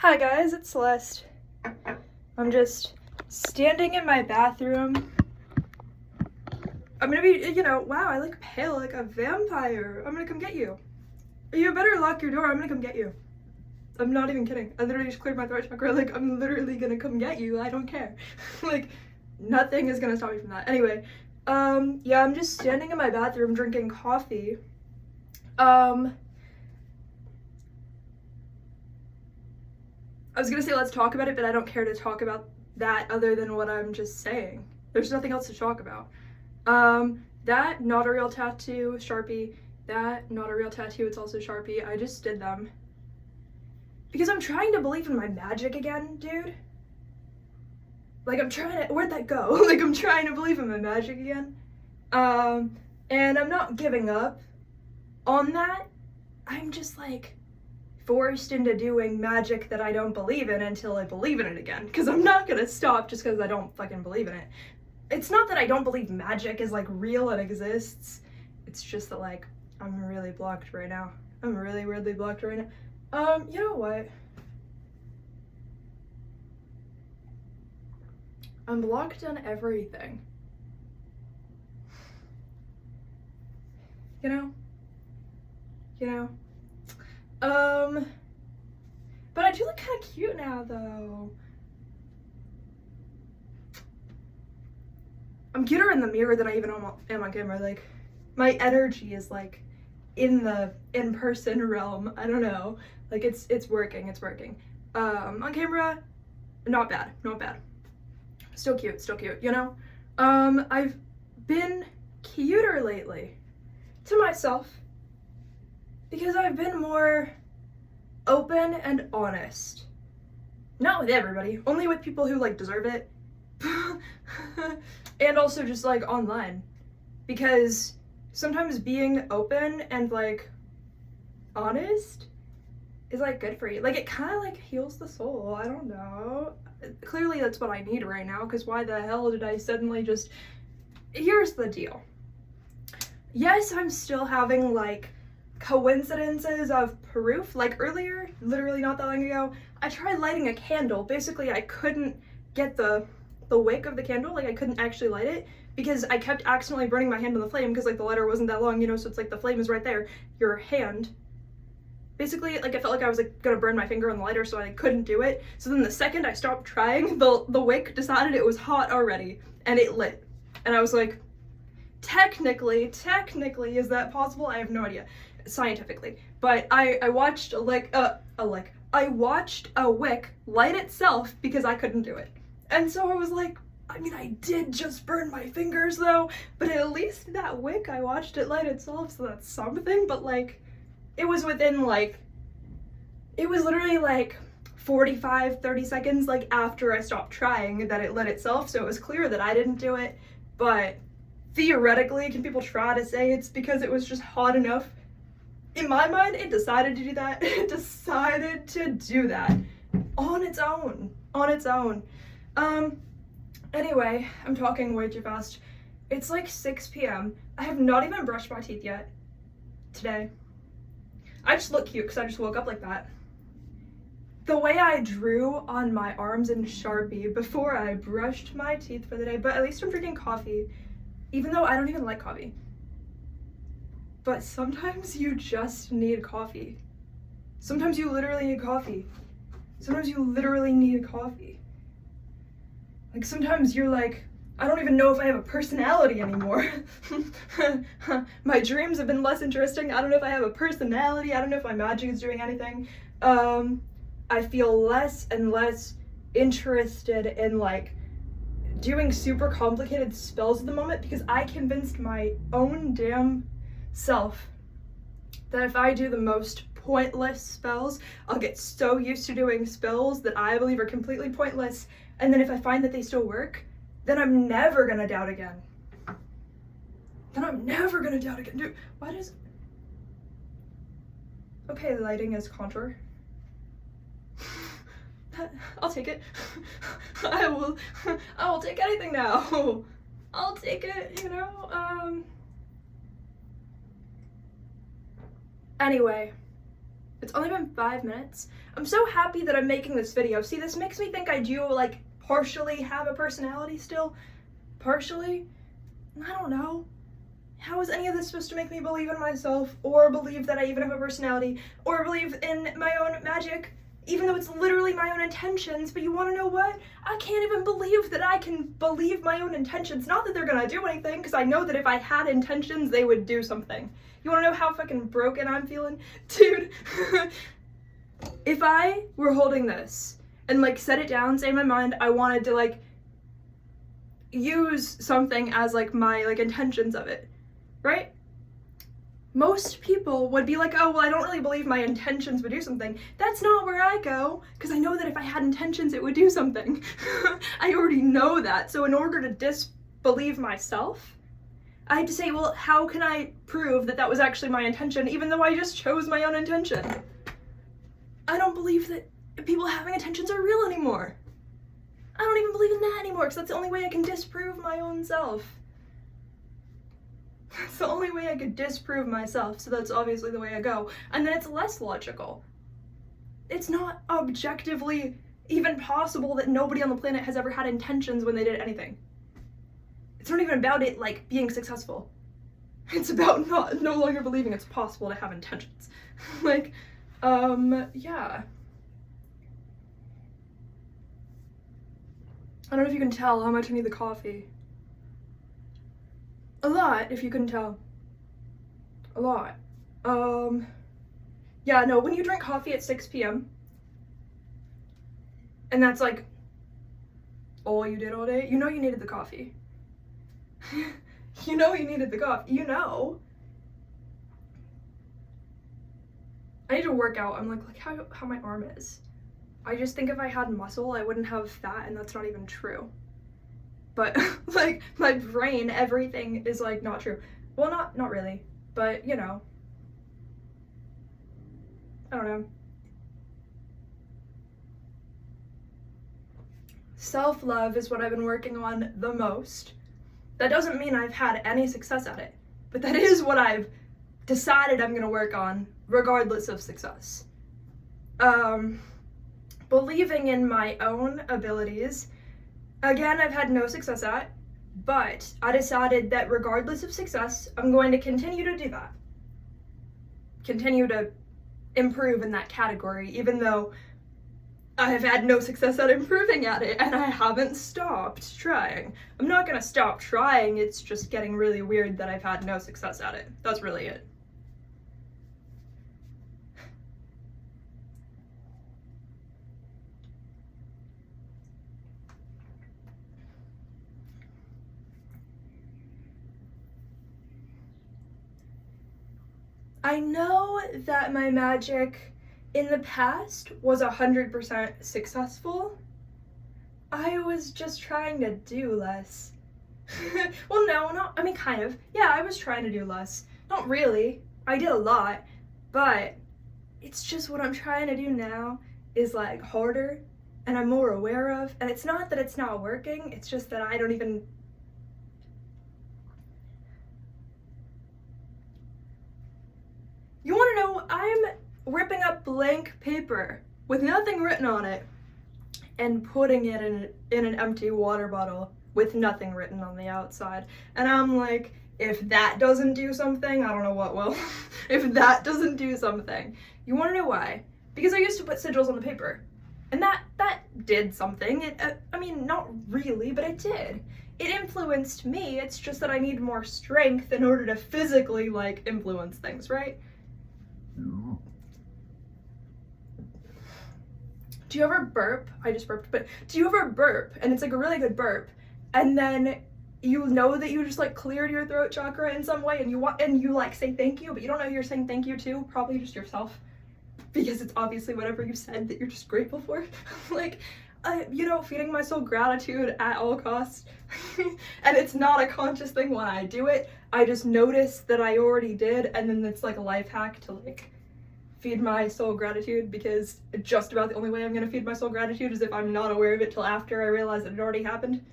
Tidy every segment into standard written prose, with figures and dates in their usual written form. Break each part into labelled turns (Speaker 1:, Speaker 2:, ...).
Speaker 1: Hi guys, it's Celeste. I'm just standing in my bathroom. I'm gonna be, wow, I look pale like a vampire. I'm gonna come get you. You better lock your door, I'm gonna come get you. I'm not even kidding. I literally just cleared my throat chakra, like, I'm literally gonna come get you, I don't care. Like, nothing is gonna stop me from that. Anyway, yeah, I'm just standing in my bathroom drinking coffee. I was gonna say let's talk about it, but I don't care to talk about that other than what I'm just saying. There's nothing else to talk about. That, not a real tattoo, Sharpie. That, not a real tattoo, it's also Sharpie. I just did them. Because I'm trying to believe in my magic again, dude. Like, I'm trying to, where'd that go? Like, I'm trying to believe in my magic again. And I'm not giving up on that. I'm just, like, forced into doing magic that I don't believe in until I believe in it again, because I'm not gonna stop just because I don't fucking believe in it. It's not that I don't believe magic is like real and exists, it's just that like I'm really blocked right now. I'm really weirdly blocked right now. You know what? I'm blocked on everything. You know? But I do look kind of cute now, though. I'm cuter in the mirror than I even am on camera. Like, my energy is, like, in the in-person realm. I don't know. Like, it's working. On camera, not bad. Still cute, you know? I've been cuter lately. To myself. Because I've been more open and honest. Not with everybody, only with people who like deserve it. And also just like online. Because sometimes being open and like honest is like good for you. Like it kind of like heals the soul, I don't know. Clearly that's what I need right now, because why the hell did I suddenly just... Here's the deal. Yes, I'm still having like coincidences of proof. Like earlier, literally not that long ago, I tried lighting a candle. Basically, I couldn't get the wick of the candle, like I couldn't actually light it because I kept accidentally burning my hand on the flame because like the lighter wasn't that long, so it's like the flame is right there, your hand. Basically, like I felt like I was like gonna burn my finger on the lighter, so I couldn't do it. So then the second I stopped trying, the wick decided it was hot already and it lit. And I was like, technically, is that possible? I have no idea. Scientifically, but I watched I watched a wick light itself because I couldn't do it. And so I was like, I mean, I did just burn my fingers though, but at least that wick, I watched it light itself, so that's something. But like, it was within like, it was literally like 45-30 seconds like after I stopped trying that it lit itself, so it was clear that I didn't do it. But theoretically, can people try to say it's because it was just hot enough? In my mind, it decided to do that. It decided to do that on its own. Anyway, I'm talking way too fast. It's like 6 p.m. I have not even brushed my teeth yet today. I just look cute because I just woke up like that. The way I drew on my arms in Sharpie before I brushed my teeth for the day, but at least I'm drinking coffee, even though I don't even like coffee. But sometimes you just need coffee. Sometimes you literally need coffee. Like sometimes you're like, I don't even know if I have a personality anymore. My dreams have been less interesting. I don't know if I have a personality. I don't know if my magic is doing anything. I feel less and less interested in like doing super complicated spells at the moment because I convinced my own damn self that if I do the most pointless spells, I'll get so used to doing spells that I believe are completely pointless, and then if I find that they still work, then I'm never gonna doubt again. Dude, why does... Okay, lighting is contour. I'll take it. I will take anything now. I'll take it, Anyway, it's It's only been 5 minutes. I'm so happy that I'm making this video. See, this makes me think I do, like, partially have a personality still. Partially. I don't know. How is any of this supposed to make me believe in myself, or believe that I even have a personality, or believe in my own magic, even though it's literally my own intentions? But you want to know what? I can't even believe that I can believe my own intentions. Not that they're gonna do anything, because I know that if I had intentions, they would do something. You want to know how fucking broken I'm feeling? Dude, if I were holding this and, like, set it down, say in my mind, I wanted to, like, use something as, like, my, like, intentions of it, right? Most people would be like, oh, well, I don't really believe my intentions would do something. That's not where I go, because I know that if I had intentions, it would do something. I already know that. So in order to disbelieve myself, I had to say, well, how can I prove that that was actually my intention, even though I just chose my own intention? I don't believe that people having intentions are real anymore. I don't even believe in that anymore, because that's the only way I can disprove my own self. That's the only way I could disprove myself, so that's obviously the way I go. And then it's less logical. It's not objectively even possible that nobody on the planet has ever had intentions when they did anything. It's not even about it, like, being successful. It's about no longer believing it's possible to have intentions. Like, yeah. I don't know if you can tell how much I need the coffee. A lot, if you couldn't tell. A lot. Yeah, no, when you drink coffee at 6 p.m., and that's, like, all you did all day, you know you needed the coffee. You know you needed the coffee. You know. I need to work out. I'm like, how my arm is. I just think if I had muscle, I wouldn't have fat, and that's not even true. But, like, my brain, everything is, like, not true. Well, not really, but, you know. I don't know. Self-love is what I've been working on the most. That doesn't mean I've had any success at it, but that is what I've decided I'm gonna work on, regardless of success. Believing in my own abilities. Again, I've had no success at, but I decided that regardless of success, I'm going to continue to do that. Continue to improve in that category, even though I have had no success at improving at it, and I haven't stopped trying. I'm not gonna stop trying, it's just getting really weird that I've had no success at it. That's really it. I know that my magic in the past was 100% successful. I was just trying to do less. Well, no, I mean, kind of. Yeah, I was trying to do less. Not really. I did a lot, but it's just what I'm trying to do now is, like, harder, and I'm more aware of, and it's not that it's not working, it's just that I don't even... You want to know, I'm ripping up blank paper with nothing written on it and putting it in an empty water bottle with nothing written on the outside. And I'm like, if that doesn't do something, I don't know what will. If that doesn't do something. You want to know why? Because I used to put sigils on the paper. And that did something. I mean, not really, but it did. It influenced me. It's just that I need more strength in order to physically, like, influence things, right? Do you ever burp? I just burped, but do you ever burp and it's like a really good burp, and then you know that you just, like, cleared your throat chakra in some way, and you like say thank you, but you don't know who you're saying thank you to, probably just yourself, because it's obviously whatever you said that you're just grateful for. Like, you know, feeding myself gratitude at all costs. And it's not a conscious thing when I do it. I just notice that I already did, and then it's like a life hack to, like, feed my soul gratitude, because just about the only way I'm gonna feed my soul gratitude is if I'm not aware of it till after I realize that it already happened.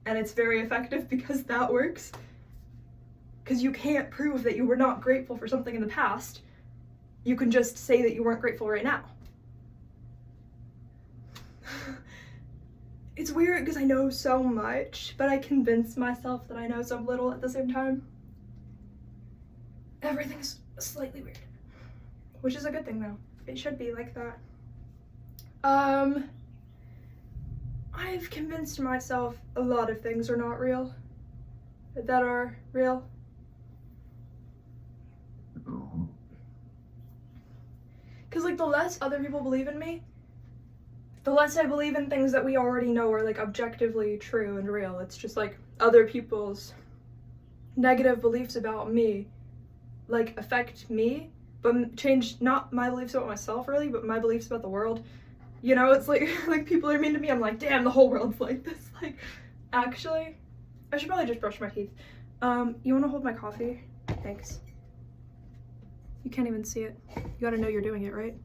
Speaker 1: And it's very effective because that works. Because you can't prove that you were not grateful for something in the past. you can just say that you weren't grateful right now. It's weird because I know so much, but I convince myself that I know so little at the same time. Everything's slightly weird, which is a good thing though. It should be like that. I've convinced myself a lot of things are not real, that are real. Because like the less other people believe in me, the less I believe in things that we already know are like objectively true and real. It's just like other people's negative beliefs about me like affect me, but change not my beliefs about myself really, but my beliefs about the world. You know, it's like people are mean to me, I'm like, damn, the whole world's like this. Like, actually, I should probably just brush my teeth. You wanna hold my coffee? Thanks. You can't even see it. You gotta know you're doing it, right?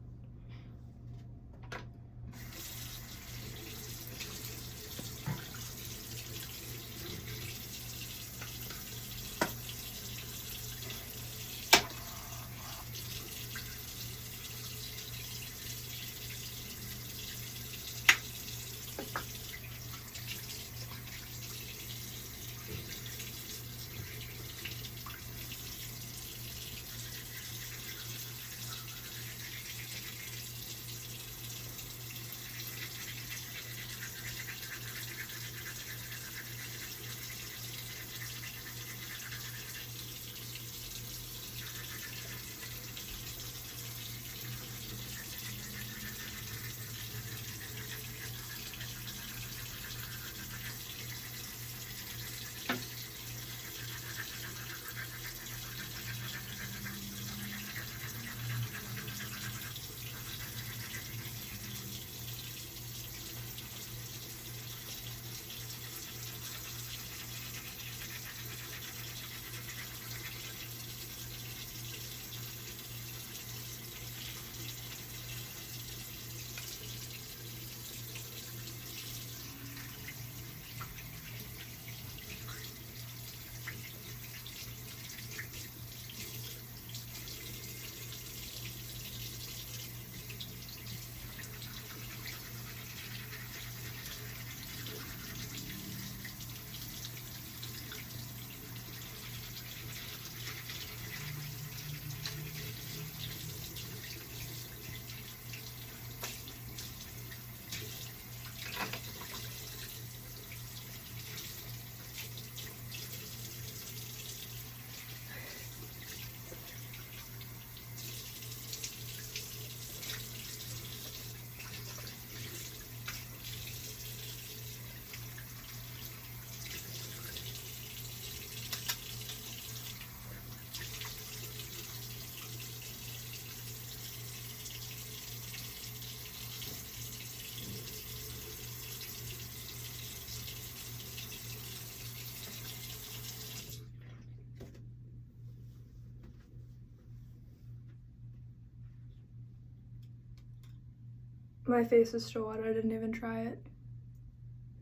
Speaker 1: My face is still wet, I didn't even try it.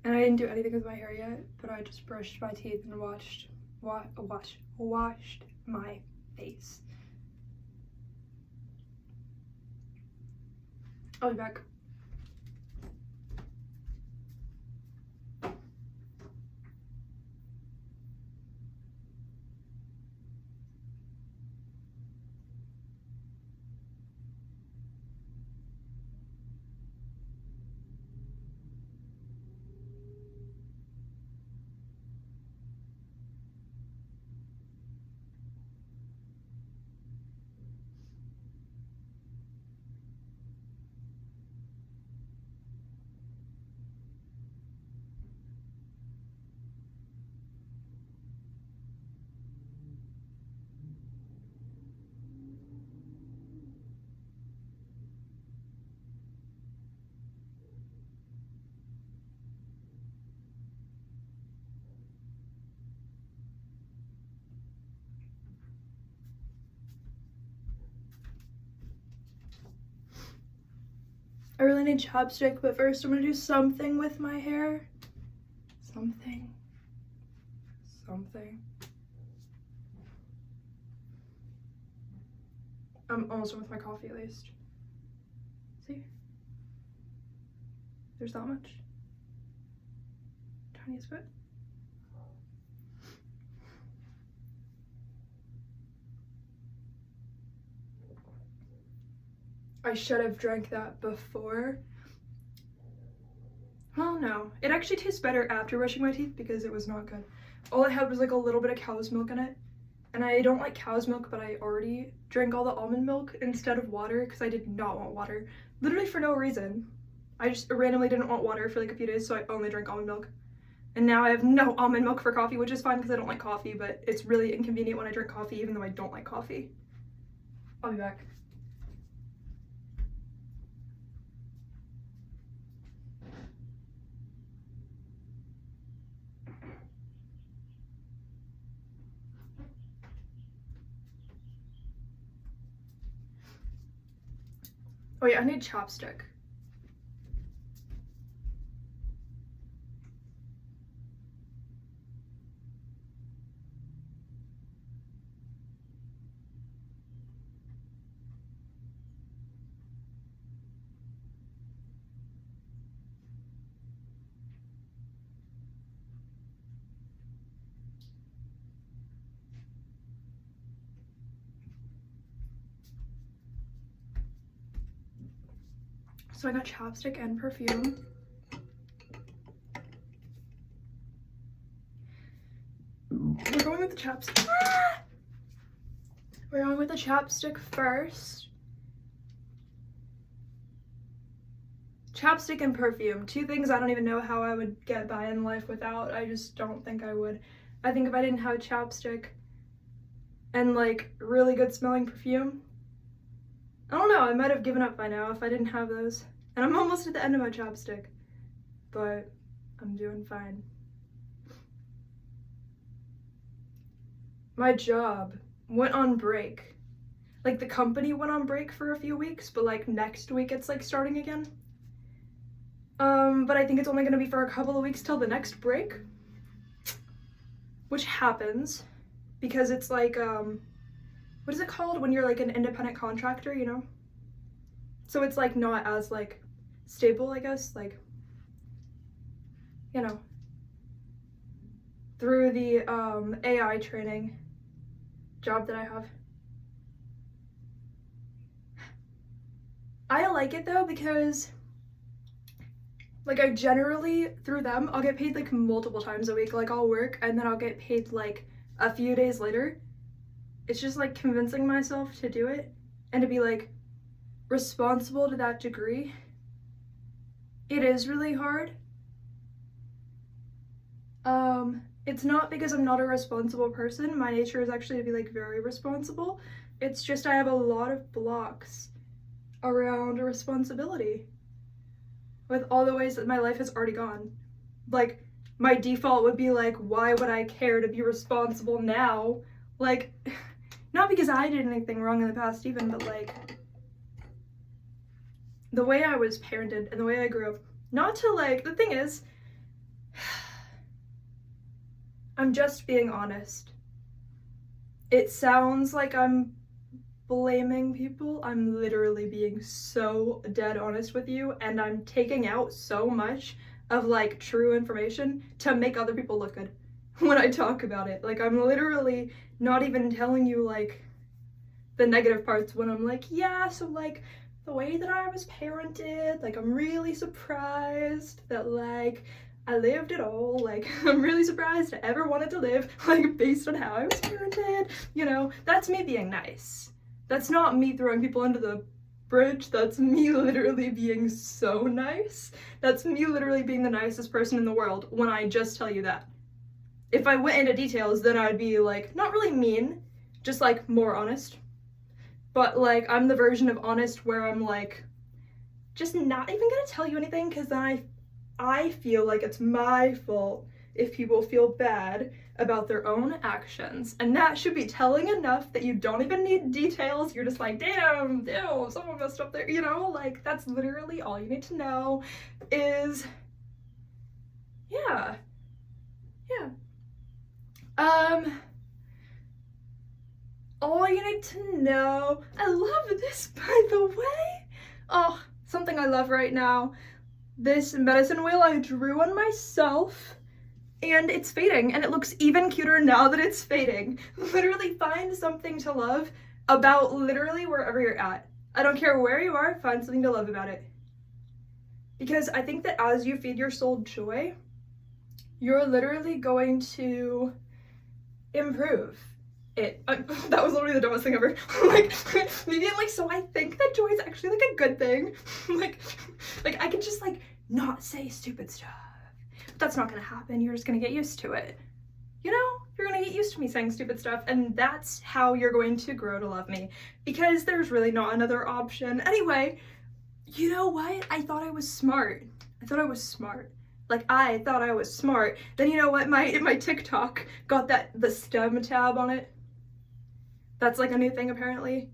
Speaker 1: And I didn't do anything with my hair yet, but I just brushed my teeth and washed my face. I'll be back. I really need chapstick, but first I'm gonna do something with my hair. Something. I'm almost done with my coffee at least. See? There's that much. Tiniest bit. I should have drank that before. Well, no. It actually tastes better after brushing my teeth because it was not good. All I had was like a little bit of cow's milk in it. And I don't like cow's milk, but I already drank all the almond milk instead of water because I did not want water. Literally for no reason. I just randomly didn't want water for like a few days, so I only drank almond milk. And now I have no almond milk for coffee, which is fine because I don't like coffee, but it's really inconvenient when I drink coffee even though I don't like coffee. I'll be back. Oh yeah, I need chapstick. So I got chapstick and perfume. We're going with the chapstick. We're going with the chapstick first. Chapstick and perfume. Two things I don't even know how I would get by in life without. I just don't think I would. I think if I didn't have chapstick and like really good smelling perfume, I don't know, I might have given up by now if I didn't have those. And I'm almost at the end of my chapstick, but I'm doing fine. My job went on break. Like the company went on break for a few weeks, but like next week it's like starting again. But I think it's only gonna be for a couple of weeks till the next break, which happens because it's like, what is it called when you're like an independent contractor, you know? So it's like not as like stable, I guess, like, you know, through the AI training job that I have. I like it though because like I generally, through them, I'll get paid like multiple times a week. Like I'll work and then I'll get paid like a few days later. It's just like convincing myself to do it and to be like responsible to that degree. It is really hard. It's not because I'm not a responsible person. My nature is actually to be like very responsible. It's just I have a lot of blocks around responsibility with all the ways that my life has already gone. Like my default would be like, why would I care to be responsible now? Like, not because I did anything wrong in the past even, but like the way I was parented and the way I grew up. Not to like, the thing is, I'm just being honest. It sounds like I'm blaming people. I'm literally being so dead honest with you, and I'm taking out so much of like true information to make other people look good when I talk about it. Like I'm literally not even telling you like the negative parts when I'm like, yeah, so like the way that I was parented, like I'm really surprised that like I lived it all. Like I'm really surprised I ever wanted to live like based on how I was parented. You know, that's me being nice. That's not me throwing people under the bridge. That's me literally being so nice. That's me literally being the nicest person in the world when I just tell you that. If I went into details, then I'd be like, not really mean, just like more honest. But like, I'm the version of honest where I'm like, just not even gonna tell you anything because then I feel like it's my fault if people feel bad about their own actions. And that should be telling enough that you don't even need details. You're just like, damn, someone messed up there, you know? Like, that's literally all you need to know is, yeah. all you need to know. I love this, by the way. Oh, something I love right now. This medicine wheel I drew on myself, and it's fading, and it looks even cuter now that it's fading. Literally find something to love about literally wherever you're at. I don't care where you are, find something to love about it. Because I think that as you feed your soul joy, you're literally going to improve it. That was literally the dumbest thing ever. Like, maybe I'm like, so I think that joy is actually like a good thing. like I could just like not say stupid stuff. But that's not gonna happen. You're just gonna get used to it. You know, you're gonna get used to me saying stupid stuff, and that's how you're going to grow to love me, because there's really not another option. Anyway, you know what? I thought I was smart. I thought I was smart. Like, I thought I was smart. Then you know what? My TikTok got the STEM tab on it. That's like a new thing apparently.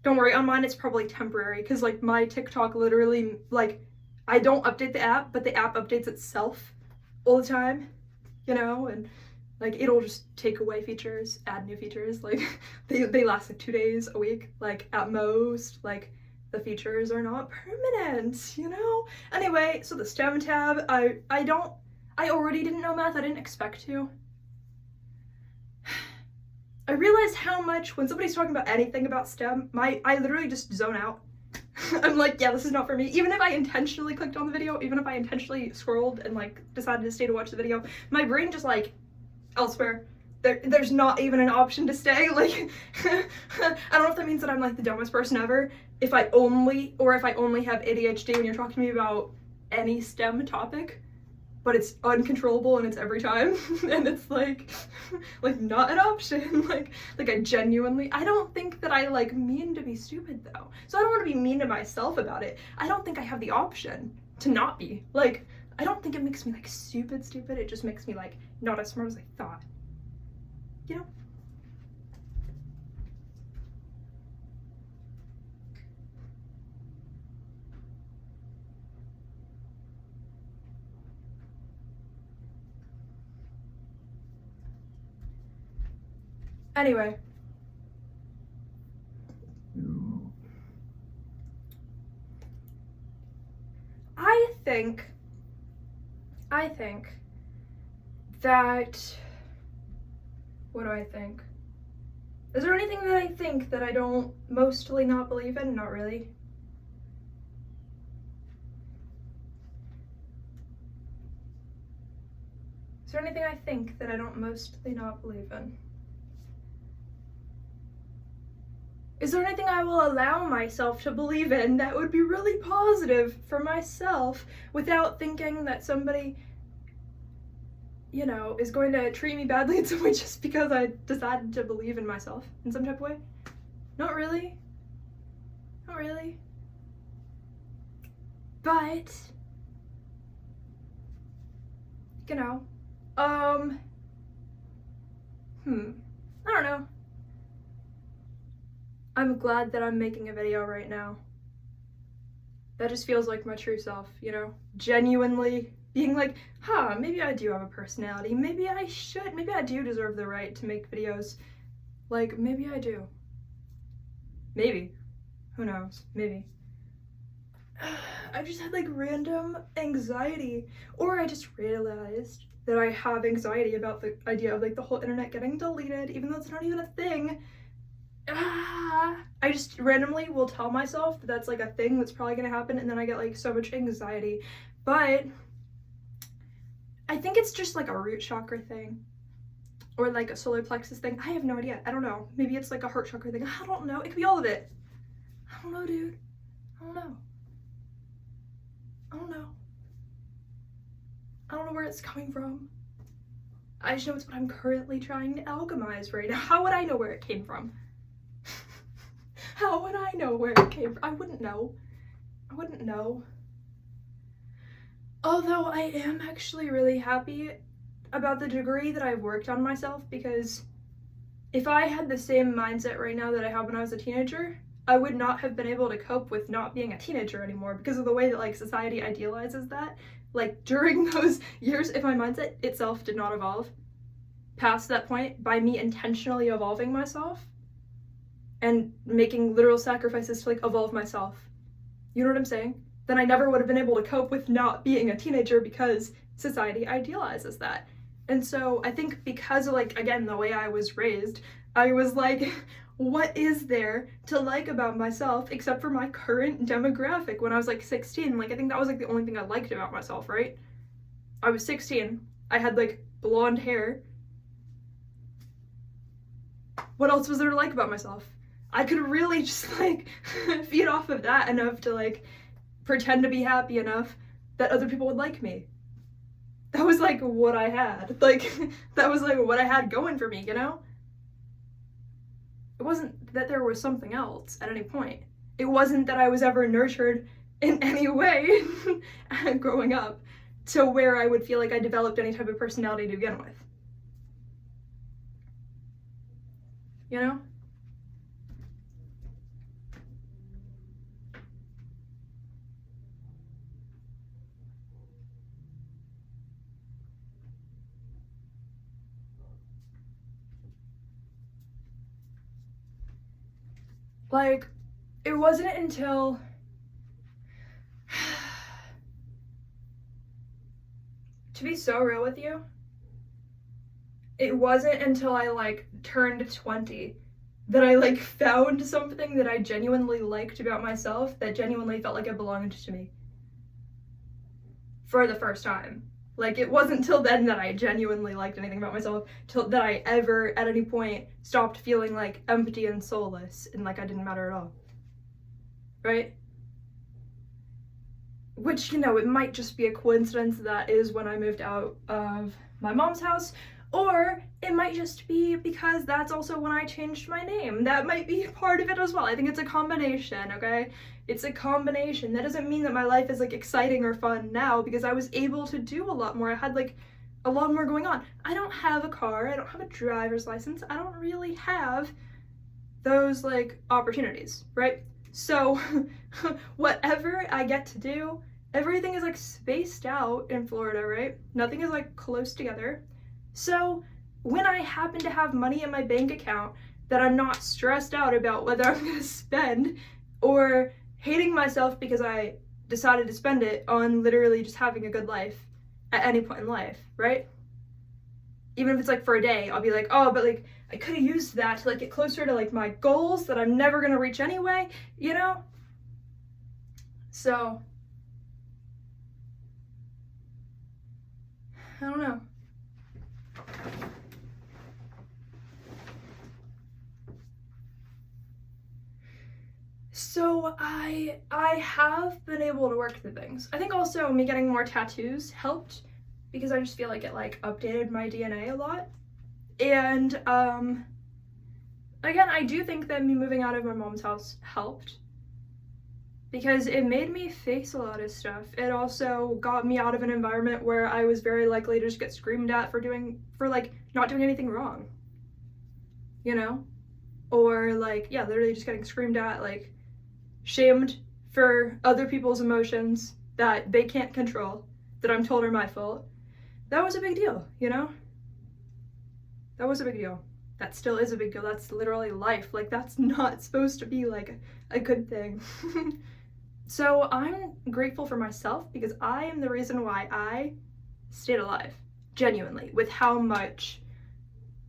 Speaker 1: Don't worry, on mine it's probably temporary, because like my TikTok literally, like, I don't update the app, but the app updates itself all the time, you know, and like it'll just take away features, add new features. Like they last like 2 days, a week, like at most. Like, the features are not permanent, you know? Anyway, so the STEM tab, I already didn't know math, I didn't expect to. I realized how much, when somebody's talking about anything about STEM, I literally just zone out. I'm like, yeah, this is not for me. Even if I intentionally clicked on the video, even if I intentionally scrolled and like decided to stay to watch the video, my brain just like elsewhere. There's not even an option to stay. Like, I don't know if that means that I'm like the dumbest person ever, if I only have ADHD when you're talking to me about any STEM topic, but it's uncontrollable and it's every time, and it's like not an option. Like I genuinely, I don't think that I like mean to be stupid though, so I don't want to be mean to myself about it. I don't think I have the option to not be. Like, I don't think it makes me like stupid, it just makes me like not as smart as I thought. You know? Anyway. I think that, what do I think? Is there anything that I think that I don't mostly not believe in? Not really. Is there anything I think that I don't mostly not believe in? Is there anything I will allow myself to believe in that would be really positive for myself without thinking that somebody, you know, is going to treat me badly in some way just because I decided to believe in myself in some type of way? Not really. Not really. But, you know, I don't know. I'm glad that I'm making a video right now. That just feels like my true self, you know? Genuinely being like, maybe I do have a personality. Maybe I should. Maybe I do deserve the right to make videos. Like, maybe I do. Maybe. Who knows? Maybe. I just had like random anxiety. Or I just realized that I have anxiety about the idea of like the whole internet getting deleted, even though it's not even a thing. I just randomly will tell myself that that's like a thing that's probably gonna happen, and then I get like so much anxiety. But I think it's just like a root chakra thing, or like a solar plexus thing. I have no idea. I don't know. Maybe it's like a heart chakra thing. I don't know. It could be all of it. I don't know, dude. I don't know. I don't know. I don't know where it's coming from. I just know it's what I'm currently trying to alchemize right now. How would I know where it came from? How would I know where it came from? I wouldn't know. I wouldn't know. Although I am actually really happy about the degree that I've worked on myself, because if I had the same mindset right now that I had when I was a teenager, I would not have been able to cope with not being a teenager anymore, because of the way that like society idealizes that. Like during those years, if my mindset itself did not evolve past that point by me intentionally evolving myself, and making literal sacrifices to like evolve myself, you know what I'm saying? Then I never would have been able to cope with not being a teenager because society idealizes that. And so I think because of like, again, the way I was raised, I was like, what is there to like about myself except for my current demographic? When I was like 16, like I think that was like the only thing I liked about myself, right? I was 16, I had like blonde hair. What else was there to like about myself? I could really just like feed off of that enough to like pretend to be happy enough that other people would like me. That was like what I had. Like, that was like what I had going for me, you know? It wasn't that there was something else at any point. It wasn't that I was ever nurtured in any way growing up to where I would feel like I developed any type of personality to begin with. You know? Like, it wasn't until to be so real with you, it wasn't until I like turned 20 that I like found something that I genuinely liked about myself that genuinely felt like it belonged to me. For the first time. Like, it wasn't till then that I genuinely liked anything about myself, till that I ever at any point stopped feeling like empty and soulless and like I didn't matter at all. Right? Which, you know, it might just be a coincidence that is when I moved out of my mom's house, or it might just be because that's also when I changed my name. That might be part of it as well. I think it's a combination, okay? It's a combination. That doesn't mean that my life is like exciting or fun now, because I was able to do a lot more. I had like a lot more going on. I don't have a car, I don't have a driver's license, I don't really have those like opportunities, right? So whatever I get to do, everything is like spaced out in Florida, right? Nothing is like close together. So when I happen to have money in my bank account that I'm not stressed out about whether I'm gonna spend, or hating myself because I decided to spend it on literally just having a good life at any point in life, right? Even if it's like for a day, I'll be like, oh, but like I could have used that to like get closer to like my goals that I'm never gonna reach anyway, you know? So I don't know. So I have been able to work through things. I think also me getting more tattoos helped, because I just feel like it like updated my DNA a lot. And again, I do think that me moving out of my mom's house helped, because it made me face a lot of stuff. It also got me out of an environment where I was very likely to just get screamed at for like not doing anything wrong, you know? Or like, yeah, literally just getting screamed at, like shamed for other people's emotions that they can't control, that I'm told are my fault. That was a big deal, you know? That was a big deal. That still is a big deal. That's literally life. Like, that's not supposed to be like a good thing. So I'm grateful for myself, because I am the reason why I stayed alive, genuinely, with how much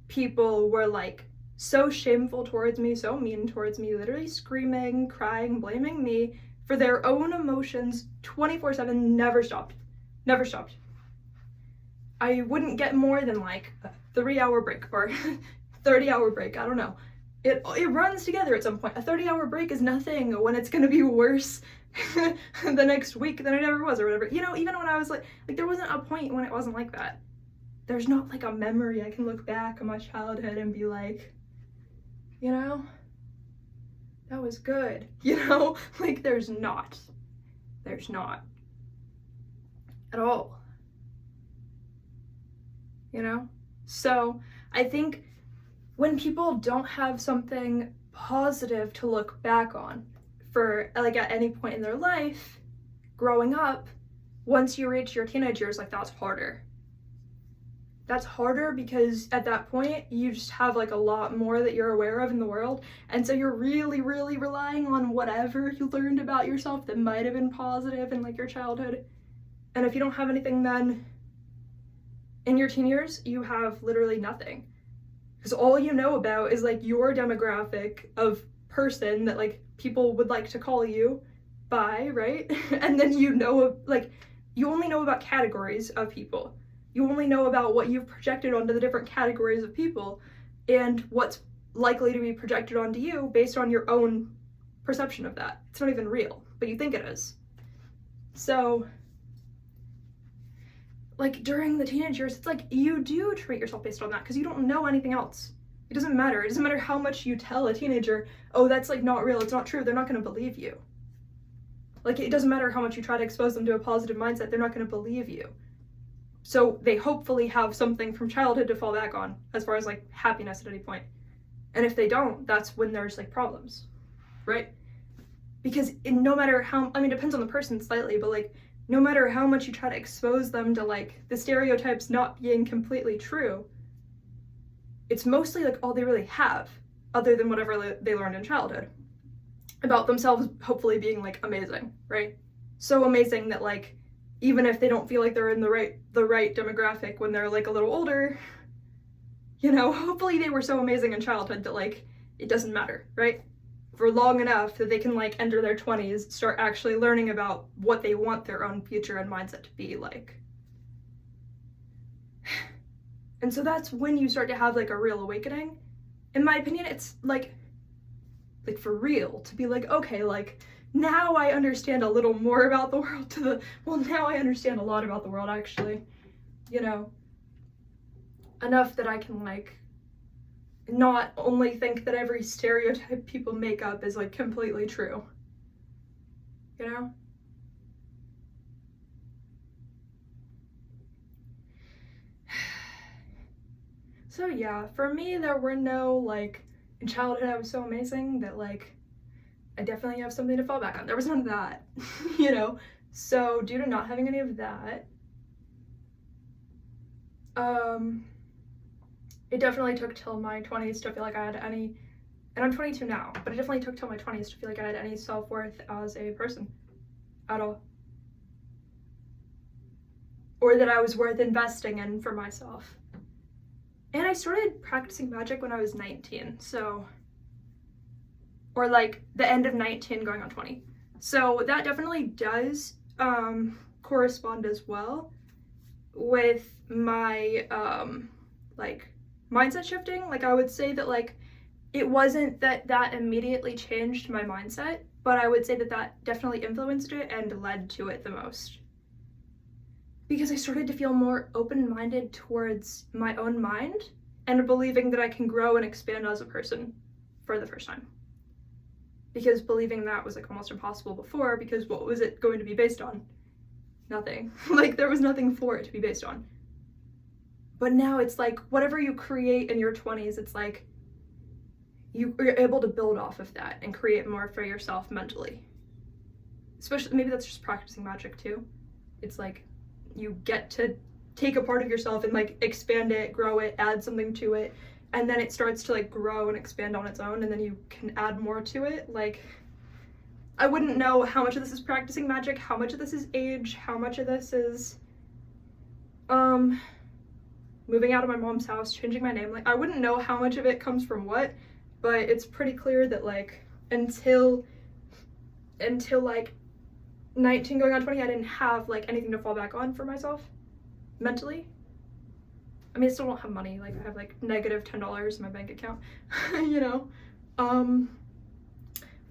Speaker 1: people were like so shameful towards me, so mean towards me, literally screaming, crying, blaming me for their own emotions 24/7, never stopped. Never stopped. I wouldn't get more than like a 3-hour break or 30-hour break, I don't know. It runs together at some point. A 30-hour break is nothing when it's gonna be worse the next week than it ever was, or whatever. You know, even when I was like there wasn't a point when it wasn't like that. There's not like a memory I can look back on my childhood and be like, you know, that was good, you know? Like, there's not at all, you know? So I think when people don't have something positive to look back on for like at any point in their life growing up, once you reach your teenage years, like that's harder. that's harder because at that point you just have like a lot more that you're aware of in the world, and so you're really relying on whatever you learned about yourself that might have been positive in like your childhood. And if you don't have anything, then in your teen years you have literally nothing, because all you know about is like your demographic of person that like people would like to call you by, right? And then you know, like, you only know about categories of people. You only know about what you've projected onto the different categories of people and what's likely to be projected onto you based on your own perception of that. It's not even real, but you think it is. So, like, during the teenage years, it's like you do treat yourself based on that because you don't know anything else. It doesn't matter. It doesn't matter how much you tell a teenager, oh, that's like not real, it's not true. They're not going to believe you. Like, it doesn't matter how much you try to expose them to a positive mindset, they're not going to believe you. So they hopefully have something from childhood to fall back on as far as like happiness at any point. And if they don't, that's when there's like problems, right? Because no matter how, I mean, it depends on the person slightly, but like no matter how much you try to expose them to like the stereotypes not being completely true, it's mostly like all they really have other than whatever they learned in childhood about themselves, hopefully being like amazing, right? So amazing that like even if they don't feel like they're in the right demographic when they're like a little older, you know, hopefully they were so amazing in childhood that like it doesn't matter, right? For long enough that they can like enter their 20s, start actually learning about what they want their own future and mindset to be like. And so that's when you start to have like a real awakening. In my opinion, it's like for real, to be like, okay, like now I understand a little more about the world now I understand a lot about the world actually, you know, enough that I can like not only think that every stereotype people make up is like completely true, you know? So yeah, for me there were no like, in childhood I was so amazing that like I definitely have something to fall back on. There was none of that, you know? So due to not having any of that, it definitely took till my 20s to feel like I had any, and I'm 22 now, but it definitely took till my 20s to feel like I had any self-worth as a person at all. Or that I was worth investing in for myself. And I started practicing magic when I was 19, so, or like the end of 19 going on 20. So that definitely does correspond as well with my like mindset shifting. Like I would say that like it wasn't that immediately changed my mindset, but I would say that definitely influenced it and led to it the most. Because I started to feel more open-minded towards my own mind and believing that I can grow and expand as a person for the first time. Because believing that was like almost impossible before, because what was it going to be based on? Nothing. Like there was nothing for it to be based on. But now it's like whatever you create in your 20s, it's like you're able to build off of that and create more for yourself mentally. Especially, maybe that's just practicing magic too. It's like you get to take a part of yourself and like expand it, grow it, add something to it, and then it starts to like grow and expand on its own, and then you can add more to it. Like I wouldn't know how much of this is practicing magic, how much of this is age, how much of this is moving out of my mom's house, changing my name. Like I wouldn't know how much of it comes from what, but it's pretty clear that like until like 19 going on 20, I didn't have like anything to fall back on for myself mentally. I mean, I still don't have money. Like I have like negative $10 in my bank account, you know.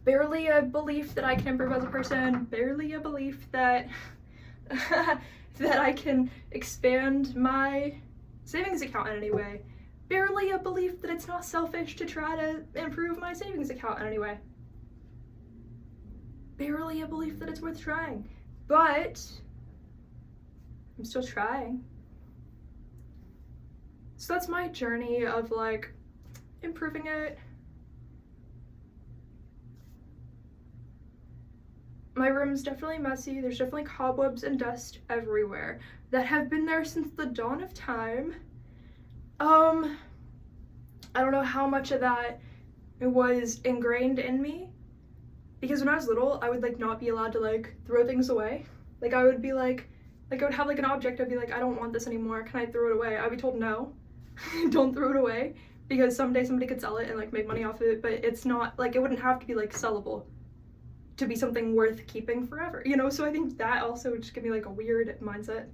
Speaker 1: Barely a belief that I can improve as a person, barely a belief that that I can expand my savings account in any way, barely a belief that it's not selfish to try to improve my savings account in any way. Barely a belief that it's worth trying, but I'm still trying. So that's my journey of like improving it. My room's definitely messy. There's definitely cobwebs and dust everywhere that have been there since the dawn of time. I don't know how much of that was ingrained in me, because when I was little, I would like not be allowed to like throw things away. Like I would be like I would have like an object, I'd be like, I don't want this anymore, can I throw it away? I'd be told no, don't throw it away, because someday somebody could sell it and like make money off of it, but it's not like, it wouldn't have to be like sellable to be something worth keeping forever, you know? So I think that also just gave me like a weird mindset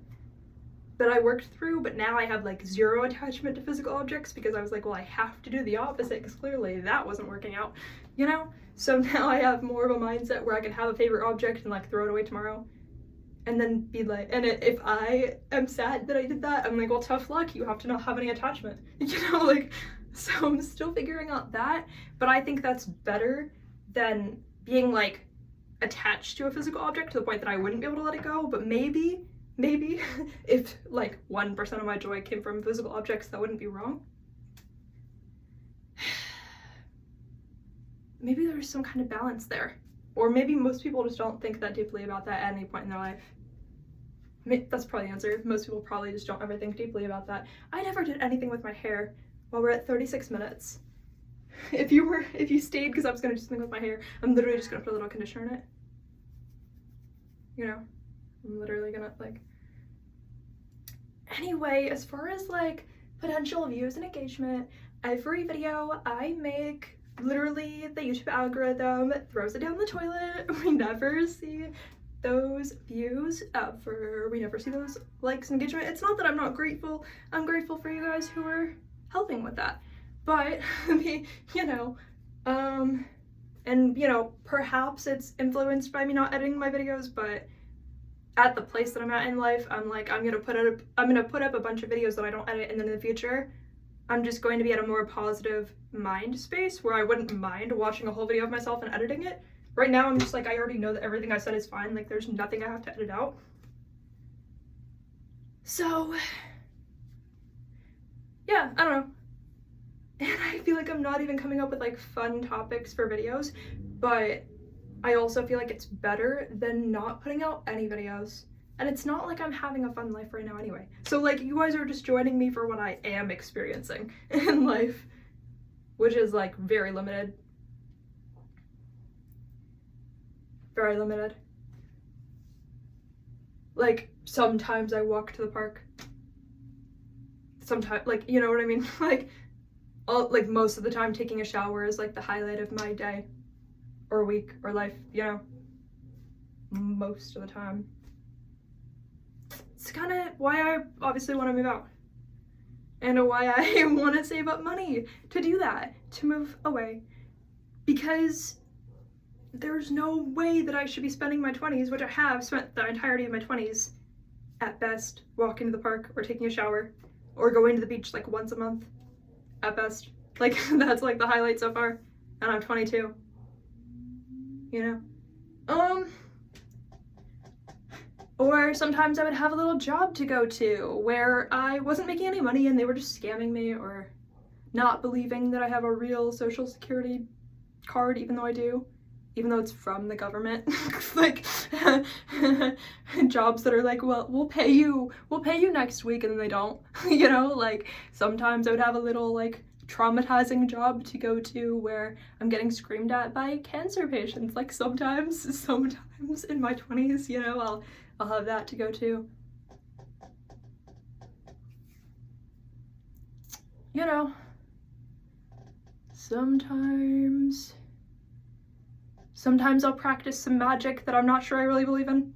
Speaker 1: that I worked through, but now I have like zero attachment to physical objects, because I was like, well, I have to do the opposite because clearly that wasn't working out, you know? So now I have more of a mindset where I can have a favorite object and like throw it away tomorrow, and then be like, and if I am sad that I did that, I'm like, well, tough luck, you have to not have any attachment, you know? Like, so I'm still figuring out that, but I think that's better than being like attached to a physical object to the point that I wouldn't be able to let it go. But maybe if like 1% of my joy came from physical objects, that wouldn't be wrong. Maybe there's some kind of balance there, or maybe most people just don't think that deeply about that at any point in their life. That's probably the answer. Most people probably just don't ever think deeply about that. I never did anything with my hair. Well, we're at 36 minutes. If you stayed because I was gonna do something with my hair, I'm literally just gonna put a little conditioner in it. You know, I'm literally gonna like. Anyway, as far as like potential views and engagement, every video I make, literally the YouTube algorithm throws it down the toilet. We never see those views ever. We never see those likes and engagement. It's not that I'm not grateful. I'm grateful for you guys who are helping with that. But, you know, and, you know, perhaps it's influenced by me not editing my videos, but at the place that I'm at in life, I'm like, I'm gonna put up a bunch of videos that I don't edit, and then in the future, I'm just going to be at a more positive mind space where I wouldn't mind watching a whole video of myself and editing it. Right now, I'm just like, I already know that everything I said is fine, like there's nothing I have to edit out. So, yeah, I don't know. And I feel like I'm not even coming up with like fun topics for videos, but I also feel like it's better than not putting out any videos. And it's not like I'm having a fun life right now anyway. So like, you guys are just joining me for what I am experiencing in life, which is like very limited. Very limited. Like, sometimes I walk to the park. Sometimes, like, you know what I mean? Like most of the time taking a shower is like the highlight of my day or week or life, you know? Most of the time. It's kind of why I obviously want to move out, and why I want to save up money to do that, to move away, because there's no way that I should be spending my 20s, which I have spent the entirety of my 20s, at best, walking to the park or taking a shower or going to the beach like once a month, at best. Like, that's like the highlight so far, and I'm 22, you know? Or sometimes I would have a little job to go to where I wasn't making any money and they were just scamming me, or not believing that I have a real social security card, even though I do, even though it's from the government. Like, jobs that are like, well, we'll pay you next week, and then they don't, you know? Like, sometimes I would have a little like traumatizing job to go to where I'm getting screamed at by cancer patients. Like, sometimes in my 20s, you know, I'll have that to go to. You know, sometimes I'll practice some magic that I'm not sure I really believe in.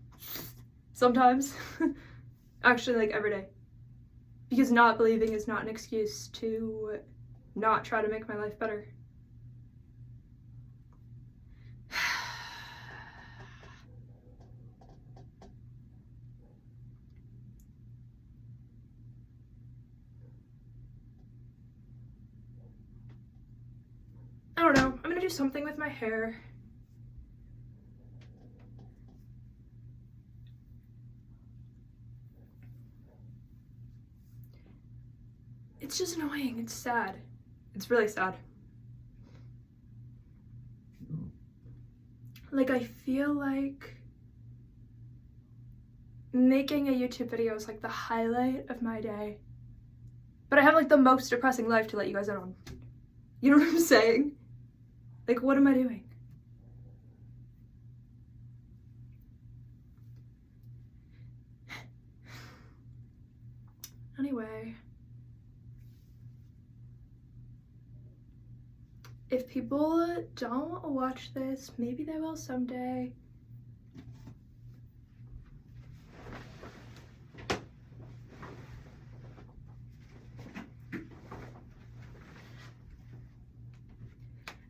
Speaker 1: Sometimes. Actually, like every day. Because not believing is not an excuse to not try to make my life better. I don't know. I'm gonna do something with my hair. It's just annoying. It's sad. It's really sad. Like, I feel like making a YouTube video is like the highlight of my day. But But I have like the most depressing life to let you guys in on. You know what I'm saying? Like, what am I doing? Anyway, if people don't watch this, maybe they will someday.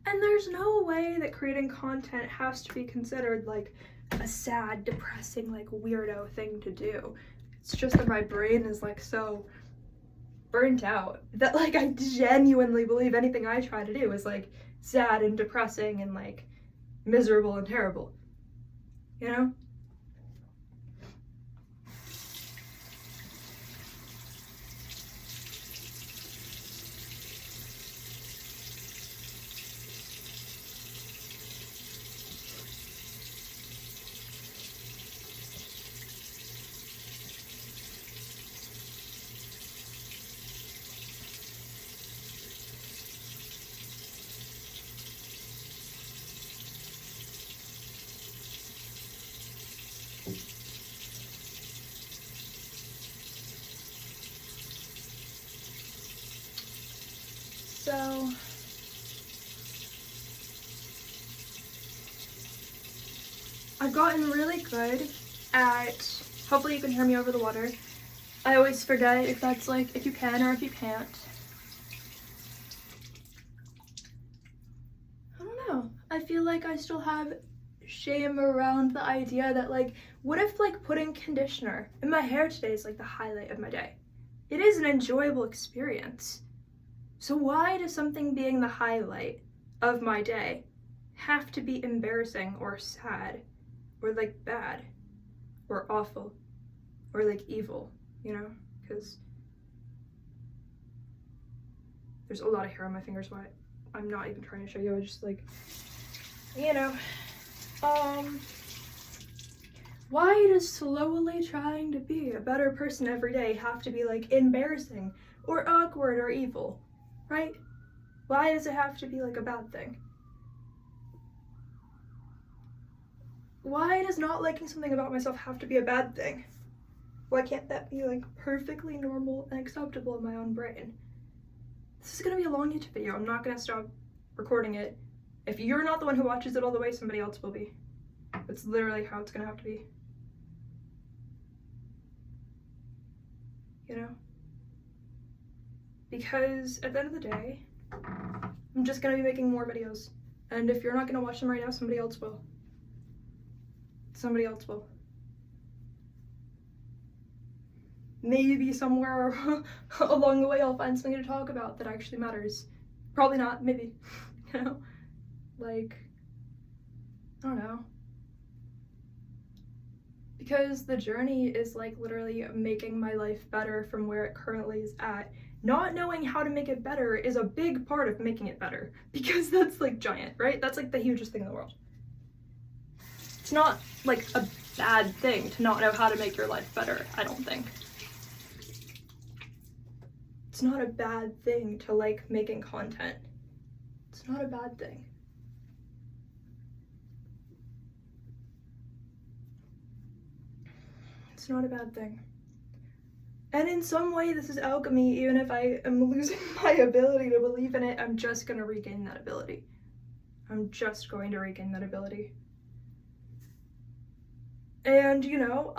Speaker 1: And there's no way that creating content has to be considered like a sad, depressing, like weirdo thing to do. It's just that my brain is like so burnt out that like I genuinely believe anything I try to do is like sad and depressing and like miserable and terrible, you know? So I've gotten really good at, hopefully you can hear me over the water. I always forget if that's like, if you can or if you can't. I don't know. I feel like I still have shame around the idea that like, what if like putting conditioner in my hair today is like the highlight of my day? It is an enjoyable experience. So why does something being the highlight of my day have to be embarrassing or sad or like bad or awful or like evil, you know? Because there's a lot of hair on my fingers, why I'm not even trying to show you, I just like, you know. Why does slowly trying to be a better person every day have to be like embarrassing or awkward or evil, right? Why does it have to be like a bad thing? Why does not liking something about myself have to be a bad thing? Why can't that be like perfectly normal and acceptable in my own brain? This is gonna be a long YouTube video. I'm not gonna stop recording it. If you're not the one who watches it all the way, somebody else will be. It's literally how it's gonna have to be. You know? Because at the end of the day, I'm just gonna be making more videos. And if you're not gonna watch them right now, somebody else will. Somebody else will. Maybe somewhere along the way I'll find something to talk about that actually matters. Probably not, maybe. You know? Like, I don't know. Because the journey is like literally making my life better from where it currently is at. Not knowing how to make it better is a big part of making it better, because that's like giant, right? That's like the hugest thing in the world. It's not like a bad thing to not know how to make your life better, I don't think. It's not a bad thing to like making content. It's not a bad thing. It's not a bad thing. And in some way, this is alchemy. Even if I am losing my ability to believe in it, I'm just gonna regain that ability. I'm just going to regain that ability. And, you know,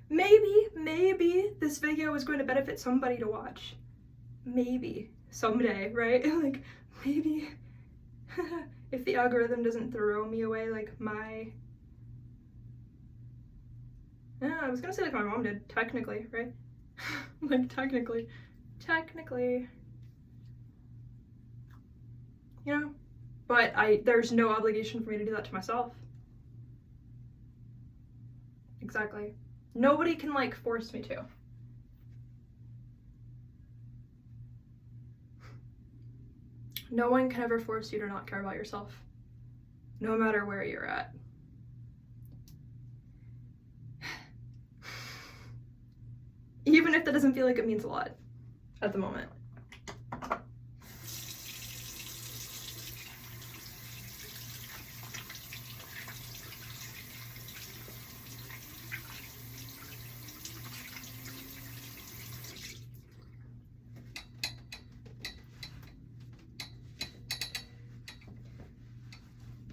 Speaker 1: maybe this video is going to benefit somebody to watch. Maybe. Someday, right? Like, maybe if the algorithm doesn't throw me away like my... Yeah, I was gonna say like my mom did, technically, right? Like, technically. You know? But there's no obligation for me to do that to myself. Exactly. Nobody can, like, force me to. No one can ever force you to not care about yourself, no matter where you're at. Even if the that doesn't feel like it means a lot at the moment.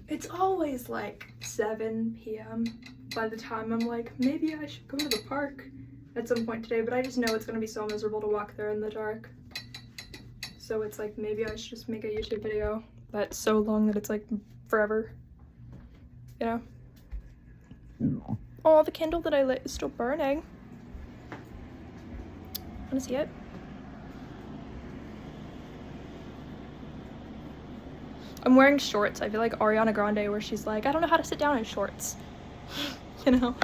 Speaker 1: It's always like 7 p.m. by the time I'm like, maybe I should go to the park at some point today, but I just know it's gonna be so miserable to walk there in the dark. So it's like, maybe I should just make a YouTube video that's so long that it's like forever, you know? Oh, the candle that I lit is still burning. Wanna see it? I'm wearing shorts. I feel like Ariana Grande where she's like, I don't know how to sit down in shorts. You know?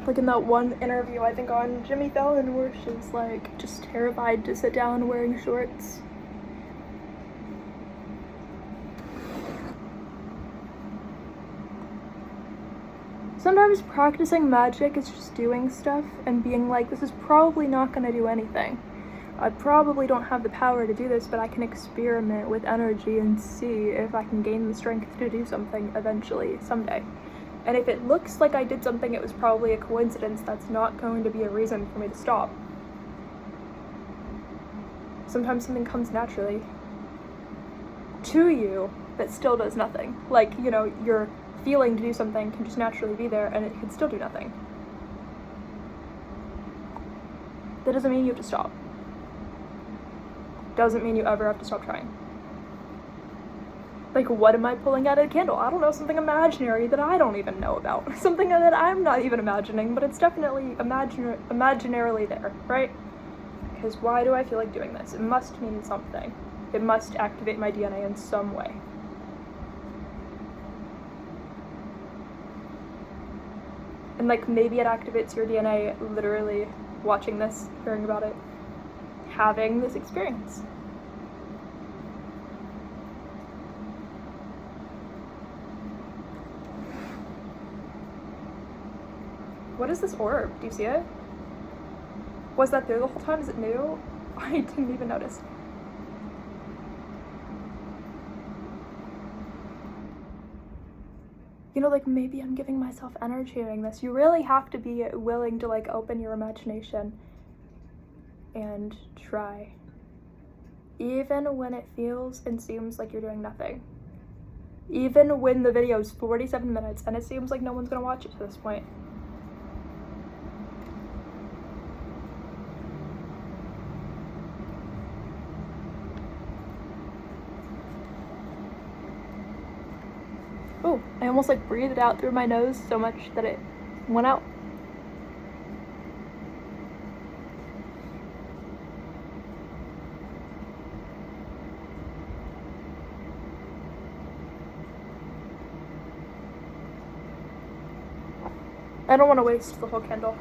Speaker 1: Like in that one interview, I think on Jimmy Fallon, where she's like just terrified to sit down wearing shorts. Sometimes practicing magic is just doing stuff and being like, this is probably not gonna do anything. I probably don't have the power to do this, but I can experiment with energy and see if I can gain the strength to do something eventually, someday. And if it looks like I did something, it was probably a coincidence. That's not going to be a reason for me to stop. Sometimes something comes naturally to you that still does nothing. Like, you know, your feeling to do something can just naturally be there and it can still do nothing. That doesn't mean you have to stop. Doesn't mean you ever have to stop trying. Like, what am I pulling out of a candle? I don't know, something imaginary that I don't even know about. Something that I'm not even imagining, but it's definitely imaginarily there, right? Because why do I feel like doing this? It must mean something. It must activate my DNA in some way. And like, maybe it activates your DNA literally watching this, hearing about it, having this experience. What is this orb? Do you see it? Was that there the whole time? Is it new? I didn't even notice. You know, like, maybe I'm giving myself energy doing this. You really have to be willing to like open your imagination and try. Even when it feels and seems like you're doing nothing. Even when the video is 47 minutes and it seems like no one's gonna watch it to this point. Oh, I almost like breathed it out through my nose so much that it went out. I don't want to waste the whole candle.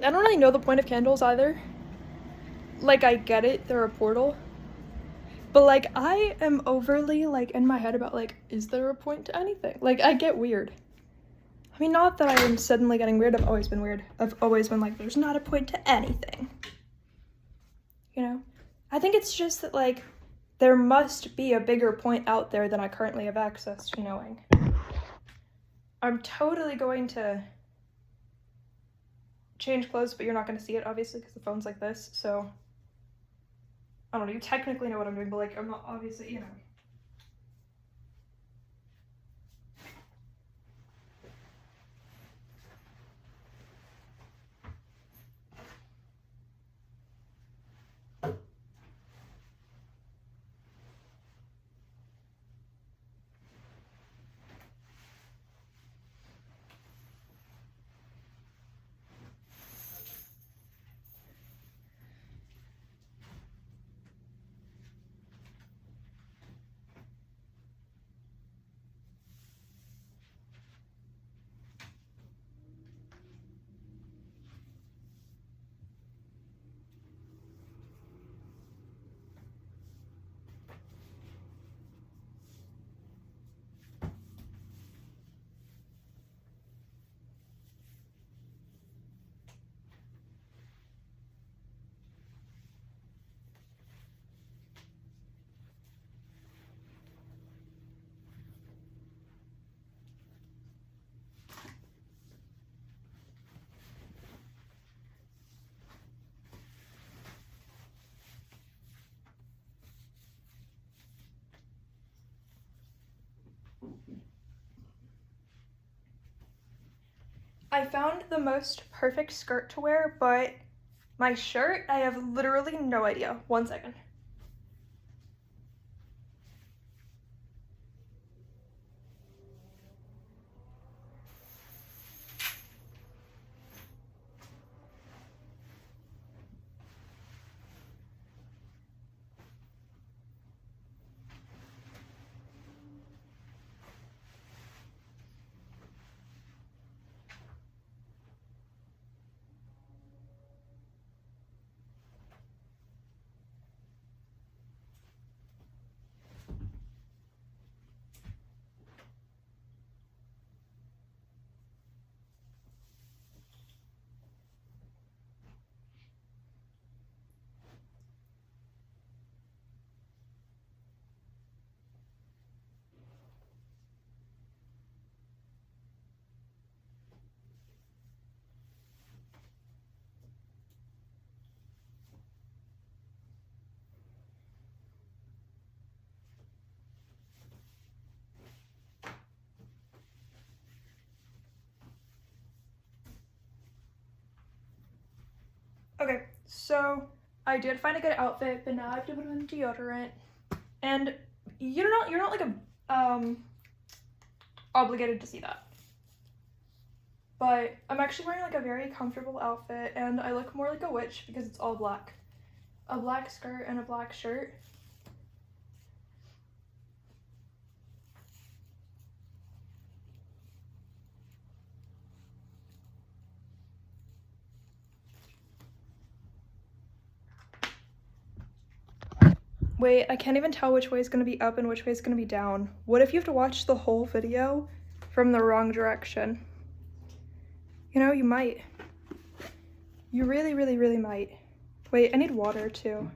Speaker 1: I don't really know the point of candles either. Like, I get it, they're a portal. But like, I am overly like in my head about like, is there a point to anything? Like, I get weird. I mean, not that I am suddenly getting weird, I've always been weird. I've always been like, there's not a point to anything. You know? I think it's just that like, there must be a bigger point out there than I currently have access to knowing. I'm totally going to change clothes, but you're not going to see it, obviously, because the phone's like this, so I don't know, you technically know what I'm doing, but like, I'm not, obviously, you know. I found the most perfect skirt to wear, but my shirt, I have literally no idea. 1 second. Okay, so I did find a good outfit, but now I have to put on deodorant. And you're not like obligated to see that. But I'm actually wearing like a very comfortable outfit, and I look more like a witch because it's all black. A black skirt and a black shirt. Wait, I can't even tell which way is going to be up and which way is going to be down. What if you have to watch the whole video from the wrong direction? You know, you might. You really, really, really might. Wait, I need water too.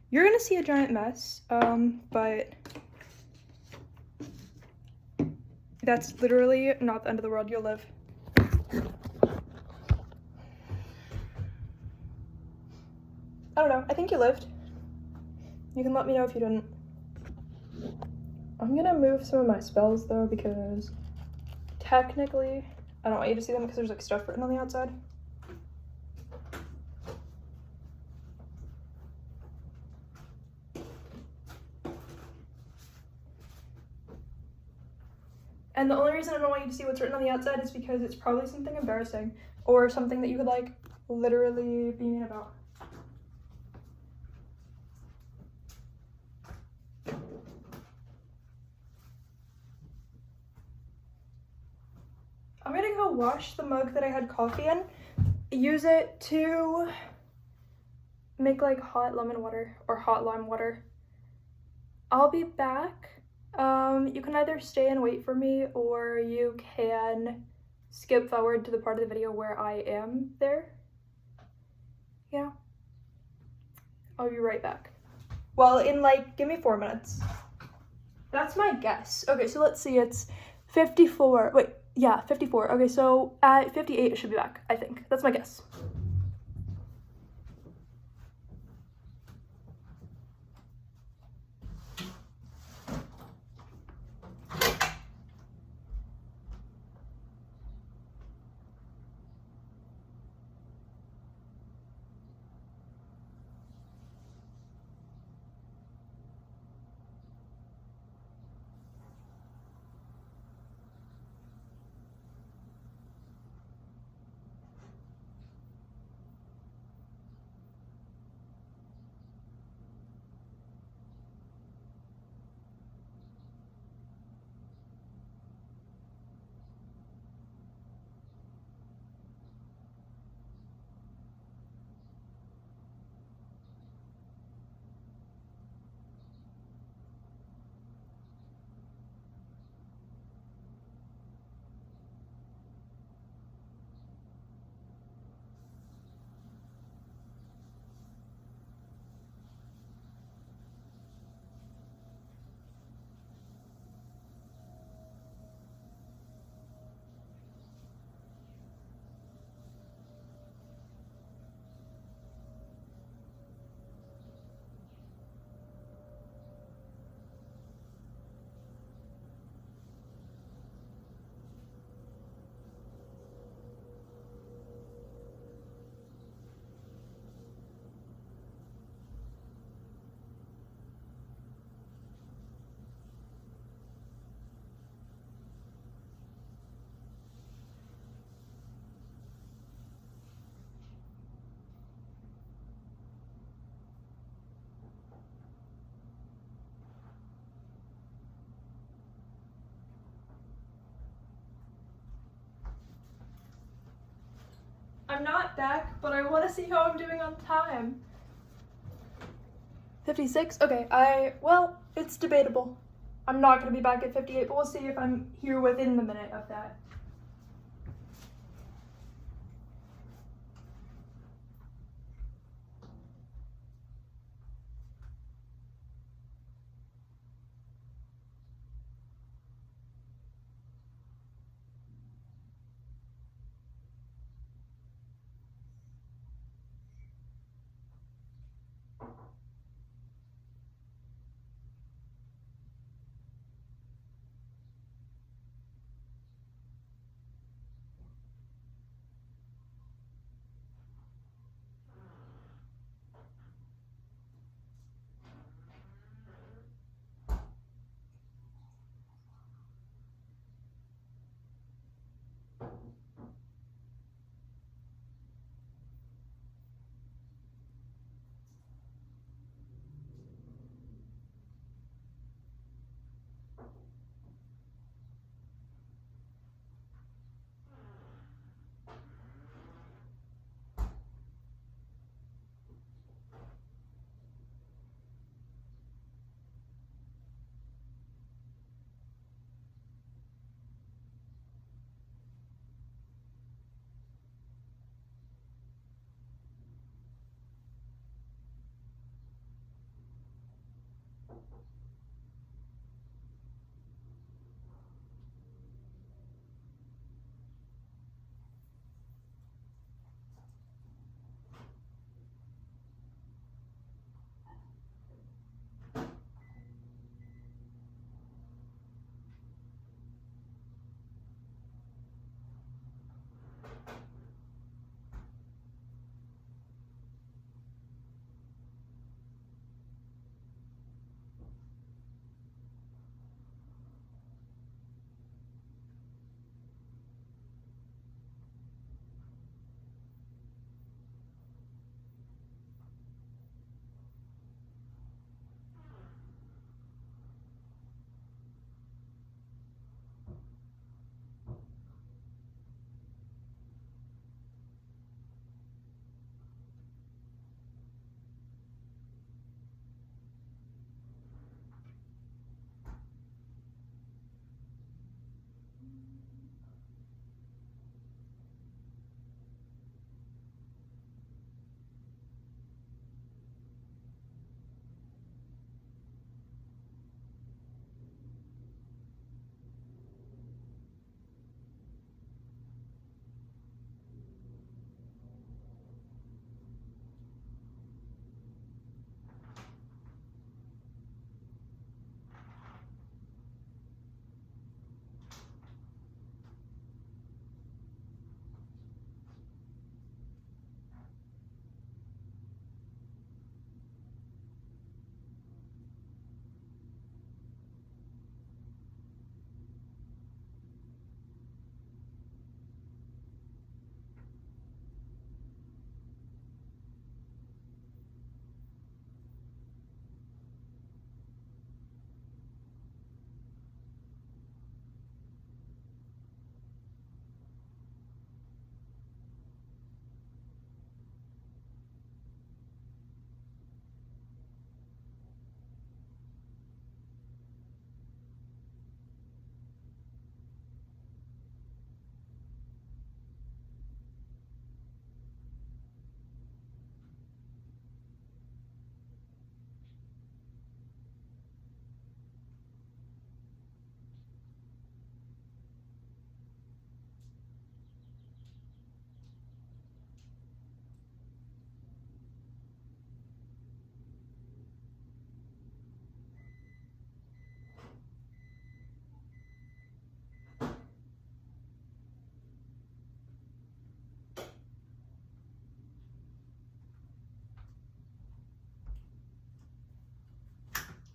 Speaker 1: You're gonna see a giant mess, but that's literally not the end of the world. You'll live. I don't know, I think you lived. You can let me know if you didn't. I'm gonna move some of my spells though, because technically, I don't want you to see them because there's like stuff written on the outside. And the only reason I don't want you to see what's written on the outside is because it's probably something embarrassing or something that you could like literally be mean about. I'm gonna go wash the mug that I had coffee in, use it to make like hot lemon water or hot lime water. I'll be back. You can either stay and wait for me, or you can skip forward to the part of the video where I am there. Yeah. I'll be right back. Well, in like, give me 4 minutes. That's my guess. Okay, so let's see, it's 54. Wait, yeah, 54. Okay, so at 58 it should be back, I think. That's my guess. I'm not back, but I want to see how I'm doing on time. 56? Okay, well, it's debatable. I'm not going to be back at 58, but we'll see if I'm here within the minute of that.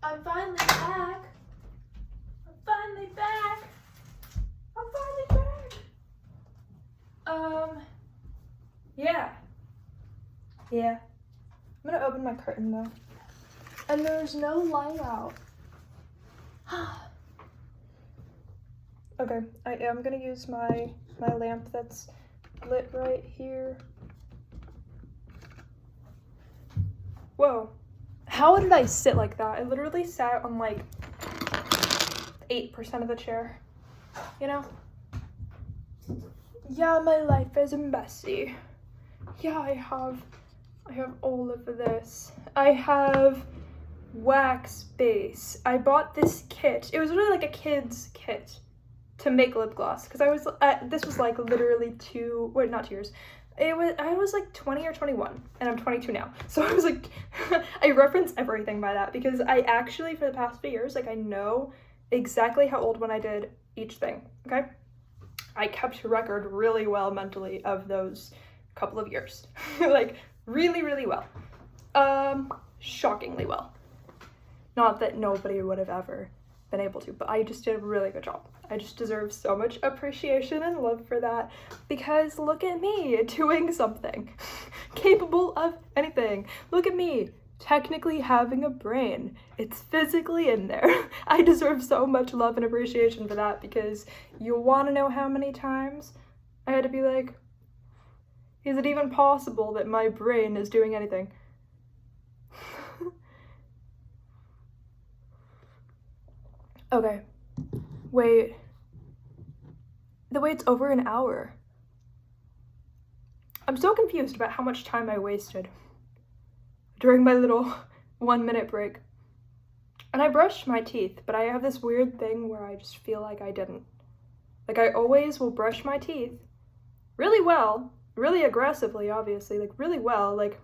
Speaker 1: I'm finally back. I'm finally back. I'm finally back. Yeah. Yeah. I'm gonna open my curtain though. And there's no light out. Okay, I am gonna use my lamp that's lit right here. Whoa. How did I sit like that? I literally sat on like 8% of the chair, you know? Yeah, my life is messy. Yeah, I have all of this. I have wax base. I bought this kit. It was really like a kid's kit to make lip gloss, because I was this was like literally not 2 years. I was like 20 or 21, and I'm 22 now. So I was like, I reference everything by that, because I actually, for the past few years, like, I know exactly how old when I did each thing, okay? I kept record really well mentally of those couple of years. Like, really, really well. Shockingly well. Not that nobody would have ever been able to, but I just did a really good job. I just deserve so much appreciation and love for that, because look at me doing something, capable of anything. Look at me technically having a brain. It's physically in there. I deserve so much love and appreciation for that, because you want to know how many times I had to be like, is it even possible that my brain is doing anything? Okay, wait, the wait's over an hour. I'm so confused about how much time I wasted during my little 1-minute break. And I brushed my teeth, but I have this weird thing where I just feel like I didn't. Like, I always will brush my teeth really well, really aggressively, obviously, like really well, like,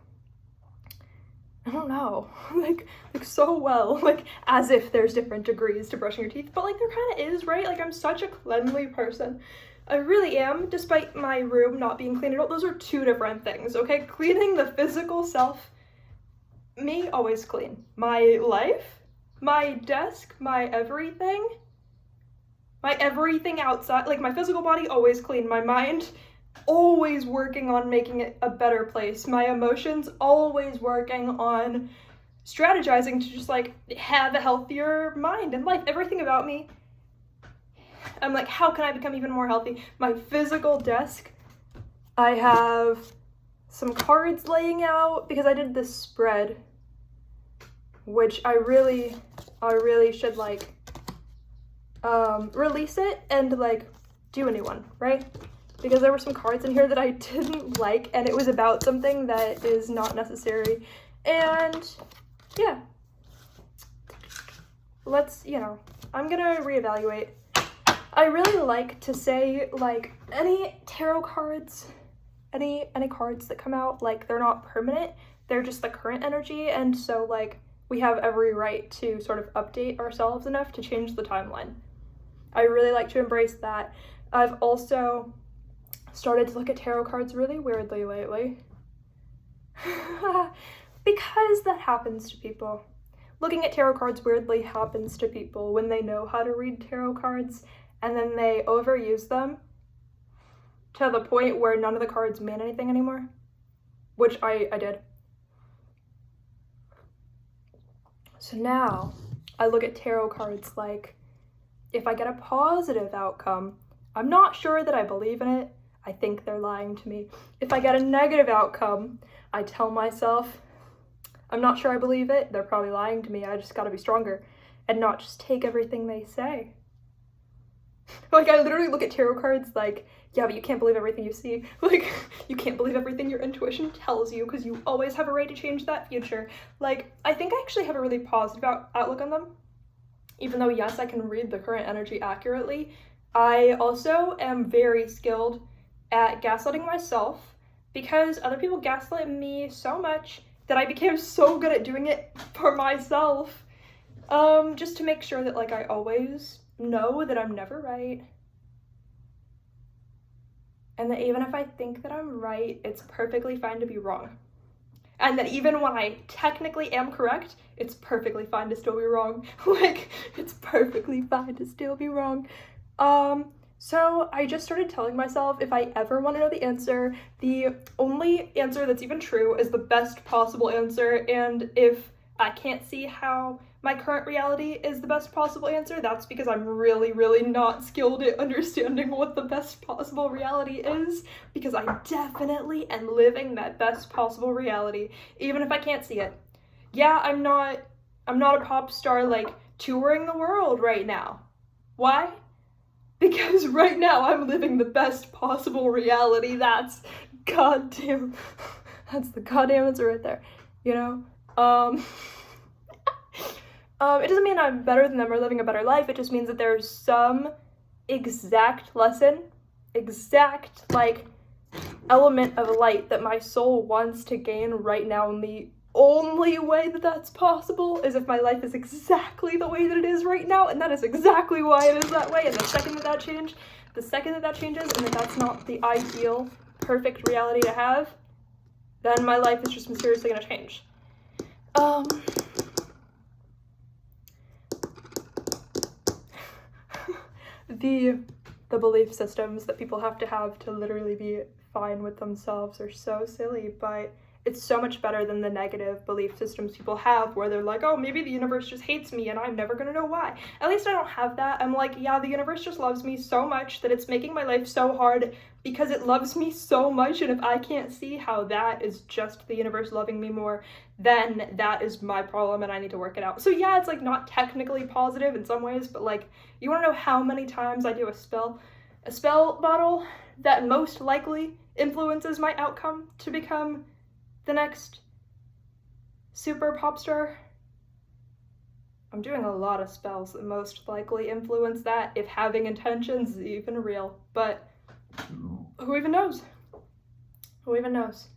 Speaker 1: I don't know, like so well, like as if there's different degrees to brushing your teeth, but like there kind of is, right? Like, I'm such a cleanly person. I really am, despite my room not being clean at all. Those are two different things, okay? Cleaning the physical self, me, always clean. My life, my desk, my everything outside, like my physical body, always clean. My mind, always working on making it a better place. My emotions, always working on strategizing to just like have a healthier mind and life. Everything about me, I'm like, how can I become even more healthy? My physical desk, I have some cards laying out because I did this spread, which I really should like release it and like do a new one, right? Because there were some cards in here that I didn't like, and it was about something that is not necessary. And yeah, let's, you know, I'm gonna reevaluate. I really like to say, like, any tarot cards, any cards that come out, like, they're not permanent, they're just the current energy, and so, like, we have every right to sort of update ourselves enough to change the timeline. I really like to embrace that. I've also started to look at tarot cards really weirdly lately. Because that happens to people. Looking at tarot cards weirdly happens to people when they know how to read tarot cards, and then they overuse them to the point where none of the cards mean anything anymore, which I did. So now I look at tarot cards like, if I get a positive outcome, I'm not sure that I believe in it. I think they're lying to me. If I get a negative outcome, I tell myself, I'm not sure I believe it. They're probably lying to me. I just gotta be stronger and not just take everything they say. Like, I literally look at tarot cards like, yeah, but you can't believe everything you see. Like, you can't believe everything your intuition tells you because you always have a right to change that future. Like, I think I actually have a really positive outlook on them. Even though, yes, I can read the current energy accurately, I also am very skilled at gaslighting myself because other people gaslight me so much that I became so good at doing it for myself, just to make sure that, like, I always know that I'm never right, and that even if I think that I'm right, it's perfectly fine to be wrong, and that even when I technically am correct, it's perfectly fine to still be wrong. Like, it's perfectly fine to still be wrong. So I just started telling myself, if I ever want to know the answer, the only answer that's even true is the best possible answer, and if I can't see how my current reality is the best possible answer, that's because I'm really, really not skilled at understanding what the best possible reality is, because I definitely am living that best possible reality, even if I can't see it. Yeah, I'm not a pop star, like, touring the world right now. Why? Because right now I'm living the best possible reality. That's the goddamn answer right there, you know? It doesn't mean I'm better than them or living a better life, it just means that there's some exact like, element of light that my soul wants to gain right now, and the only way that that's possible is if my life is exactly the way that it is right now, and that is exactly why it is that way, and the second that changes, and that that's not the ideal, perfect reality to have, then my life is just mysteriously gonna change. The belief systems that people have to literally be fine with themselves are so silly, but it's so much better than the negative belief systems people have where they're like, oh, maybe the universe just hates me and I'm never gonna know why. At least I don't have that. I'm like, yeah, the universe just loves me so much that it's making my life so hard because it loves me so much, and if I can't see how that is just the universe loving me more, then that is my problem and I need to work it out. So yeah, it's like not technically positive in some ways, but like, you wanna know how many times I do a spell bottle that most likely influences my outcome to become the next super pop star? I'm doing a lot of spells that most likely influence that, if having intentions is even real, but who even knows? Who even knows?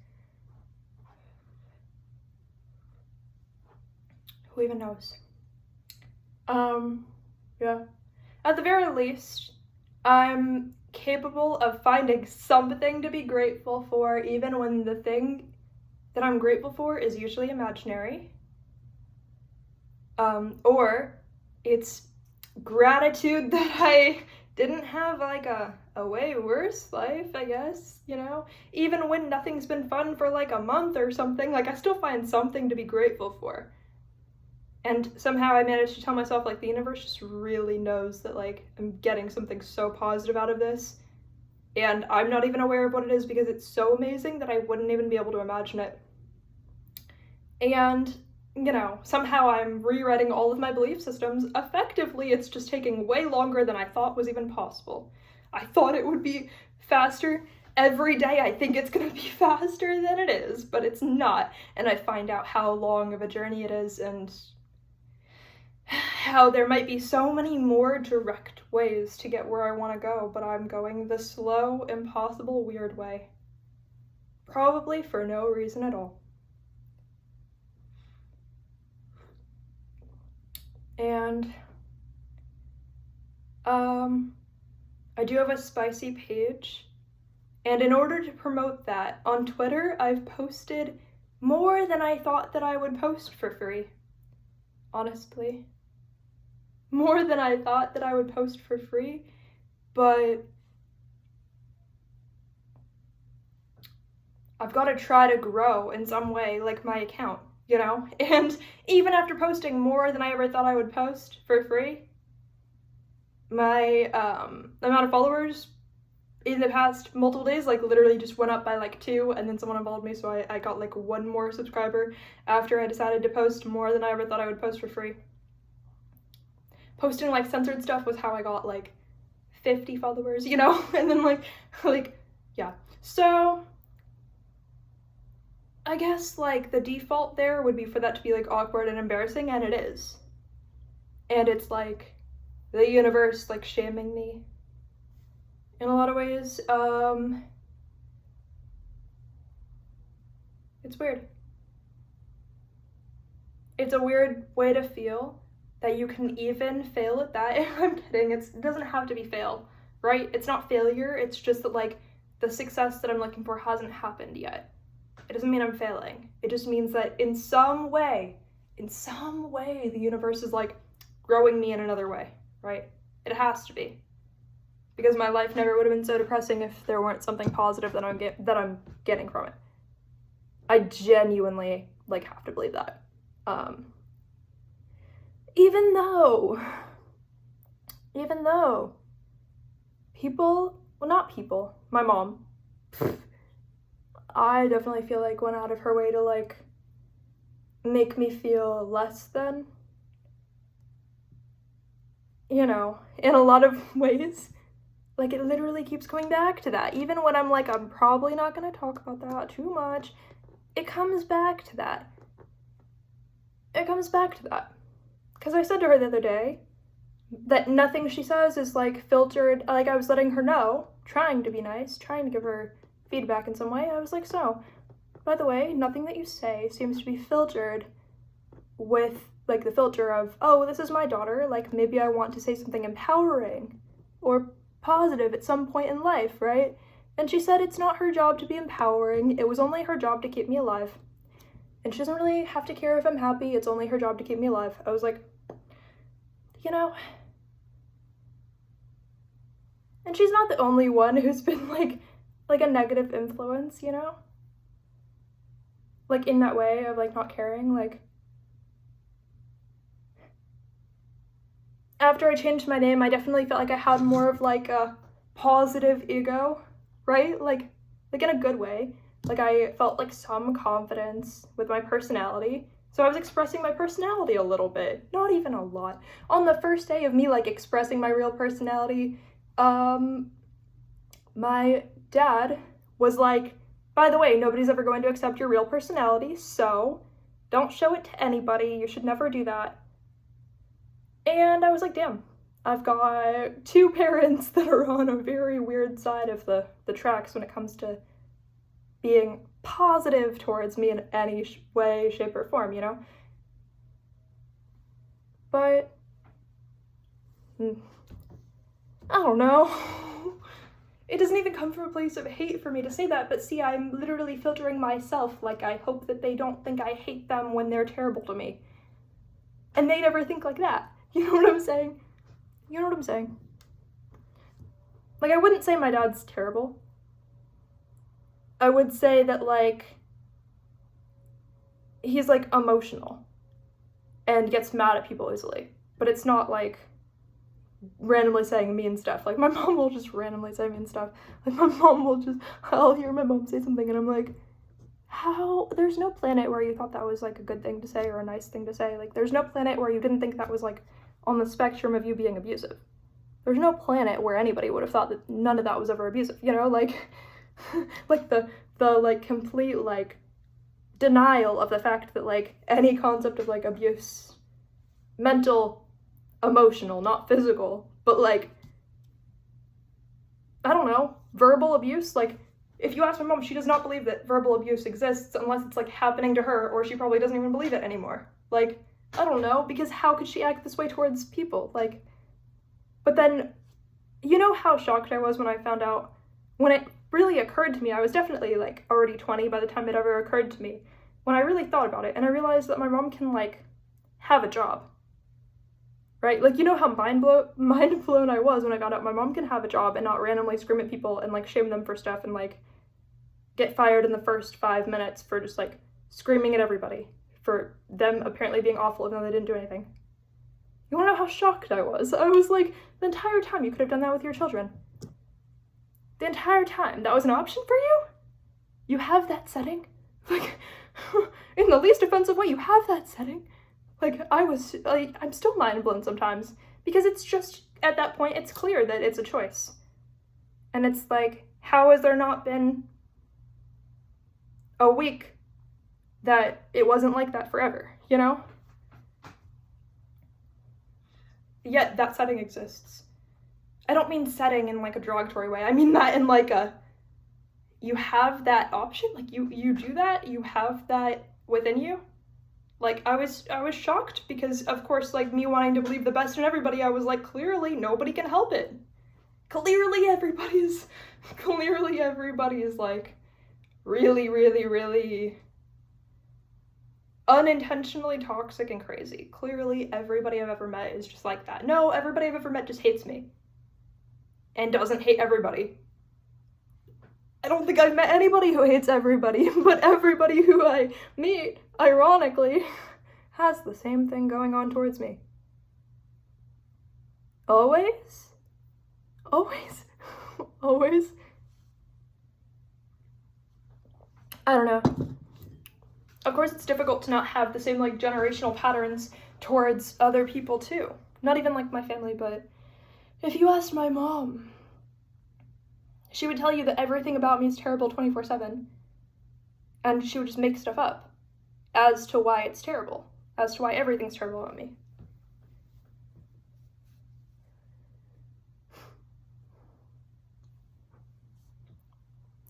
Speaker 1: Who even knows? Yeah. At the very least, I'm capable of finding something to be grateful for, even when the thing that I'm grateful for is usually imaginary. Or it's gratitude that I didn't have like a way worse life, I guess, you know? Even when nothing's been fun for like a month or something, like I still find something to be grateful for. And somehow I managed to tell myself, like, the universe just really knows that, like, I'm getting something so positive out of this, and I'm not even aware of what it is because it's so amazing that I wouldn't even be able to imagine it. And, you know, somehow I'm rewriting all of my belief systems. Effectively, it's just taking way longer than I thought was even possible. I thought it would be faster. Every day I think it's gonna be faster than it is, but it's not. And I find out how long of a journey it is, and how there might be so many more direct ways to get where I want to go, but I'm going the slow, impossible, weird way. Probably for no reason at all. And I do have a spicy page, and in order to promote that on Twitter, I've posted more than I thought that I would post for free. Honestly. More than I thought that I would post for free, but I've got to try to grow in some way, like my account, you know? And even after posting more than I ever thought I would post for free, my amount of followers in the past multiple days, like, literally just went up by like 2, and then someone unfollowed me, so I got like 1 more subscriber after I decided to post more than I ever thought I would post for free. Posting like censored stuff was how I got like 50 followers, you know? And then like, yeah. So I guess like the default there would be for that to be like awkward and embarrassing, and it is. And it's like the universe like shaming me in a lot of ways. It's weird. It's a weird way to feel, that you can even fail at that. I'm kidding, it doesn't have to be fail, right? It's not failure, it's just that like the success that I'm looking for hasn't happened yet. It doesn't mean I'm failing. It just means that in some way, the universe is like growing me in another way, right? It has to be. Because my life never would have been so depressing if there weren't something positive that I'm getting from it. I genuinely like have to believe that. Even though people, well, not people, my mom, I definitely feel like went out of her way to like make me feel less than, you know, in a lot of ways. Like, it literally keeps coming back to that. Even when I'm like, I'm probably not gonna talk about that too much, it comes back to that. It comes back to that. Because I said to her the other day that nothing she says is like filtered. Like, I was letting her know, trying to be nice, trying to give her feedback in some way. I was like, so, by the way, nothing that you say seems to be filtered with like the filter of, oh, this is my daughter, like maybe I want to say something empowering or positive at some point in life, right? And she said it's not her job to be empowering, it was only her job to keep me alive. And she doesn't really have to care if I'm happy, it's only her job to keep me alive. I was like, you know, and she's not the only one who's been like a negative influence, you know? Like in that way of like not caring, like after I changed my name, I definitely felt like I had more of like a positive ego, right? Like in a good way. Like I felt like some confidence with my personality. So I was expressing my personality a little bit, not even a lot. On the first day of me like expressing my real personality, my dad was like, by the way, nobody's ever going to accept your real personality, so don't show it to anybody, you should never do that. And I was like, damn, I've got two parents that are on a very weird side of the tracks when it comes to being positive towards me in any way, shape, or form, you know? But, I don't know. It doesn't even come from a place of hate for me to say that, but see, I'm literally filtering myself, like I hope that they don't think I hate them when they're terrible to me. And they never think like that. You know what I'm saying? You know what I'm saying? Like, I wouldn't say my dad's terrible. I would say that, like, he's, like, emotional and gets mad at people easily. But it's not, like, randomly saying mean stuff. Like, my mom will just randomly say mean stuff. Like, my mom will just, I'll hear my mom say something and I'm like, how? There's no planet where you thought that was, like, a good thing to say or a nice thing to say. Like, there's no planet where you didn't think that was, like, on the spectrum of you being abusive. There's no planet where anybody would have thought that none of that was ever abusive, you know? Like, like, the like, complete, like, denial of the fact that, like, any concept of, like, abuse, mental, emotional, not physical, but, like, I don't know, verbal abuse, like, if you ask my mom, she does not believe that verbal abuse exists unless it's, like, happening to her, or she probably doesn't even believe it anymore. Like, I don't know, because how could she act this way towards people? Like, but then, you know how shocked I was when I found out, when it really occurred to me, I was definitely, like, already 20 by the time it ever occurred to me, when I really thought about it, and I realized that my mom can, like, have a job, right? Like, you know how mind blown I was when I found out my mom can have a job and not randomly scream at people and, like, shame them for stuff and, like, get fired in the first 5 minutes for just, like, screaming at everybody, for them apparently being awful even though they didn't do anything. You wanna know how shocked I was? I was like, the entire time you could have done that with your children. The entire time. That was an option for you? You have that setting? Like, in the least offensive way, you have that setting? Like, I'm still mind blown sometimes, because it's just, at that point, it's clear that it's a choice. And it's like, how has there not been a week that it wasn't like that forever, you know? Yet that setting exists. I don't mean setting in, like, a derogatory way. I mean that in, like, you have that option, like, you do that, you have that within you. Like, I was shocked because, of course, like, me wanting to believe the best in everybody, I was like, clearly nobody can help it. Clearly everybody is, like, really, really, really unintentionally toxic and crazy. Clearly everybody I've ever met is just like that. No, everybody I've ever met just hates me. And doesn't hate everybody. I don't think I've met anybody who hates everybody, but everybody who I meet, ironically, has the same thing going on towards me. Always? Always? Always? I don't know. Of course, it's difficult to not have the same, like, generational patterns towards other people, too. Not even, like, my family, but if you asked my mom, she would tell you that everything about me is terrible 24/7. And she would just make stuff up as to why it's terrible, as to why everything's terrible about me.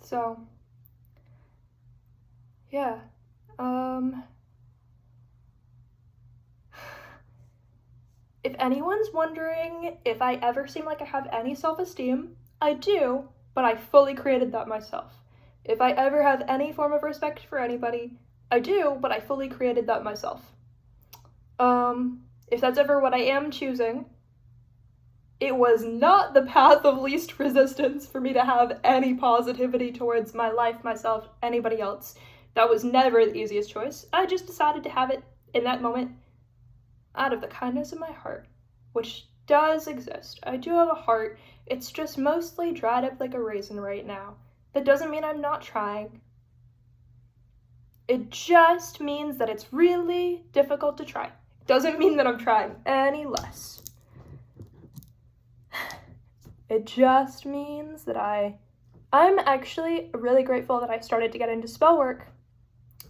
Speaker 1: So, yeah. If anyone's wondering if I ever seem like I have any self-esteem, I do, but I fully created that myself. If I ever have any form of respect for anybody, I do, but I fully created that myself. If that's ever what I am choosing, it was not the path of least resistance for me to have any positivity towards my life, myself, anybody else. That was never the easiest choice. I just decided to have it in that moment out of the kindness of my heart, which does exist. I do have a heart. It's just mostly dried up like a raisin right now. That doesn't mean I'm not trying. It just means that it's really difficult to try. It doesn't mean that I'm trying any less. It just means that I'm actually really grateful that I started to get into spell work,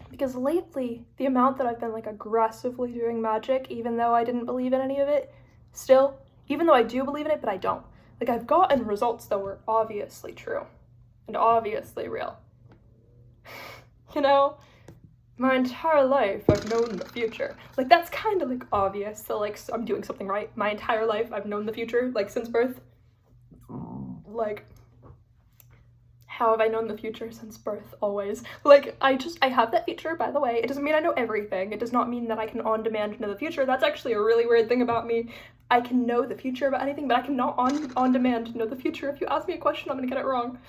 Speaker 1: because lately, the amount that I've been, like, aggressively doing magic, even though I didn't believe in any of it, still, even though I do believe in it, but I don't. Like, I've gotten results that were obviously true and obviously real. You know, my entire life I've known the future. Like, that's kind of, like, obvious that, like, I'm doing something right. My entire life I've known the future, like, since birth. Like, how have I known the future since birth? Always. Like, I have that feature, by the way. It doesn't mean I know everything. It does not mean that I can on demand know the future. That's actually a really weird thing about me. I can know the future about anything, but I cannot on demand know the future. If you ask me a question, I'm gonna get it wrong,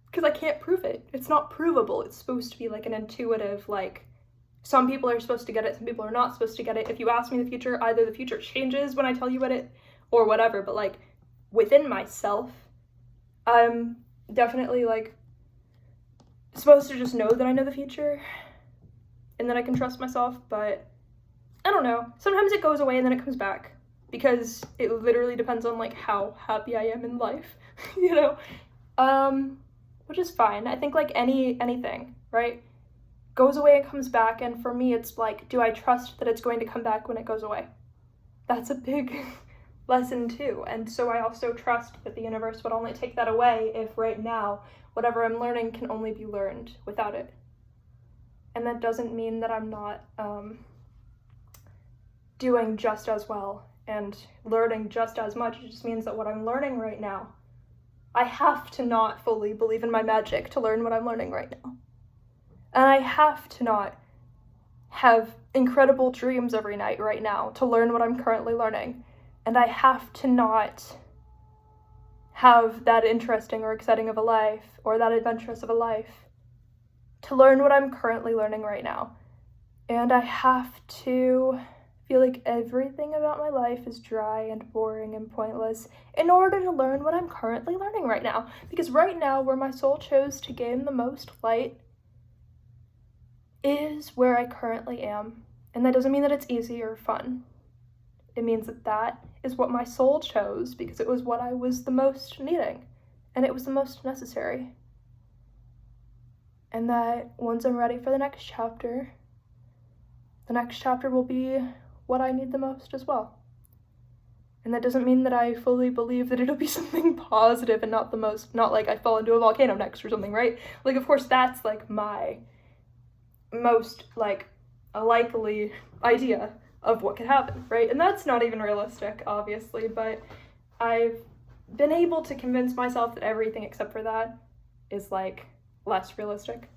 Speaker 1: because I can't prove it. It's not provable. It's supposed to be like an intuitive, like, some people are supposed to get it, some people are not supposed to get it. If you ask me the future, either the future changes when I tell you it or whatever, but, like, within myself, I'm definitely, like, supposed to just know that I know the future and that I can trust myself, but I don't know. Sometimes it goes away and then it comes back, because it literally depends on, like, how happy I am in life, you know? Which is fine. I think, like, anything, right, goes away and comes back, and for me it's like, do I trust that it's going to come back when it goes away? That's a big lesson too, and so I also trust that the universe would only take that away if right now whatever I'm learning can only be learned without it. And that doesn't mean that I'm not doing just as well and learning just as much. It just means that what I'm learning right now, I have to not fully believe in my magic to learn what I'm learning right now. And I have to not have incredible dreams every night right now to learn what I'm currently learning. And I have to not have that interesting or exciting of a life or that adventurous of a life to learn what I'm currently learning right now. And I have to feel like everything about my life is dry and boring and pointless in order to learn what I'm currently learning right now. Because right now, where my soul chose to gain the most light is where I currently am. And that doesn't mean that it's easy or fun. It means that that is what my soul chose, because it was what I was the most needing, and it was the most necessary. And that once I'm ready for the next chapter will be what I need the most as well. And that doesn't mean that I fully believe that it'll be something positive and not like I fall into a volcano next or something, right? Like, of course, that's, like, my most, like, a likely idea of what could happen, right? And that's not even realistic, obviously, but I've been able to convince myself that everything except for that is, like, less realistic,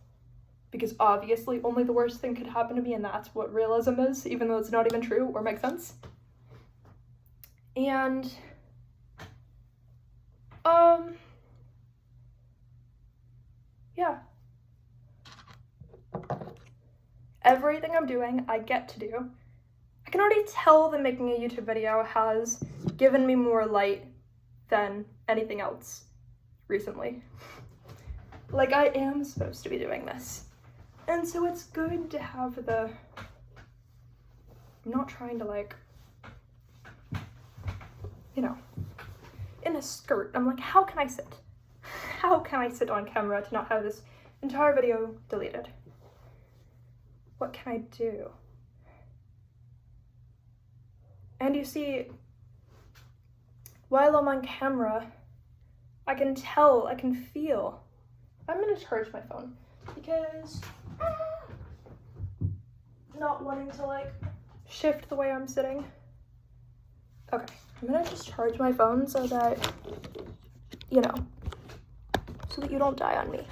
Speaker 1: because obviously only the worst thing could happen to me, and that's what realism is, even though it's not even true or makes sense. And yeah, everything I'm doing I get to do I can already tell that making a YouTube video has given me more light than anything else recently. Like, I am supposed to be doing this. And so it's good to have the... I'm not trying to, like, you know, in a skirt. I'm like, how can I sit? How can I sit on camera to not have this entire video deleted? What can I do? And you see, while I'm on camera, I can tell, I can feel. I'm gonna charge my phone because not wanting to like shift the way I'm sitting. Okay, I'm gonna just charge my phone so that, you know, so that you don't die on me.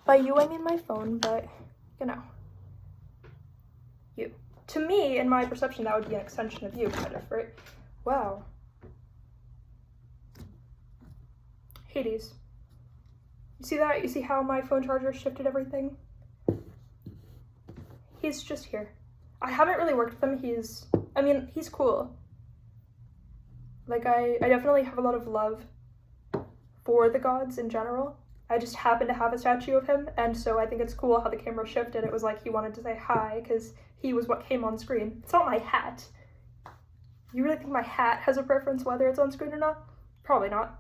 Speaker 1: By you, I mean my phone, but, you know, you. To me, in my perception, that would be an extension of you, kind of, right? Wow. Hades. You see that? You see how my phone charger shifted everything? He's just here. I haven't really worked with him. He's cool. Like, I definitely have a lot of love for the gods in general. I just happen to have a statue of him, and so I think it's cool how the camera shifted. It was like he wanted to say hi, because he was what came on screen. It's not my hat. You really think my hat has a preference whether it's on screen or not? Probably not.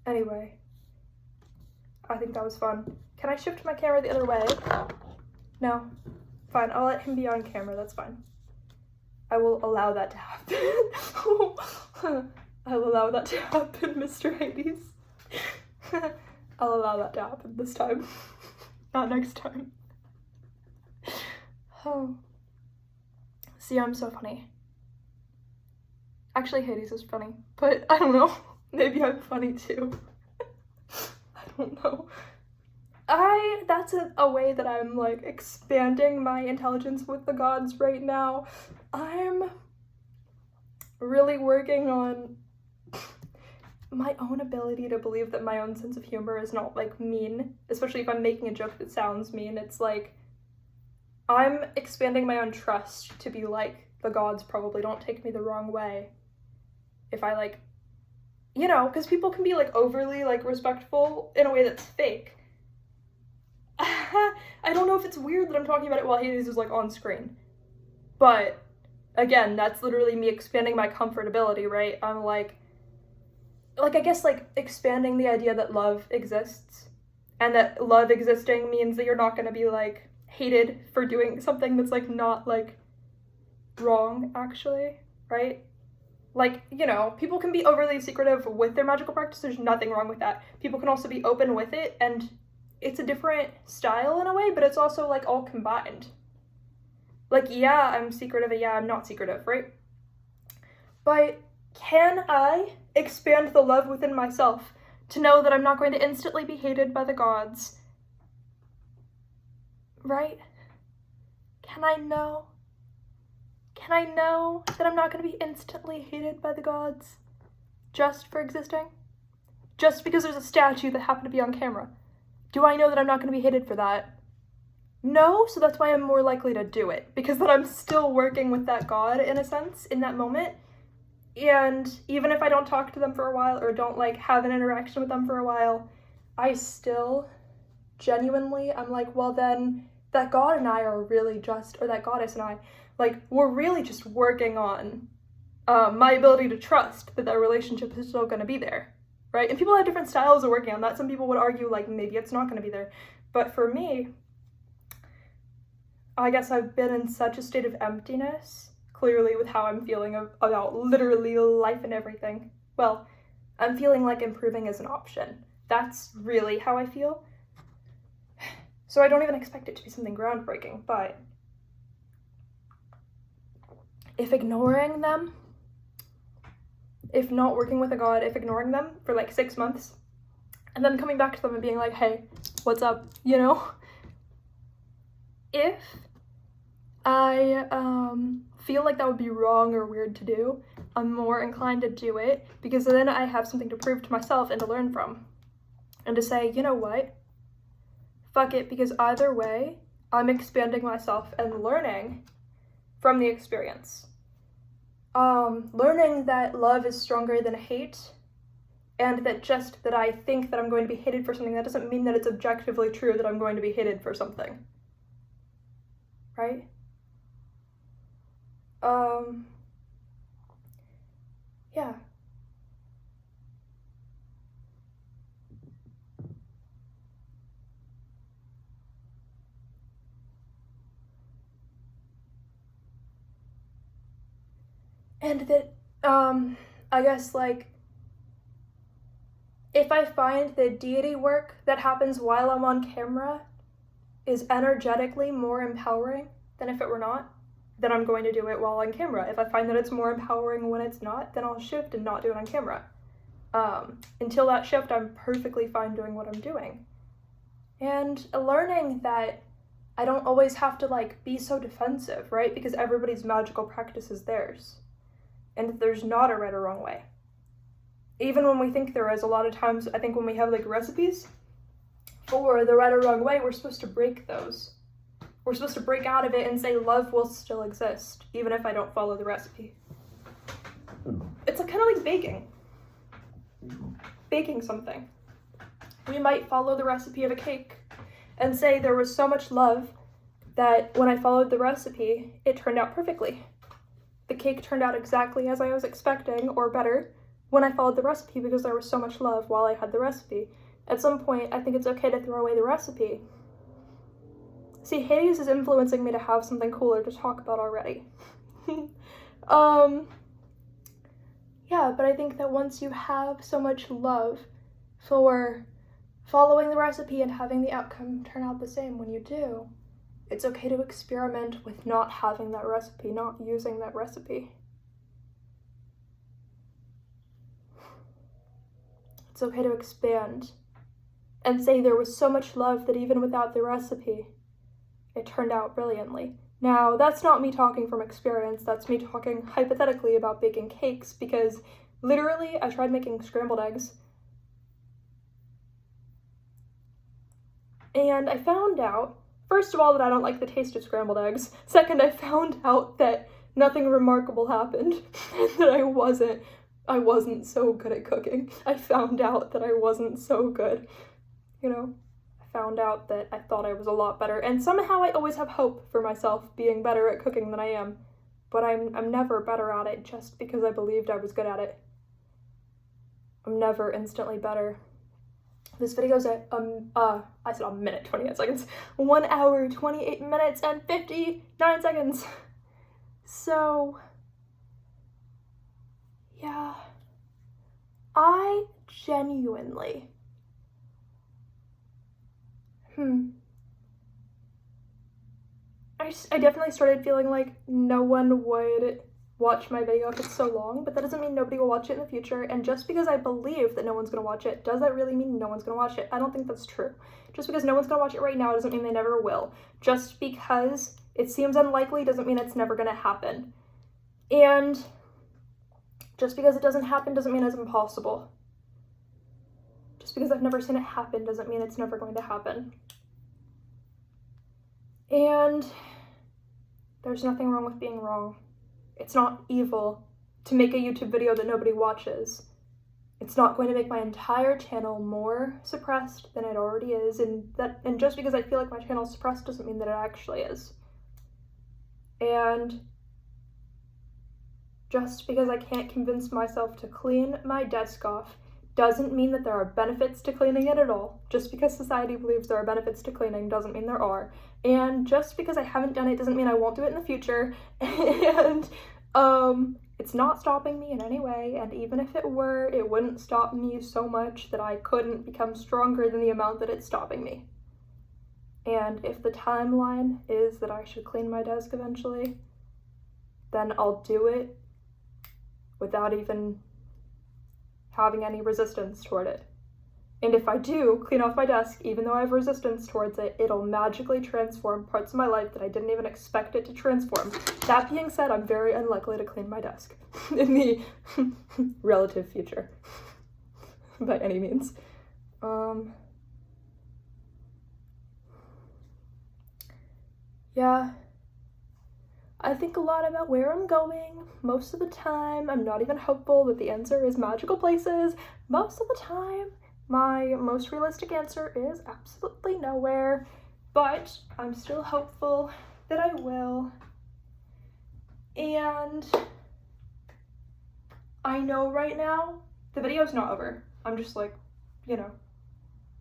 Speaker 1: Anyway, I think that was fun. Can I shift my camera the other way? No. Fine, I'll let him be on camera, that's fine. I will allow that to happen. I will allow that to happen, Mr. Hades. I'll allow that to happen this time. Not next time. Oh. See, I'm so funny. Actually, Hades is funny, but I don't know. Maybe I'm funny too. I don't know. That's a way that I'm like expanding my intelligence with the gods right now. I'm really working on my own ability to believe that my own sense of humor is not like mean, especially if I'm making a joke that sounds mean. It's like I'm expanding my own trust to be like, the gods probably don't take me the wrong way if I like, you know, because people can be like overly like respectful in a way that's fake. I don't know if it's weird that I'm talking about it while Hades is like on screen, but again, that's literally me expanding my comfortability, right? I'm like I guess like expanding the idea that love exists, and that love existing means that you're not going to be like hated for doing something that's like not like wrong actually, right? Like, you know, people can be overly secretive with their magical practice. There's nothing wrong with that. People can also be open with it, and it's a different style in a way, but it's also like all combined. Like, yeah, I'm secretive, and yeah, I'm not secretive, right? But can I expand the love within myself to know that I'm not going to instantly be hated by the gods? Right? Can I know? Can I know that I'm not going to be instantly hated by the gods just for existing? Just because there's a statue that happened to be on camera? Do I know that I'm not going to be hated for that? No, so that's why I'm more likely to do it, because then I'm still working with that god in a sense in that moment. And even if I don't talk to them for a while or don't like have an interaction with them for a while, I still genuinely, I'm like, well then that god and I are really just, or that goddess and I, like, we're really just working on my ability to trust that relationship is still going to be there, right? And people have different styles of working on that. Some people would argue like maybe it's not going to be there, but for me, I guess I've been in such a state of emptiness, clearly with how I'm feeling about literally life and everything. Well, I'm feeling like improving is an option. That's really how I feel. So I don't even expect it to be something groundbreaking, but if ignoring them, if not working with a god, if ignoring them for like 6 months, and then coming back to them and being like, hey, what's up, you know? If I feel like that would be wrong or weird to do, I'm more inclined to do it, because then I have something to prove to myself and to learn from. And to say, you know what? Fuck it, because either way, I'm expanding myself and learning from the experience. Learning that love is stronger than hate, and that just that I think that I'm going to be hated for something, that doesn't mean that it's objectively true that I'm going to be hated for something. Right? Yeah. And that, I guess, like, if I find that deity work that happens while I'm on camera is energetically more empowering than if it were not, then I'm going to do it while on camera. If I find that it's more empowering when it's not, then I'll shift and not do it on camera. Until that shift, I'm perfectly fine doing what I'm doing. And learning that I don't always have to, like, be so defensive, right? Because everybody's magical practice is theirs. And there's not a right or wrong way. Even when we think there is, a lot of times, I think when we have, like, recipes for the right or wrong way, we're supposed to break those. We're supposed to break out of it and say love will still exist, even if I don't follow the recipe. It's like, kind of like baking. Baking something. We might follow the recipe of a cake and say there was so much love that when I followed the recipe, it turned out perfectly. The cake turned out exactly as I was expecting, or better, when I followed the recipe because there was so much love while I had the recipe. At some point, I think it's okay to throw away the recipe. See, Hades is influencing me to have something cooler to talk about already. Yeah, but I think that once you have so much love for following the recipe and having the outcome turn out the same when you do, it's okay to experiment with not having that recipe, not using that recipe. It's okay to expand and say there was so much love that even without the recipe, it turned out brilliantly. Now, that's not me talking from experience, that's me talking hypothetically about baking cakes, because literally I tried making scrambled eggs, and I found out, first of all, that I don't like the taste of scrambled eggs. Second, I found out that nothing remarkable happened, and that I wasn't so good at cooking. I found out that I wasn't so good, you know? Found out that I thought I was a lot better, and somehow I always have hope for myself being better at cooking than I am, but I'm never better at it just because I believed I was good at it. I'm never instantly better. This video's at, I said a minute, 28 seconds. 1 hour, 28 minutes, and 59 seconds. So, yeah, I genuinely, I definitely started feeling like no one would watch my video if it's so long, but that doesn't mean nobody will watch it in the future, and just because I believe that no one's gonna watch it, does that really mean no one's gonna watch it? I don't think that's true. Just because no one's gonna watch it right now doesn't mean they never will. Just because it seems unlikely doesn't mean it's never gonna happen. And just because it doesn't happen doesn't mean it's impossible. Just because I've never seen it happen doesn't mean it's never going to happen. And there's nothing wrong with being wrong. It's not evil to make a YouTube video that nobody watches. It's not going to make my entire channel more suppressed than it already is, and just because I feel like my channel is suppressed doesn't mean that it actually is. And just because I can't convince myself to clean my desk off doesn't mean that there are benefits to cleaning it at all. Just because society believes there are benefits to cleaning doesn't mean there are. And just because I haven't done it doesn't mean I won't do it in the future. And it's not stopping me in any way, and even if it were, it wouldn't stop me so much that I couldn't become stronger than the amount that it's stopping me. And if the timeline is that I should clean my desk eventually, then I'll do it without even having any resistance toward it. And if I do clean off my desk, even though I have resistance towards it, it'll magically transform parts of my life that I didn't even expect it to transform. That being said, I'm very unlikely to clean my desk in the relative future, by any means. yeah, I think a lot about where I'm going. Most of the time, I'm not even hopeful that the answer is magical places. Most of the time, my most realistic answer is absolutely nowhere, but I'm still hopeful that I will. And I know right now the video's not over. I'm just like, you know,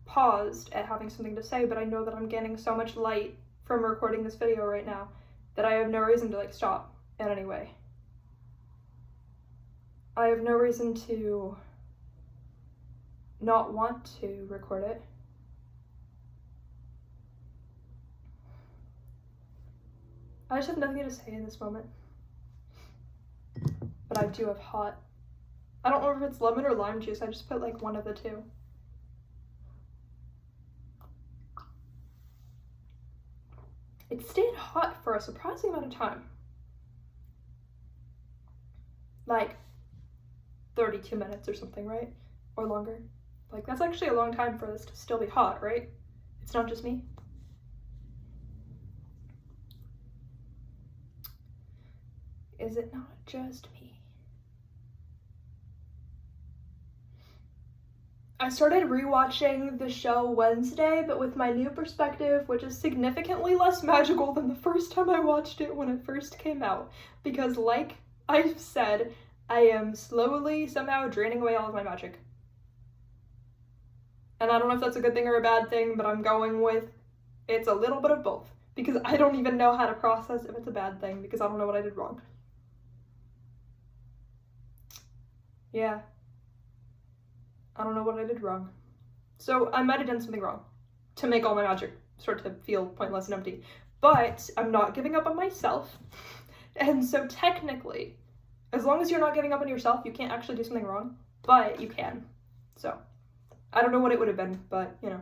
Speaker 1: paused at having something to say, but I know that I'm getting so much light from recording this video right now that I have no reason to like stop in any way. I have no reason to not want to record it. I just have nothing to say in this moment. But I do have hot. I don't know if it's lemon or lime juice. I just put like one of the two. It stayed hot for a surprising amount of time. Like 32 minutes or something, right? Or longer. Like that's actually a long time for this to still be hot, right? It's not just me. Is it not just me? I started rewatching the show Wednesday, but with my new perspective, which is significantly less magical than the first time I watched it when it first came out. Because like I've said, I am slowly somehow draining away all of my magic. And I don't know if that's a good thing or a bad thing, but I'm going with it's a little bit of both. Because I don't even know how to process if it's a bad thing, because I don't know what I did wrong. Yeah. I don't know what I did wrong. So I might have done something wrong to make all my magic start to feel pointless and empty. But I'm not giving up on myself. And so technically, as long as you're not giving up on yourself, you can't actually do something wrong. But you can. So I don't know what it would have been, but you know.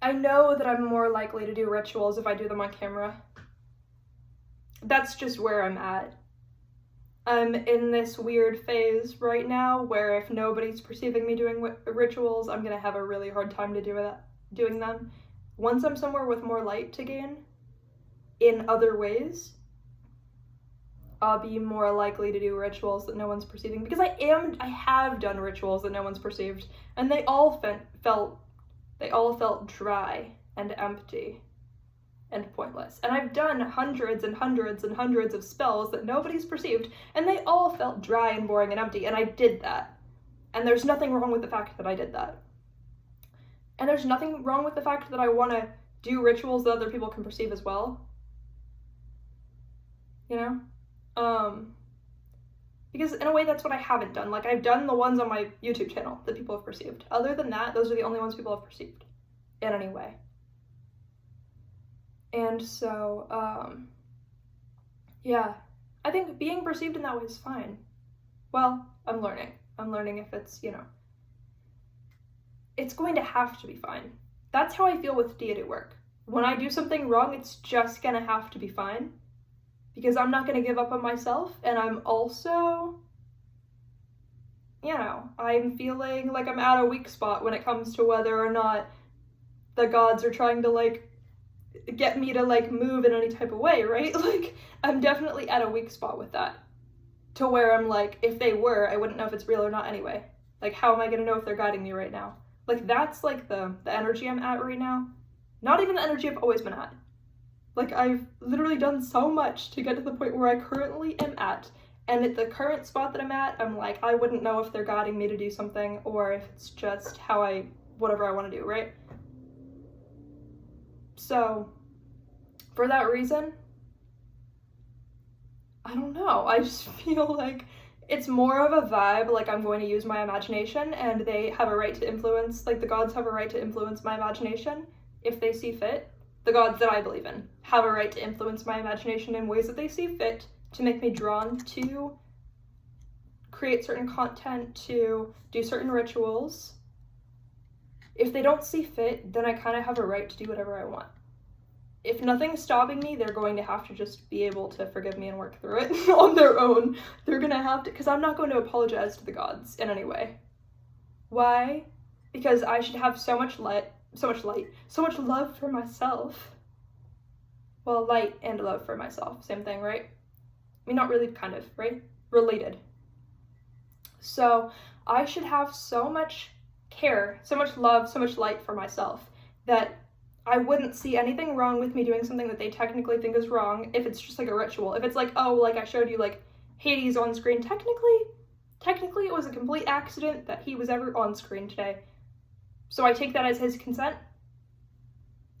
Speaker 1: I know that I'm more likely to do rituals if I do them on camera. That's just where I'm at. I'm in this weird phase right now where if nobody's perceiving me doing rituals, I'm gonna have a really hard time to doing them. Once I'm somewhere with more light to gain in other ways, I'll be more likely to do rituals that no one's perceiving, because I have done rituals that no one's perceived, and they all felt dry and empty and pointless. And I've done hundreds and hundreds and hundreds of spells that nobody's perceived, and they all felt dry and boring and empty, and I did that. And there's nothing wrong with the fact that I did that. And there's nothing wrong with the fact that I want to do rituals that other people can perceive as well. You know? Because in a way that's what I haven't done. Like, I've done the ones on my YouTube channel that people have perceived. Other than that, those are the only ones people have perceived in any way. And so, yeah, I think being perceived in that way is fine. Well, I'm learning. I'm learning if it's, you know, it's going to have to be fine. That's how I feel with deity work. When I do something wrong, it's just gonna have to be fine. Because I'm not gonna give up on myself, and I'm also, you know, I'm feeling like I'm at a weak spot when it comes to whether or not the gods are trying to, like, get me to, like, move in any type of way, right? Like, I'm definitely at a weak spot with that. To where I'm like, if they were, I wouldn't know if it's real or not anyway. Like, how am I gonna know if they're guiding me right now? Like, that's, like, the energy I'm at right now. Not even the energy I've always been at. Like, I've literally done so much to get to the point where I currently am at. And at the current spot that I'm at, I'm like, I wouldn't know if they're guiding me to do something or if it's just whatever I want to do, right? So, for that reason, I don't know. I just feel like it's more of a vibe, like I'm going to use my imagination, and they have a right to influence, like the gods have a right to influence my imagination if they see fit. The gods that I believe in have a right to influence my imagination in ways that they see fit to make me drawn to create certain content, to do certain rituals. If they don't see fit, then I kind of have a right to do whatever I want. if nothing's stopping me, they're going to have to just be able to forgive me and work through it on their own. They're gonna have to, because I'm not going to apologize to the gods in any way. Why? Because I should have so much love for myself. Well, light and love for myself, same thing, right? I mean, not really, kind of, right? Related. So I should have so much care, so much love, so much light for myself that I wouldn't see anything wrong with me doing something that they technically think is wrong if it's just like a ritual. If it's like, oh, like I showed you like Hades on screen, technically it was a complete accident that he was ever on screen today. So I take that as his consent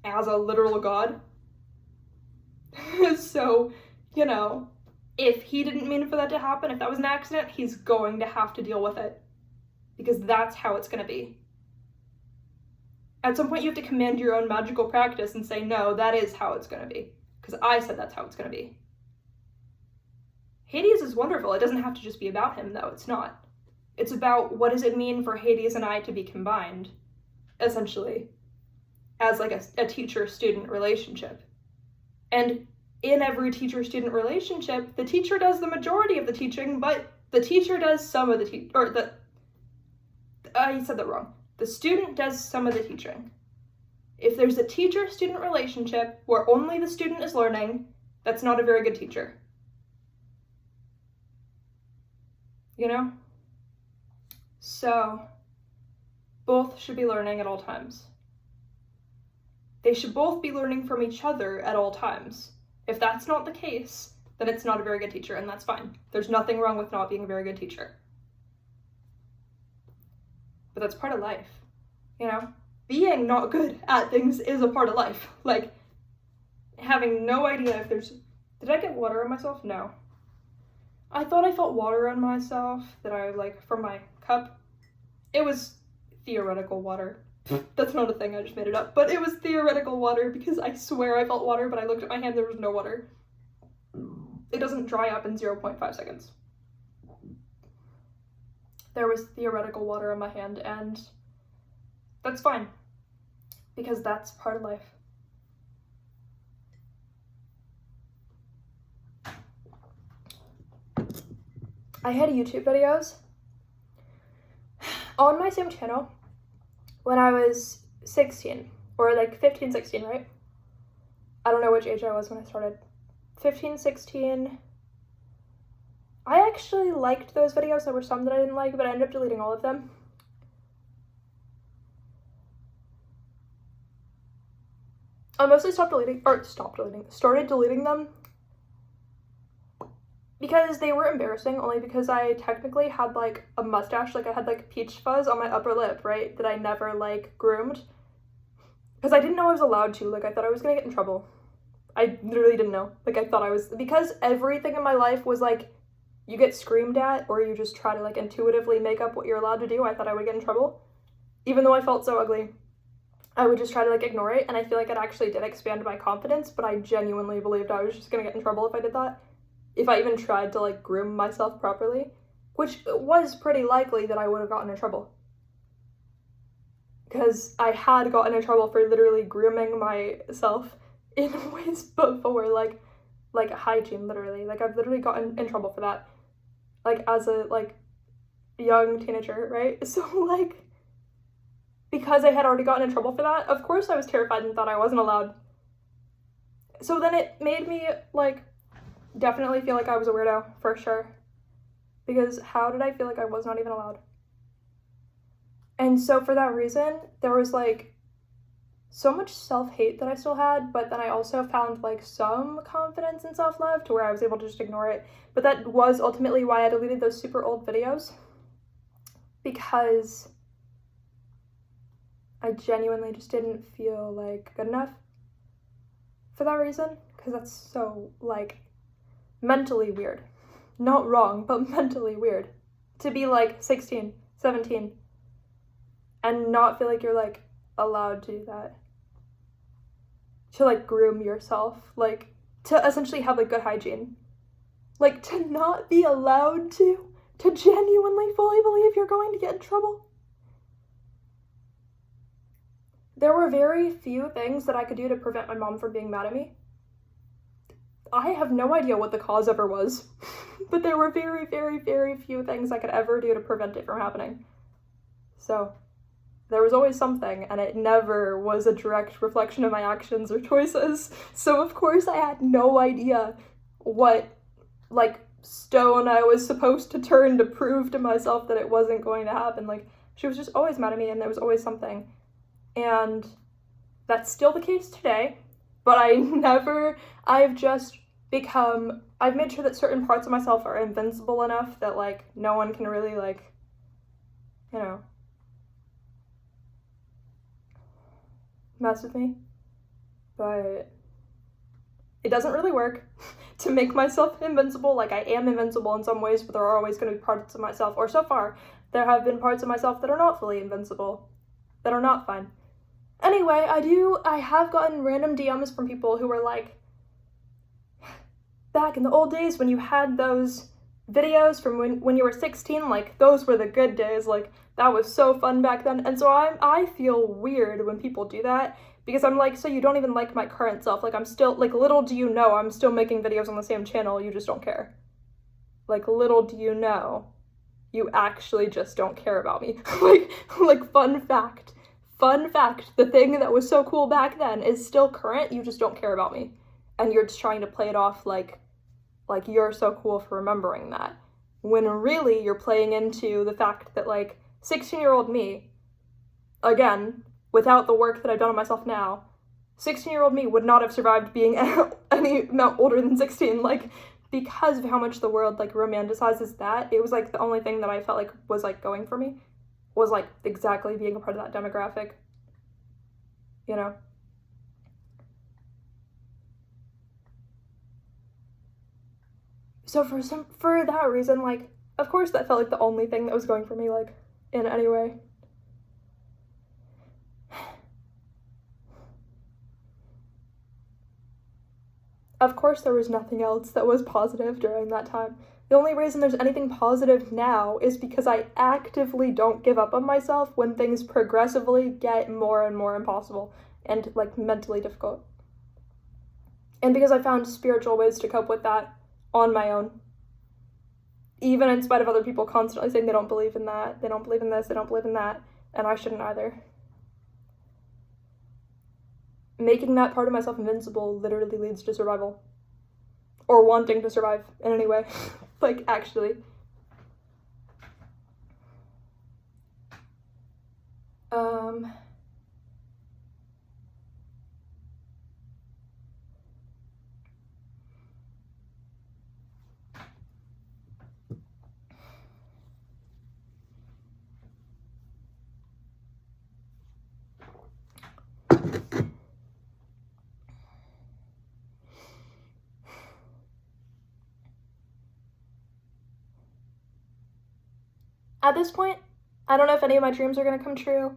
Speaker 1: as a literal god. So, you know, if he didn't mean for that to happen, if that was an accident, he's going to have to deal with it because that's how it's going to be. At some point, you have to command your own magical practice and say, no, that is how it's going to be. Because I said that's how it's going to be. Hades is wonderful. It doesn't have to just be about him, though. It's not. It's about what does it mean for Hades and I to be combined, essentially, as like a teacher-student relationship. And in every teacher-student relationship, the teacher does the majority of the teaching, but the teacher does some of the I said that wrong. The student does some of the teaching. If there's a teacher-student relationship where only the student is learning, that's not a very good teacher. You know? So, both should be learning at all times. They should both be learning from each other at all times. If that's not the case, then it's not a very good teacher, and that's fine. There's nothing wrong with not being a very good teacher. But that's part of life, you know? Being not good at things is a part of life. Like, having no idea if there's... Did I get water on myself? No. I thought I felt water on myself from my cup. It was theoretical water. That's not a thing, I just made it up. But it was theoretical water because I swear I felt water, but I looked at my hand, there was no water. It doesn't dry up in 0.5 seconds. There was theoretical water on my hand, and that's fine, because that's part of life. I had YouTube videos on my same channel when I was 16, or like 15, 16, right? I don't know which age I was when I started. 15, 16... I actually liked those videos. There were some that I didn't like, but I ended up deleting all of them. I mostly started deleting them because they were embarrassing, only because I technically had like a mustache, like I had like peach fuzz on my upper lip, right, that I never like groomed. Because I didn't know I was allowed to, like I thought I was gonna get in trouble. I literally didn't know. Like I thought I was, because everything in my life was like, you get screamed at, or you just try to like intuitively make up what you're allowed to do. I thought I would get in trouble. Even though I felt so ugly, I would just try to like ignore it, and I feel like it actually did expand my confidence, but I genuinely believed I was just gonna get in trouble if I did that. If I even tried to like groom myself properly, which was pretty likely that I would have gotten in trouble. Because I had gotten in trouble for literally grooming myself in ways before, like hygiene, literally. Like I've literally gotten in trouble for that. Like as a like young teenager, right? So like, because I had already gotten in trouble for that, of course I was terrified and thought I wasn't allowed. So then it made me like definitely feel like I was a weirdo, for sure. Because how did I feel like I was not even allowed? And so for that reason, there was like so much self-hate that I still had, but then I also found like some confidence and self-love to where I was able to just ignore it. But that was ultimately why I deleted those super old videos, because I genuinely just didn't feel like good enough for that reason, because that's so like mentally weird. Not wrong, but mentally weird to be like 16, 17 and not feel like you're like allowed to do that. To like groom yourself, like to essentially have like good hygiene. Like to not be allowed to genuinely fully believe you're going to get in trouble. there were very few things that I could do to prevent my mom from being mad at me. I have no idea what the cause ever was, but there were very, very, very few things I could ever do to prevent it from happening. So there was always something, and it never was a direct reflection of my actions or choices. So of course I had no idea what, like, stone I was supposed to turn to prove to myself that it wasn't going to happen. Like, she was just always mad at me, and there was always something. And that's still the case today, but I've just become, I've made sure that certain parts of myself are invincible enough that, like, no one can really, like, you know, mess with me. But it doesn't really work to make myself invincible. Like, I am invincible in some ways, but there are always going to be parts of myself, or so far, there have been parts of myself that are not fully invincible, that are not fine. Anyway, I have gotten random DMs from people who were like, back in the old days when you had those videos from when you were 16, like, those were the good days, like, that was so fun back then. And so I feel weird when people do that, because I'm like, so you don't even like my current self. Like, I'm still, like, little do you know, I'm still making videos on the same channel, you just don't care. Like, little do you know, you actually just don't care about me. like, fun fact, the thing that was so cool back then is still current, you just don't care about me. And you're just trying to play it off like you're so cool for remembering that. When really you're playing into the fact that, like, 16-year-old me, again, without the work that I've done on myself now, 16-year-old me would not have survived being any amount older than 16, like, because of how much the world, like, romanticizes that. It was, like, the only thing that I felt like was, like, going for me, was, like, exactly being a part of that demographic, you know? So for that reason, like, of course that felt like the only thing that was going for me, like, in any way. Of course there was nothing else that was positive during that time. The only reason there's anything positive now is because I actively don't give up on myself when things progressively get more and more impossible and, like, mentally difficult. And because I found spiritual ways to cope with that on my own. Even in spite of other people constantly saying they don't believe in that, they don't believe in this, they don't believe in that, and I shouldn't either. Making that part of myself invincible literally leads to survival. Or wanting to survive in any way. Like, actually. At this point, I don't know if any of my dreams are gonna come true.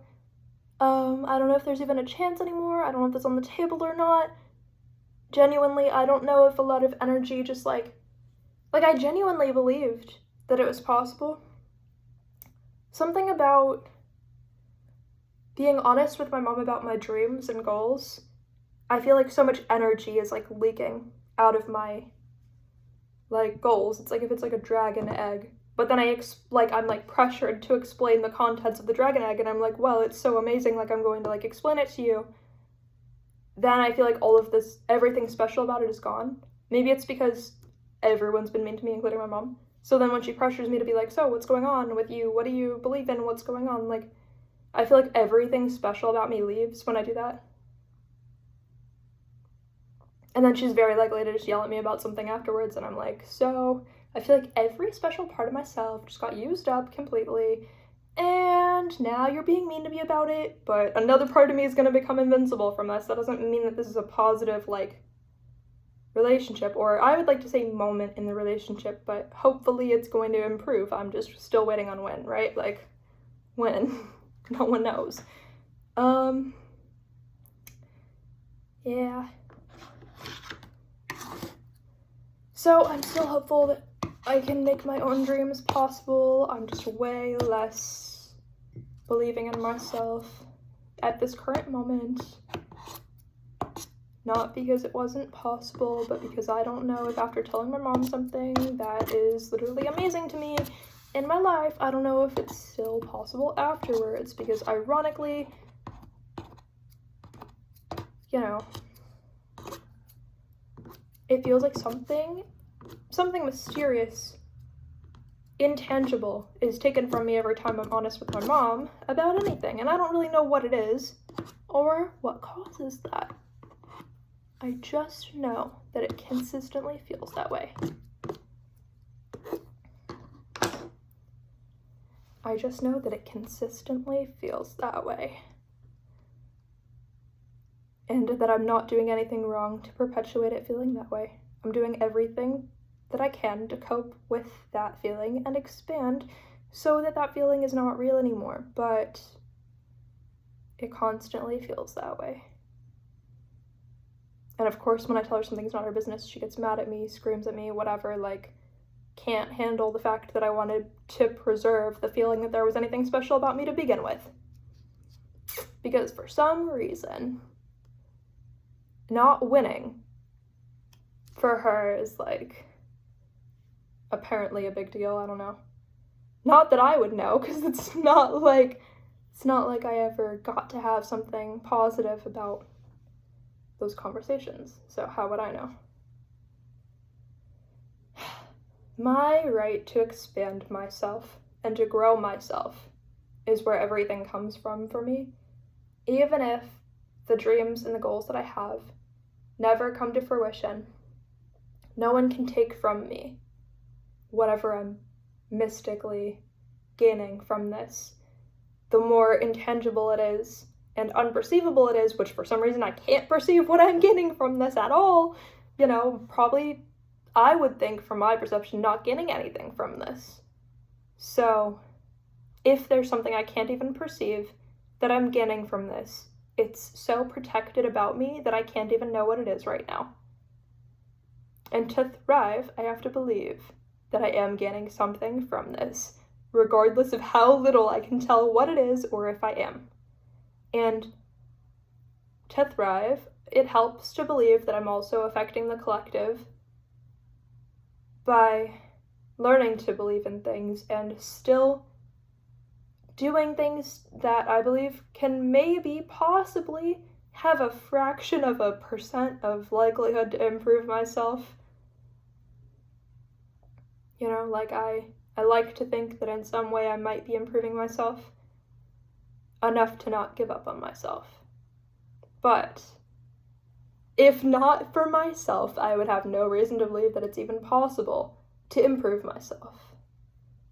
Speaker 1: I don't know if there's even a chance anymore. I don't know if it's on the table or not. Genuinely, I don't know if a lot of energy just, like, I genuinely believed that it was possible. Something about being honest with my mom about my dreams and goals, I feel like so much energy is, like, leaking out of my, like, goals. It's like if it's like a dragon egg. But then I'm, like, pressured to explain the contents of the dragon egg, and I'm like, well, it's so amazing, like, I'm going to, like, explain it to you. Then I feel like all of this, everything special about it is gone. Maybe it's because everyone's been mean to me, including my mom. So then when she pressures me to be like, so, what's going on with you? What do you believe in? What's going on? Like, I feel like everything special about me leaves when I do that. And then she's very likely to just yell at me about something afterwards, and I'm like, so, I feel like every special part of myself just got used up completely, and now you're being mean to me about it, but another part of me is going to become invincible from this. That doesn't mean that this is a positive, like, relationship, or I would like to say moment in the relationship, but hopefully it's going to improve. I'm just still waiting on when, right? Like, when? No one knows. Yeah. So I'm still hopeful that I can make my own dreams possible. I'm just way less believing in myself at this current moment. Not because it wasn't possible, but because I don't know if after telling my mom something that is literally amazing to me in my life, I don't know if it's still possible afterwards, because ironically, you know, it feels like something mysterious, intangible is taken from me every time I'm honest with my mom about anything, and I don't really know what it is or what causes that. I just know that it consistently feels that way. I just know that it consistently feels that way. And that I'm not doing anything wrong to perpetuate it feeling that way. I'm doing everything that I can to cope with that feeling and expand so that that feeling is not real anymore, but it constantly feels that way. And of course, when I tell her something's not her business, she gets mad at me, screams at me, whatever, like, can't handle the fact that I wanted to preserve the feeling that there was anything special about me to begin with. Because for some reason, not winning for her is, like, apparently a big deal. I don't know. Not that I would know, because it's not like I ever got to have something positive about those conversations, so how would I know? My right to expand myself and to grow myself is where everything comes from for me, even if the dreams and the goals that I have never come to fruition. No one can take from me whatever I'm mystically gaining from this. The more intangible it is and unperceivable it is, which for some reason I can't perceive what I'm gaining from this at all, you know, probably I would think from my perception not gaining anything from this. So if there's something I can't even perceive that I'm gaining from this, it's so protected about me that I can't even know what it is right now. And to thrive, I have to believe that I am gaining something from this, regardless of how little I can tell what it is or if I am. And to thrive, it helps to believe that I'm also affecting the collective by learning to believe in things and still doing things that I believe can maybe possibly have a fraction of a % of likelihood to improve myself. You know, like I like to think that in some way I might be improving myself enough to not give up on myself. But if not for myself, I would have no reason to believe that it's even possible to improve myself,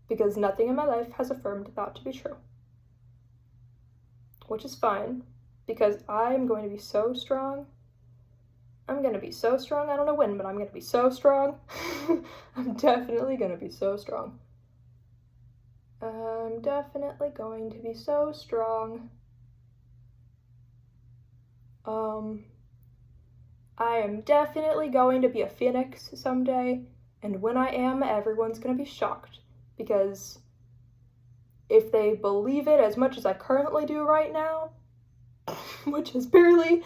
Speaker 1: because nothing in my life has affirmed that to be true. Which is fine, because I'm going to be so strong. I'm going to be so strong. I don't know when, but I'm going to be so strong. I'm definitely going to be so strong. I'm definitely going to be so strong. I am definitely going to be a phoenix someday, and when I am, everyone's going to be shocked, because if they believe it as much as I currently do right now, which is barely,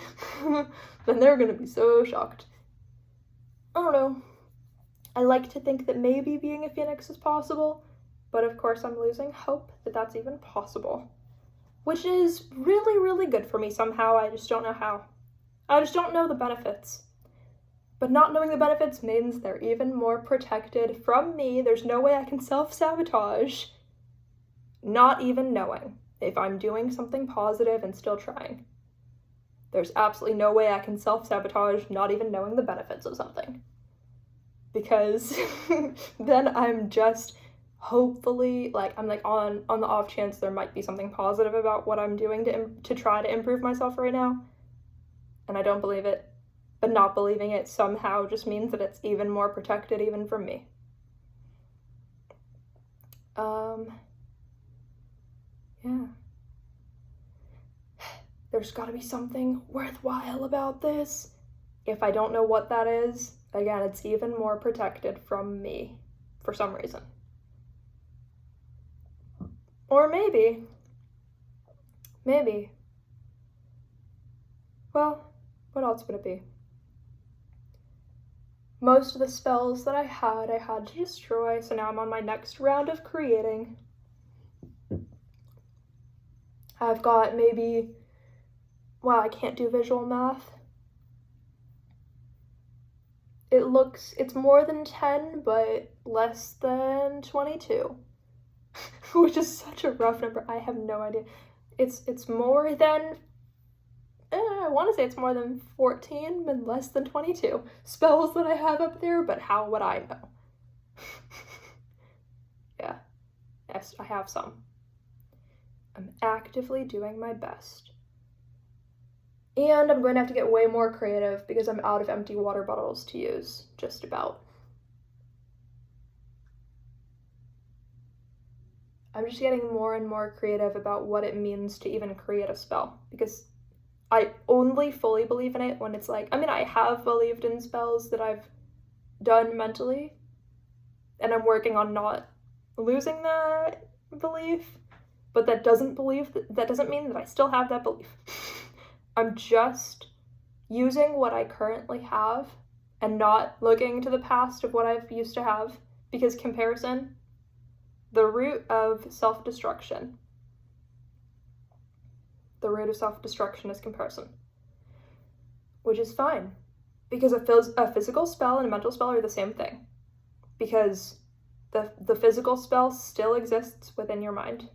Speaker 1: then they're going to be so shocked. I don't know. I like to think that maybe being a phoenix is possible, but of course I'm losing hope that that's even possible, which is really, really good for me somehow. I just don't know how. I just don't know the benefits. But not knowing the benefits means they're even more protected from me. There's no way I can self-sabotage not even knowing if I'm doing something positive and still trying. There's absolutely no way I can self-sabotage not even knowing the benefits of something. Because then I'm just hopefully, like, I'm like on the off chance there might be something positive about what I'm doing to try to improve myself right now. And I don't believe it, but not believing it somehow just means that it's even more protected even from me. Yeah. There's gotta be something worthwhile about this. If I don't know what that is, again, it's even more protected from me for some reason. Or maybe, well, what else would it be? Most of the spells that I had to destroy, so now I'm on my next round of creating. I've got maybe, wow, I can't do visual math. It's more than 10, but less than 22, which is such a rough number. I have no idea. It's more than, I want to say it's more than 14, but less than 22 spells that I have up there, but how would I know? Yeah, yes, I have some. I'm actively doing my best. And I'm going to have to get way more creative because I'm out of empty water bottles to use, just about. I'm just getting more and more creative about what it means to even create a spell, because I only fully believe in it when it's like, I mean, I have believed in spells that I've done mentally, and I'm working on not losing that belief, but that doesn't mean that I still have that belief. I'm just using what I currently have and not looking to the past of what I've used to have, because comparison, the root of self-destruction. The root of self-destruction is comparison, which is fine, because a physical spell and a mental spell are the same thing, because the physical spell still exists within your mind,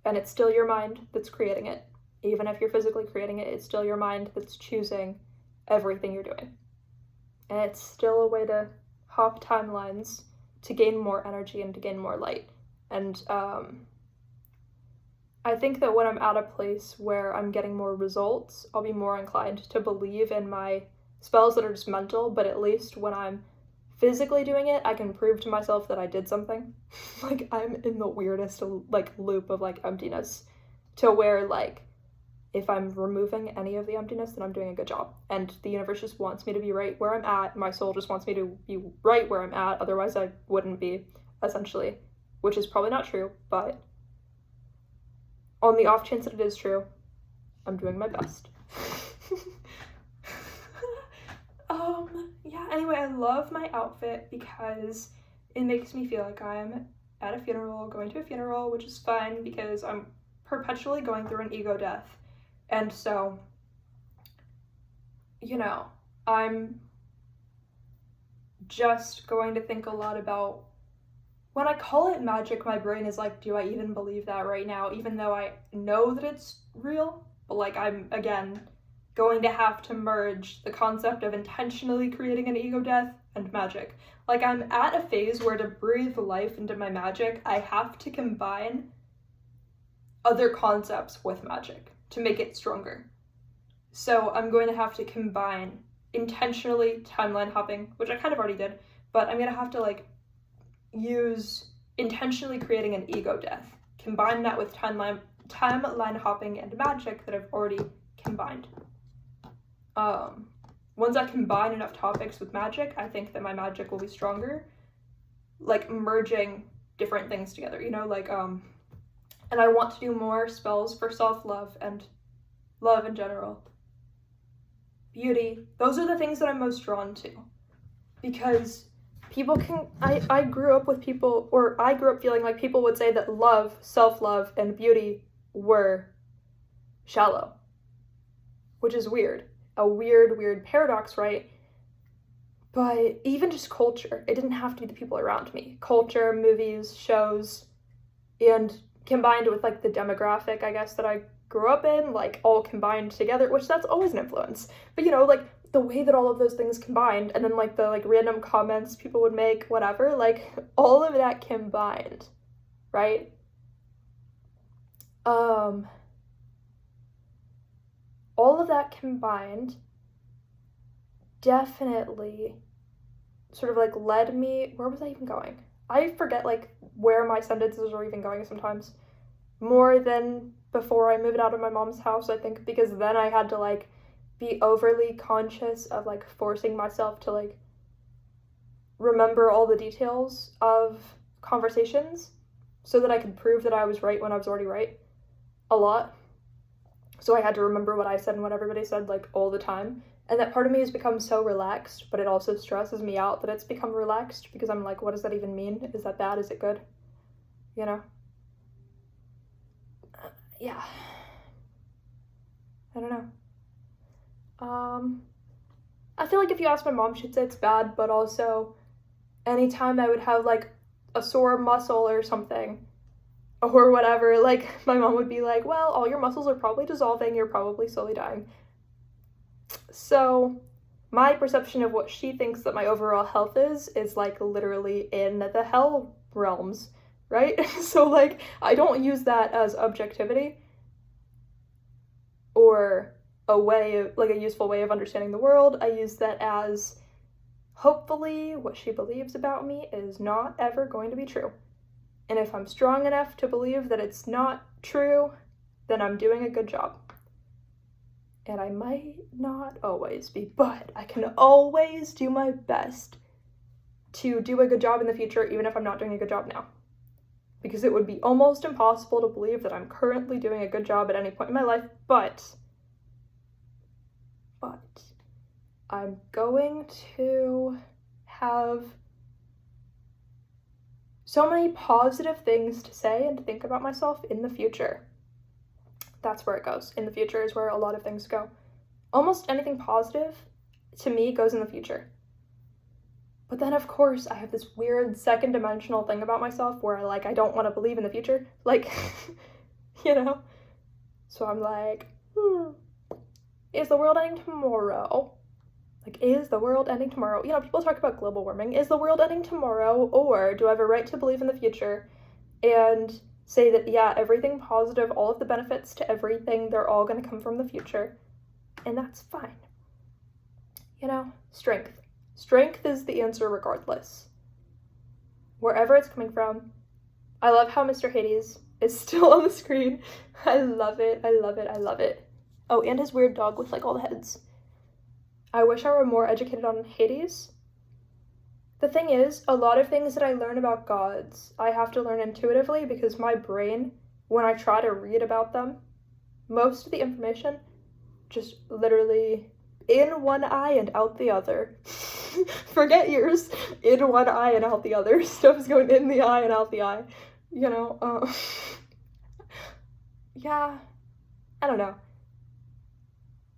Speaker 1: and it's still your mind that's creating it. Even if you're physically creating it, it's still your mind that's choosing everything you're doing. And it's still a way to hop timelines to gain more energy and to gain more light. And I think that when I'm at a place where I'm getting more results, I'll be more inclined to believe in my spells that are just mental, but at least when I'm physically doing it, I can prove to myself that I did something. Like, I'm in the weirdest, like, loop of, like, emptiness, to where, like, if I'm removing any of the emptiness, then I'm doing a good job. And the universe just wants me to be right where I'm at. My soul just wants me to be right where I'm at. Otherwise, I wouldn't be, essentially. Which is probably not true, but on the off chance that it is true, I'm doing my best. Yeah, anyway, I love my outfit because it makes me feel like I'm at a funeral, going to a funeral, which is fun because I'm perpetually going through an ego death. And so, you know, I'm just going to think a lot about, when I call it magic, my brain is like, do I even believe that right now? Even though I know that it's real, but like, I'm, again, going to have to merge the concept of intentionally creating an ego death and magic. Like, I'm at a phase where to breathe life into my magic, I have to combine other concepts with magic to make it stronger. So I'm going to have to combine intentionally timeline hopping, which I kind of already did, but I'm going to have to like use intentionally creating an ego death, combine that with timeline hopping and magic that I've already combined. Once I combine enough topics with magic, I think that my magic will be stronger, like merging different things together, you know, like and I want to do more spells for self-love and love in general. Beauty. Those are the things that I'm most drawn to. Because people can, I grew up with people, or I grew up feeling like people would say that love, self-love, and beauty were shallow. Which is weird. A weird paradox, right? But even just culture. It didn't have to be the people around me. Culture, movies, shows, and combined with like the demographic, I guess, that I grew up in, like all combined together, which that's always an influence. But you know, like the way that all of those things combined, and then like the like random comments people would make, whatever, like all of that combined, right? All of that combined definitely sort of like led me, where was I even going? I forget like where my sentences are even going sometimes, more than before I moved out of my mom's house, I think, because then I had to like be overly conscious of like forcing myself to like remember all the details of conversations so that I could prove that I was right when I was already right a lot. So I had to remember what I said and what everybody said, like, all the time. And that part of me has become so relaxed, but it also stresses me out that it's become relaxed, because I'm like, what does that even mean? Is that bad? Is it good? You know? Yeah. I don't know. I feel like if you ask my mom, she'd say it's bad, but also anytime I would have, like, a sore muscle or something, or whatever, like, my mom would be like, well, all your muscles are probably dissolving, you're probably slowly dying. So my perception of what she thinks that my overall health is like literally in the hell realms, right? So like I don't use that as objectivity or a way of, like, a useful way of understanding the world. I use that as, hopefully what she believes about me is not ever going to be true. And if I'm strong enough to believe that it's not true, then I'm doing a good job. And I might not always be, but I can always do my best to do a good job in the future, even if I'm not doing a good job now. Because it would be almost impossible to believe that I'm currently doing a good job at any point in my life, but I'm going to have so many positive things to say and to think about myself in the future. That's where it goes. In the future is where a lot of things go. Almost anything positive, to me, goes in the future. But then, of course, I have this weird second dimensional thing about myself where, like, I don't want to believe in the future. Like, you know? So I'm like, is the world ending tomorrow? Like, is the world ending tomorrow? You know, people talk about global warming. Is the world ending tomorrow? Or do I have a right to believe in the future and say that, yeah, everything positive, all of the benefits to everything, they're all going to come from the future, and that's fine. You know, strength. Strength is the answer regardless. Wherever it's coming from. I love how Mr. Hades is still on the screen. I love it, I love it, I love it. Oh, and his weird dog with, like, all the heads. I wish I were more educated on Hades. The thing is, a lot of things that I learn about gods, I have to learn intuitively, because my brain, when I try to read about them, most of the information just literally in one eye and out the other. Forget ears, in one eye and out the other. Stuff's going in the eye and out the eye. You know, yeah, I don't know.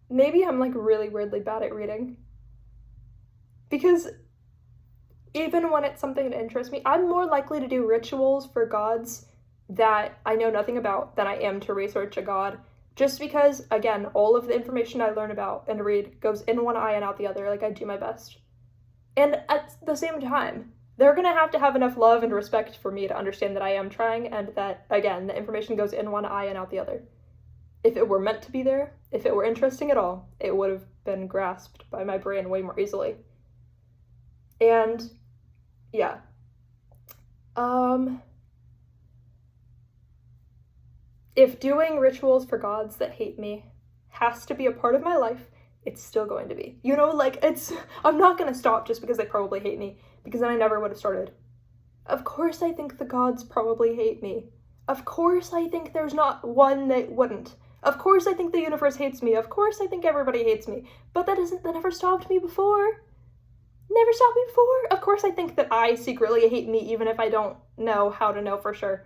Speaker 1: Maybe I'm, like, really weirdly bad at reading. Because even when it's something that interests me, I'm more likely to do rituals for gods that I know nothing about than I am to research a god. Just because, again, all of the information I learn about and read goes in one eye and out the other. Like, I do my best. And at the same time, they're gonna have to have enough love and respect for me to understand that I am trying, and that, again, the information goes in one eye and out the other. If it were meant to be there, if it were interesting at all, it would have been grasped by my brain way more easily. And yeah. If doing rituals for gods that hate me has to be a part of my life, it's still going to be. You know, like, I'm not gonna stop just because they probably hate me, because then I never would have started. Of course I think the gods probably hate me. Of course I think there's not one that wouldn't. Of course I think the universe hates me. Of course I think everybody hates me. But that never stopped me before. Never stopped me before. Of course I think that I secretly hate me, even if I don't know how to know for sure.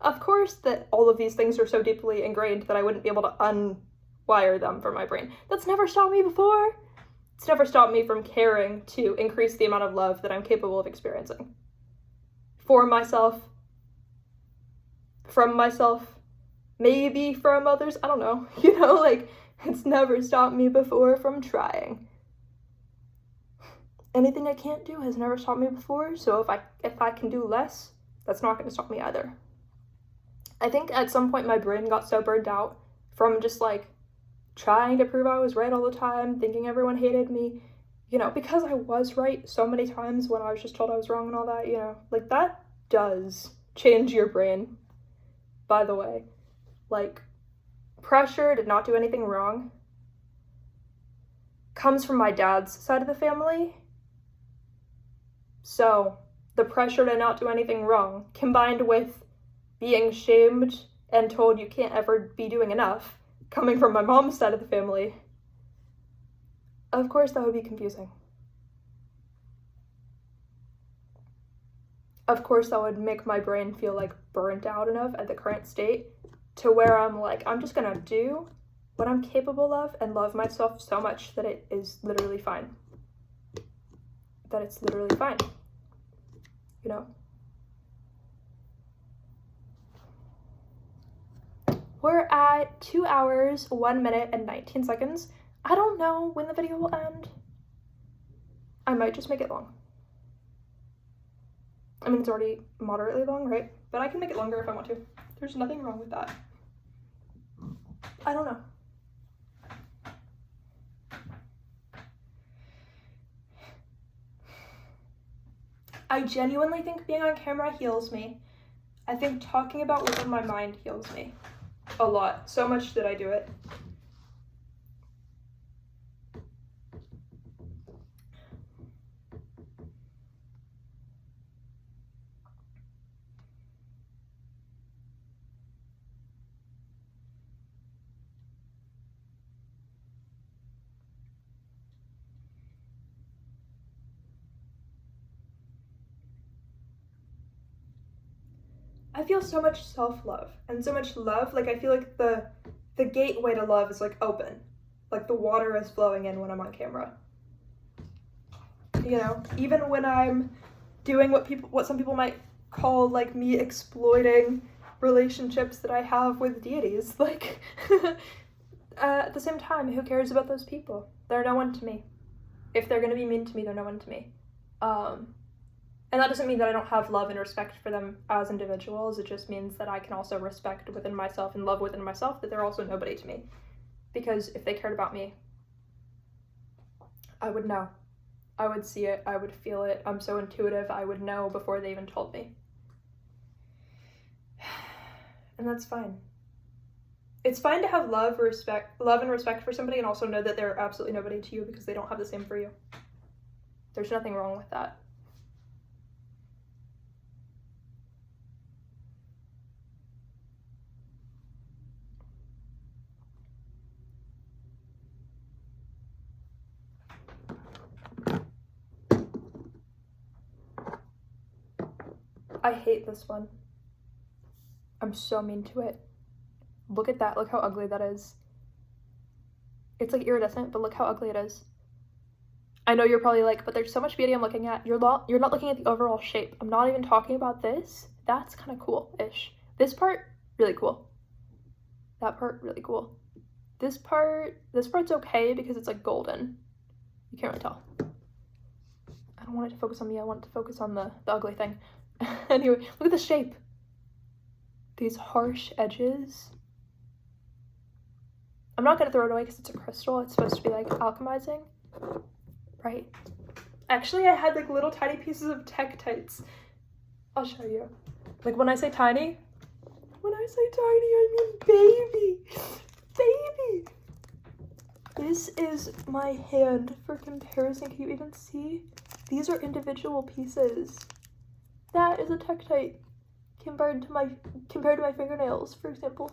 Speaker 1: Of course that all of these things are so deeply ingrained that I wouldn't be able to unwire them from my brain. That's never stopped me before. It's never stopped me from caring to increase the amount of love that I'm capable of experiencing. For myself, from myself, maybe from others, I don't know. You know, like, it's never stopped me before from trying. Anything I can't do has never stopped me before, so if I can do less, that's not going to stop me either. I think at some point my brain got so burned out from just, like, trying to prove I was right all the time, thinking everyone hated me, you know, because I was right so many times when I was just told I was wrong and all that, you know, like, that does change your brain, by the way. Like, pressure to not do anything wrong comes from my dad's side of the family. So, the pressure to not do anything wrong, combined with being shamed and told you can't ever be doing enough, coming from my mom's side of the family, of course that would be confusing. Of course that would make my brain feel like burnt out enough at the current state to where I'm like, I'm just gonna do what I'm capable of and love myself so much that it is literally fine. That it's literally fine. You know? We're at 2 hours, 1 minute, and 19 seconds. I don't know when the video will end. I might just make it long. I mean, it's already moderately long, right? But I can make it longer if I want to. There's nothing wrong with that. I don't know. I genuinely think being on camera heals me. I think talking about what's in my mind heals me a lot. So much that I do it. I feel so much self-love and so much love. Like, I feel like the gateway to love is like open. Like the water is flowing in when I'm on camera. You know, even when I'm doing what some people might call like me exploiting relationships that I have with deities, like at the same time, who cares about those people? They're no one to me. If they're gonna be mean to me, they're no one to me. And that doesn't mean that I don't have love and respect for them as individuals. It just means that I can also respect within myself and love within myself that they're also nobody to me. Because if they cared about me, I would know. I would see it. I would feel it. I'm so intuitive. I would know before they even told me. And that's fine. It's fine to have love and respect for somebody and also know that they're absolutely nobody to you because they don't have the same for you. There's nothing wrong with that. I hate this one. I'm so mean to it. Look at that. Look how ugly that is. It's like iridescent, but look how ugly it is. I know you're probably like, but there's so much beauty I'm looking at. You're not looking at the overall shape. I'm not even talking about this. That's kind of cool-ish. This part, really cool. That part, really cool. This part's okay because it's like golden. You can't really tell. I don't want it to focus on me. I want it to focus on the ugly thing. Anyway, look at the shape. These harsh edges. I'm not gonna throw it away because it's a crystal. It's supposed to be like alchemizing, right? Actually, I had like little tiny pieces of tektites. I'll show you. Like when I say tiny, I mean baby. Baby. This is my hand for comparison. Can you even see? These are individual pieces. That is a tektite compared to my fingernails, for example.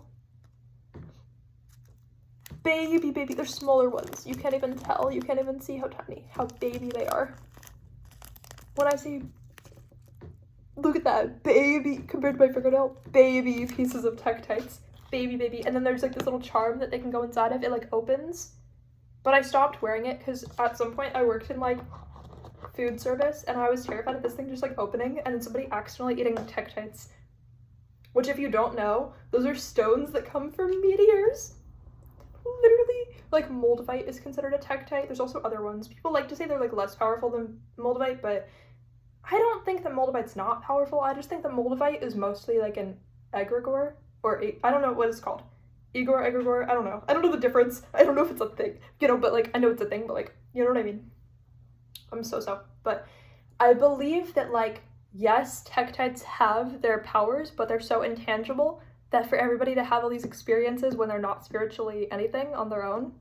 Speaker 1: Baby, they're smaller ones. You can't even tell. You can't even see how baby they are. When I say, look at that, baby, compared to my fingernail, baby pieces of tektites. Baby. And then there's like this little charm that they can go inside of. It like opens. But I stopped wearing it because at some point I worked in like food service and I was terrified of this thing just like opening and then somebody accidentally eating tektites. Which, if you don't know, those are stones that come from meteors. Literally, like moldavite is considered a tektite. There's also other ones. People like to say they're like less powerful than moldavite, but I don't think that moldavite's not powerful. I just think that moldavite is mostly like an egregore, or I don't know what it's called. Egregore, I don't know. I don't know the difference. I don't know if it's a thing, you know, but like I know it's a thing, but like, you know what I mean? I'm so. But I believe that like, yes, tektites have their powers, but they're so intangible that for everybody to have all these experiences when they're not spiritually anything on their own.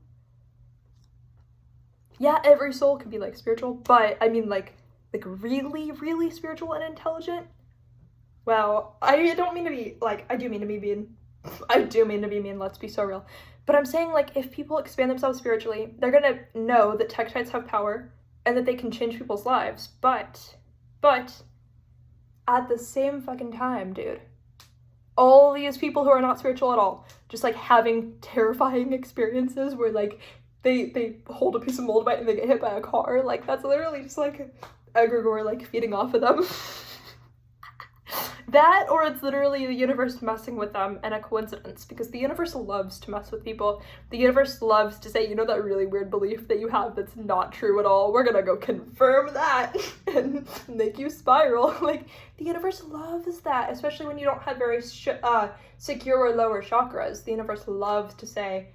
Speaker 1: Yeah, every soul can be like spiritual, but I mean like really, really spiritual and intelligent. Well, I don't mean to be like, I do mean to be mean, I do mean to be mean, let's be so real. But I'm saying, like, if people expand themselves spiritually, they're gonna know that tektites have power and that they can change people's lives. But, at the same fucking time, dude, all these people who are not spiritual at all, just, like, having terrifying experiences where, like, they hold a piece of moldavite and they get hit by a car, like, that's literally just, like, egregore, like, feeding off of them. That, or it's literally the universe messing with them and a coincidence, because the universe loves to mess with people. The universe loves to say, you know that really weird belief that you have that's not true at all? We're gonna go confirm that and make you spiral. Like, the universe loves that, especially when you don't have very secure or lower chakras. The universe loves to say,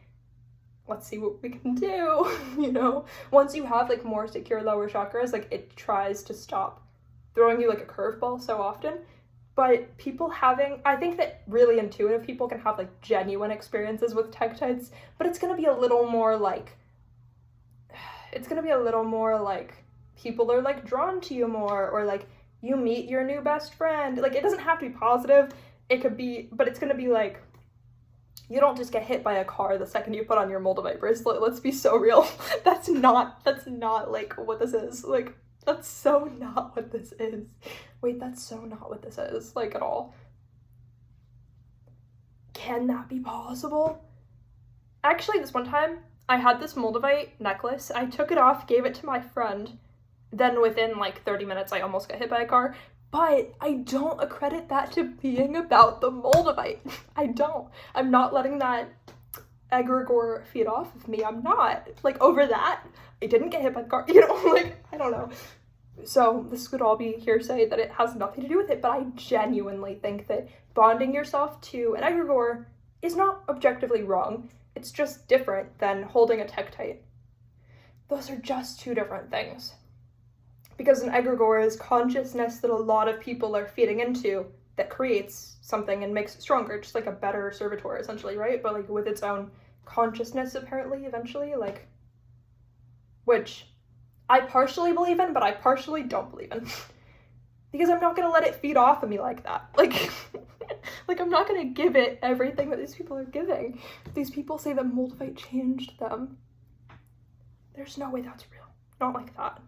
Speaker 1: let's see what we can do, you know? Once you have, like, more secure lower chakras, like, it tries to stop throwing you, like, a curveball so often. But people having, I think that really intuitive people can have, like, genuine experiences with tektites, but it's gonna be a little more, like, people are, like, drawn to you more, or, like, you meet your new best friend. Like, it doesn't have to be positive, it could be, but it's gonna be, like, you don't just get hit by a car the second you put on your moldavite bracelet. Let's be so real. That's not, like, what this is. Like, that's so not what this is. Wait, that's so not what this is, like, at all. Can that be possible? Actually, this one time, I had this moldavite necklace. I took it off, gave it to my friend. Then within, like, 30 minutes, I almost got hit by a car. But I don't accredit that to being about the moldavite. I don't. I'm not letting that egregore feed off of me. I'm not. Like, over that, I didn't get hit by the car, you know, like, I don't know. So this could all be hearsay that it has nothing to do with it, but I genuinely think that bonding yourself to an egregore is not objectively wrong. It's just different than holding a tektite. Those are just two different things. Because an egregore is consciousness that a lot of people are feeding into that creates something and makes it stronger, just like a better servitor, essentially, right? But, like, with its own consciousness, apparently, eventually, like, which I partially believe in, but I partially don't believe in. Because I'm not gonna let it feed off of me like that. Like, like, I'm not gonna give it everything that these people are giving. These people say that moldavite changed them. There's no way that's real. Not like that.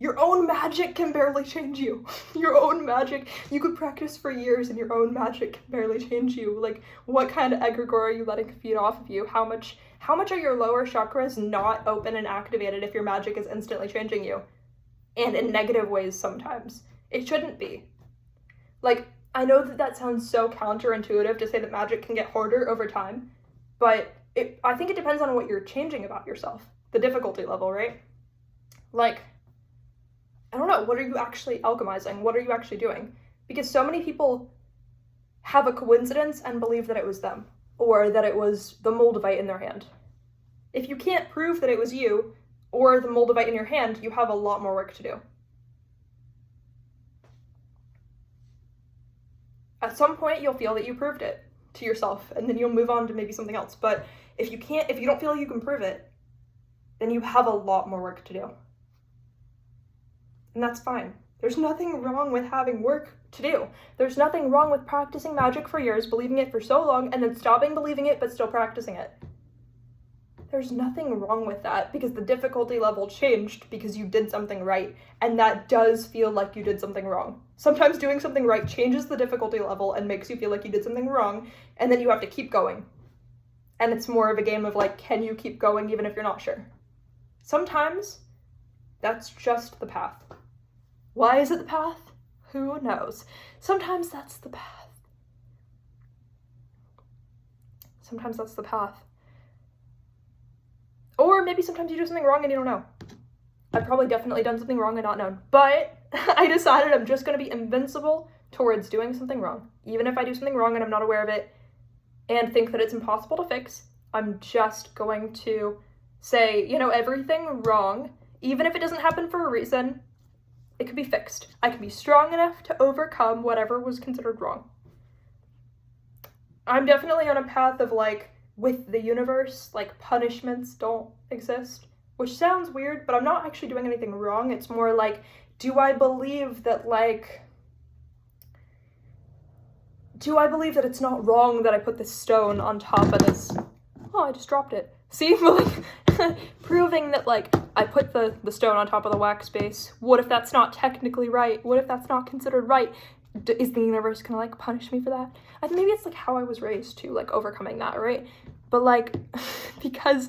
Speaker 1: Your own magic can barely change you. Your own magic, you could practice for years and your own magic can barely change you. Like, what kind of egregore are you letting feed off of you? How much are your lower chakras not open and activated if your magic is instantly changing you? And in negative ways sometimes. It shouldn't be. Like, I know that sounds so counterintuitive to say that magic can get harder over time, but I think it depends on what you're changing about yourself. The difficulty level, right? Like, I don't know, what are you actually alchemizing? What are you actually doing? Because so many people have a coincidence and believe that it was them, or that it was the moldavite in their hand. If you can't prove that it was you, or the moldavite in your hand, you have a lot more work to do. At some point, you'll feel that you proved it to yourself, and then you'll move on to maybe something else. But if you don't feel you can prove it, then you have a lot more work to do. And that's fine. There's nothing wrong with having work to do. There's nothing wrong with practicing magic for years, believing it for so long, and then stopping believing it but still practicing it. There's nothing wrong with that, because the difficulty level changed because you did something right, and that does feel like you did something wrong. Sometimes doing something right changes the difficulty level and makes you feel like you did something wrong, and then you have to keep going. And it's more of a game of, like, can you keep going even if you're not sure? Sometimes that's just the path. Why is it the path? Who knows? Sometimes that's the path. Sometimes that's the path. Or maybe sometimes you do something wrong and you don't know. I've probably definitely done something wrong and not known. But I decided I'm just going to be invincible towards doing something wrong. Even if I do something wrong and I'm not aware of it and think that it's impossible to fix, I'm just going to say, you know, everything wrong, even if it doesn't happen for a reason, it could be fixed. I could be strong enough to overcome whatever was considered wrong. I'm definitely on a path of, like, with the universe, like, punishments don't exist, which sounds weird, but I'm not actually doing anything wrong. It's more like, do I believe that, like, do I believe that it's not wrong that I put this stone on top of this? Oh, I just dropped it. See, like, proving that, like, I put the stone on top of the wax base. What if that's not technically right? What if that's not considered right? Is the universe gonna, like, punish me for that? I think maybe it's, like, how I was raised too, like, overcoming that, right? But, like, because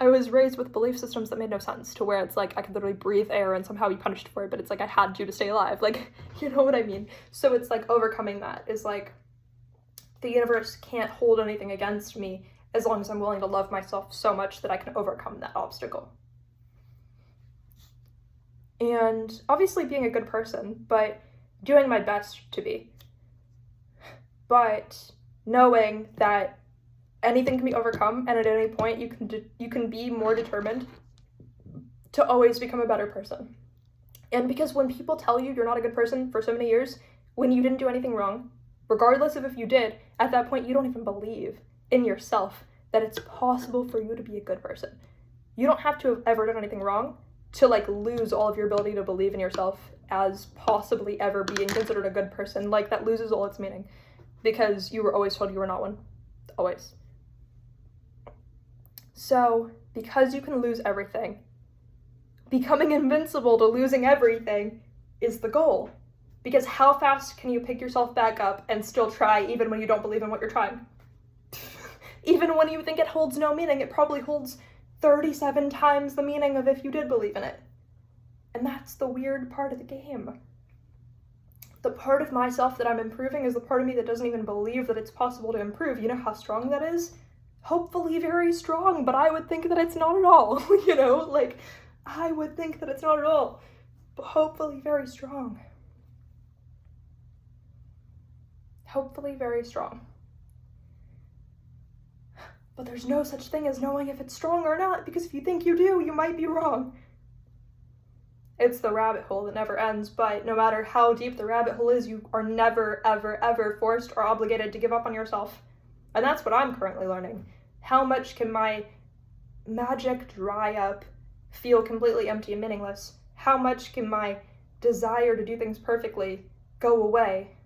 Speaker 1: I was raised with belief systems that made no sense, to where it's, like, I could literally breathe air and somehow be punished for it, but it's, like, I had to stay alive. Like, you know what I mean? So it's, like, overcoming that is, like, the universe can't hold anything against me as long as I'm willing to love myself so much that I can overcome that obstacle. And obviously being a good person, but doing my best to be. But knowing that anything can be overcome, and at any point you can be more determined to always become a better person. And because when people tell you you're not a good person for so many years, when you didn't do anything wrong, regardless of if you did, at that point you don't even believe in yourself that it's possible for you to be a good person. You don't have to have ever done anything wrong to, like, lose all of your ability to believe in yourself as possibly ever being considered a good person. Like, that loses all its meaning because you were always told you were not one. Always. So, because you can lose everything, becoming invincible to losing everything is the goal. Because how fast can you pick yourself back up and still try even when you don't believe in what you're trying? Even when you think it holds no meaning, it probably holds 37 times the meaning of if you did believe in it. And that's the weird part of the game. The part of myself that I'm improving is the part of me that doesn't even believe that it's possible to improve. You know how strong that is? Hopefully very strong, but I would think that it's not at all. You know, like, I would think that it's not at all, but hopefully very strong. Hopefully very strong. But there's no such thing as knowing if it's strong or not, because if you think you do, you might be wrong. It's the rabbit hole that never ends, but no matter how deep the rabbit hole is, you are never, ever, ever forced or obligated to give up on yourself. And that's what I'm currently learning. How much can my magic dry up, feel completely empty and meaningless? How much can my desire to do things perfectly go away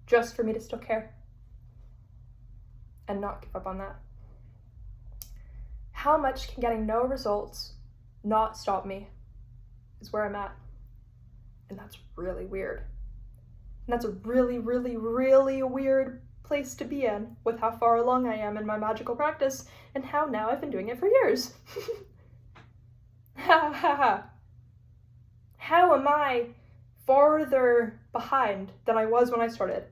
Speaker 1: just for me to still care and not give up on that? How much can getting no results not stop me is where I'm at. And that's really weird. And that's a really, really, really weird place to be in with how far along I am in my magical practice and how now I've been doing it for years. Ha ha ha. How am I farther behind than I was when I started?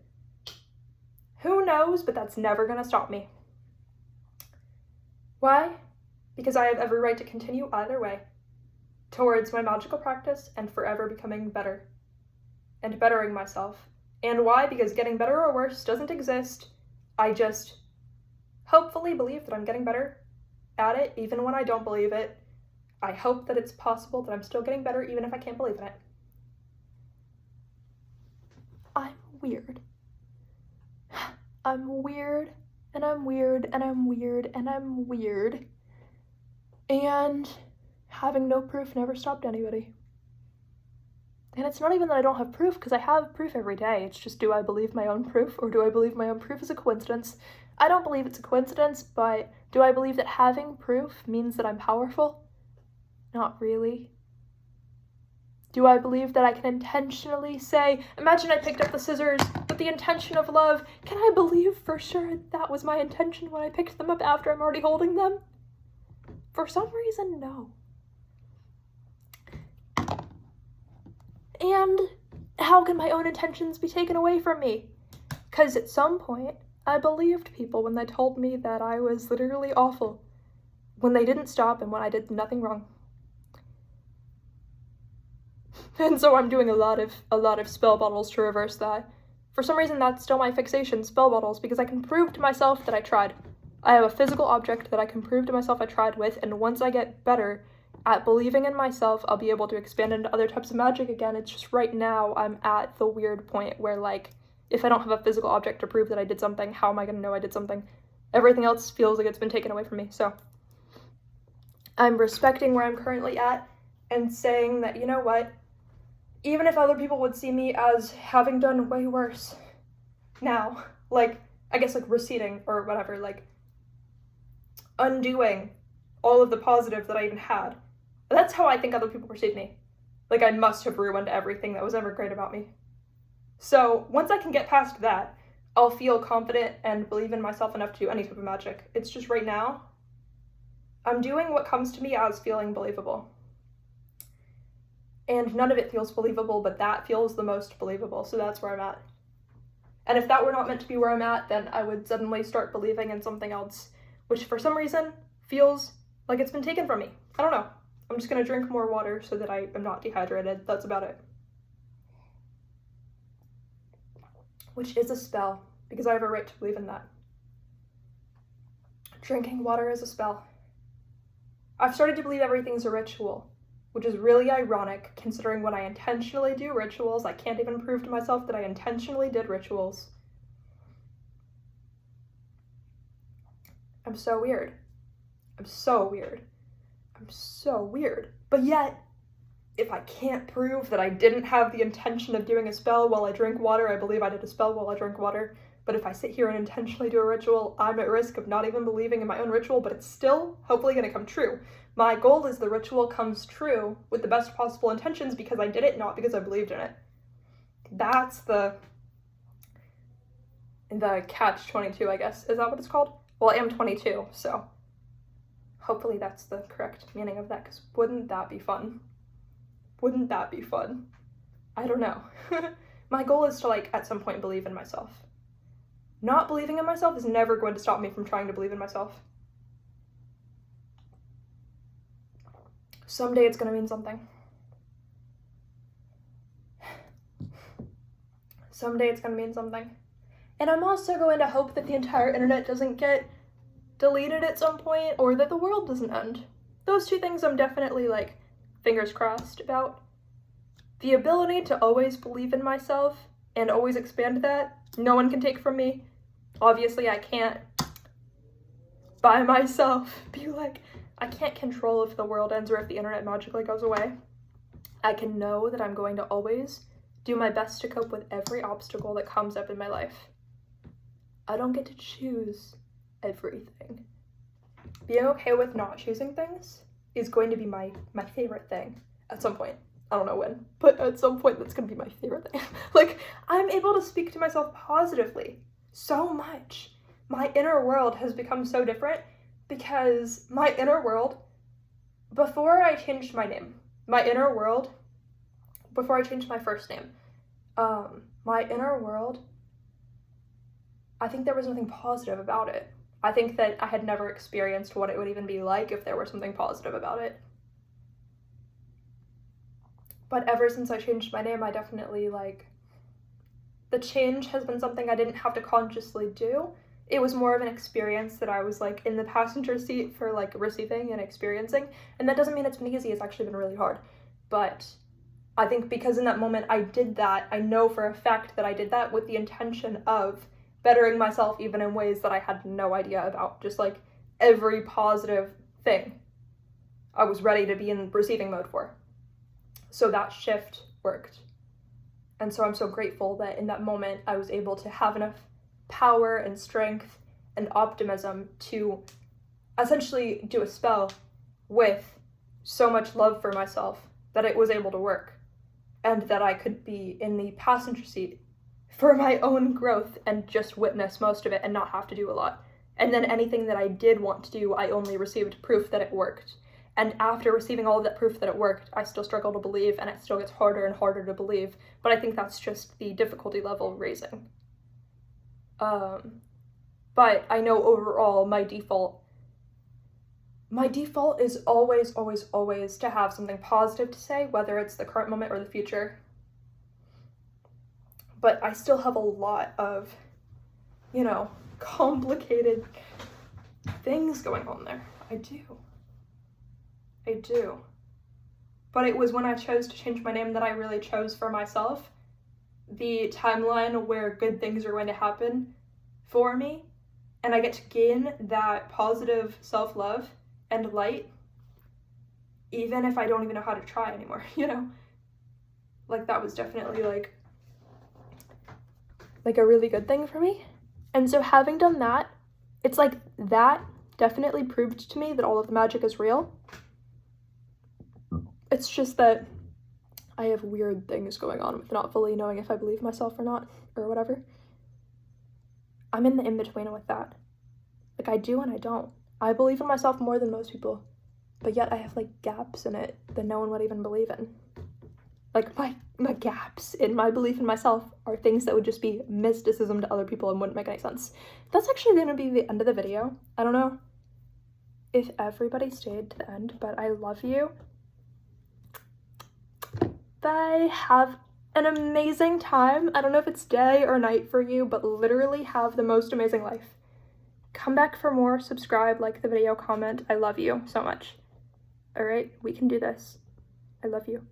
Speaker 1: Who knows, but that's never gonna stop me. Why? Because I have every right to continue either way towards my magical practice and forever becoming better and bettering myself. And why? Because getting better or worse doesn't exist. I just hopefully believe that I'm getting better at it, even when I don't believe it. I hope that it's possible that I'm still getting better, even if I can't believe in it. I'm weird. I'm weird, and I'm weird, and I'm weird, and I'm weird. And having no proof never stopped anybody. And it's not even that I don't have proof, because I have proof every day. It's just, do I believe my own proof, or do I believe my own proof is a coincidence? I don't believe it's a coincidence, but do I believe that having proof means that I'm powerful? Not really. Do I believe that I can intentionally say, imagine I picked up the scissors with the intention of love. Can I believe for sure that was my intention when I picked them up after I'm already holding them? For some reason, no. And how can my own intentions be taken away from me? Because at some point, I believed people when they told me that I was literally awful, when they didn't stop and when I did nothing wrong. And so I'm doing a lot of spell bottles to reverse that. For some reason, that's still my fixation, spell bottles, because I can prove to myself that I tried. I have a physical object that I can prove to myself I tried with, and once I get better at believing in myself, I'll be able to expand into other types of magic again. It's just right now I'm at the weird point where, like, if I don't have a physical object to prove that I did something, how am I going to know I did something? Everything else feels like it's been taken away from me, so I'm respecting where I'm currently at and saying that, you know what? Even if other people would see me as having done way worse, now, like, I guess, like, receding or whatever, like, undoing all of the positive that I even had. That's how I think other people perceive me. Like, I must have ruined everything that was ever great about me. So once I can get past that, I'll feel confident and believe in myself enough to do any type of magic. It's just right now, I'm doing what comes to me as feeling believable. And none of it feels believable, but that feels the most believable, so that's where I'm at. And if that were not meant to be where I'm at, then I would suddenly start believing in something else, which for some reason feels like it's been taken from me. I don't know. I'm just gonna drink more water so that I am not dehydrated. That's about it. Which is a spell, because I have a right to believe in that. Drinking water is a spell. I've started to believe everything's a ritual, which is really ironic considering when I intentionally do rituals, I can't even prove to myself that I intentionally did rituals. I'm so weird. I'm so weird. I'm so weird. But yet, if I can't prove that I didn't have the intention of doing a spell while I drink water, I believe I did a spell while I drink water. But if I sit here and intentionally do a ritual, I'm at risk of not even believing in my own ritual, but it's still hopefully going to come true. My goal is the ritual comes true with the best possible intentions because I did it, not because I believed in it. That's the catch-22, I guess. Is that what it's called? Well, I am 22, so hopefully that's the correct meaning of that, because wouldn't that be fun? Wouldn't that be fun? I don't know. My goal is to, like, at some point believe in myself. Not believing in myself is never going to stop me from trying to believe in myself. Someday it's going to mean something. Someday it's going to mean something. And I'm also going to hope that the entire internet doesn't get deleted at some point, or that the world doesn't end. Those two things I'm definitely, like, fingers crossed about. The ability to always believe in myself and always expand that, no one can take from me. Obviously, I can't by myself be like, I can't control if the world ends or if the internet magically goes away. I can know that I'm going to always do my best to cope with every obstacle that comes up in my life. I don't get to choose everything. Being okay with not choosing things is going to be my favorite thing at some point. I don't know when, but at some point that's going to be my favorite thing. Like, I'm able to speak to myself positively so much. My inner world has become so different because my inner world, before I changed my name, before I changed my first name, my inner world, I think there was nothing positive about it. I think that I had never experienced what it would even be like if there were something positive about it. But ever since I changed my name, I definitely, like, the change has been something I didn't have to consciously do. It was more of an experience that I was, like, in the passenger seat for, like, receiving and experiencing. And that doesn't mean it's been easy, it's actually been really hard. But I think because in that moment I did that, I know for a fact that I did that with the intention of bettering myself even in ways that I had no idea about. Just, like, every positive thing I was ready to be in receiving mode for. So that shift worked. And so I'm so grateful that in that moment I was able to have enough power and strength and optimism to essentially do a spell with so much love for myself that it was able to work, and that I could be in the passenger seat for my own growth and just witness most of it and not have to do a lot. And then anything that I did want to do, I only received proof that it worked. And after receiving all of that proof that it worked, I still struggle to believe, and it still gets harder and harder to believe. But I think that's just the difficulty level raising. But I know overall my default is always, always, always to have something positive to say, whether it's the current moment or the future. But I still have a lot of, you know, complicated things going on there. I do. But it was when I chose to change my name that I really chose for myself the timeline where good things are going to happen for me, and I get to gain that positive self-love and light, even if I don't even know how to try anymore, you know? Like, that was definitely, like,
Speaker 2: like a really good thing for me. And so having done that, it's like that definitely proved to me that all of the magic is real. It's just that I have weird things going on with not fully knowing if I believe myself or not, or whatever. I'm in the in-between with that. Like, I do and I don't. I believe in myself more than most people, but yet I have, like, gaps in it that no one would even believe in. Like, my gaps in my belief in myself are things that would just be mysticism to other people and wouldn't make any sense. That's actually going to be the end of the video. I don't know if everybody stayed to the end, but I love you. Bye. Have an amazing time. I don't know if it's day or night for you, but literally have the most amazing life. Come back for more, subscribe, like the video, comment. I love you so much. All right, we can do this. I love you.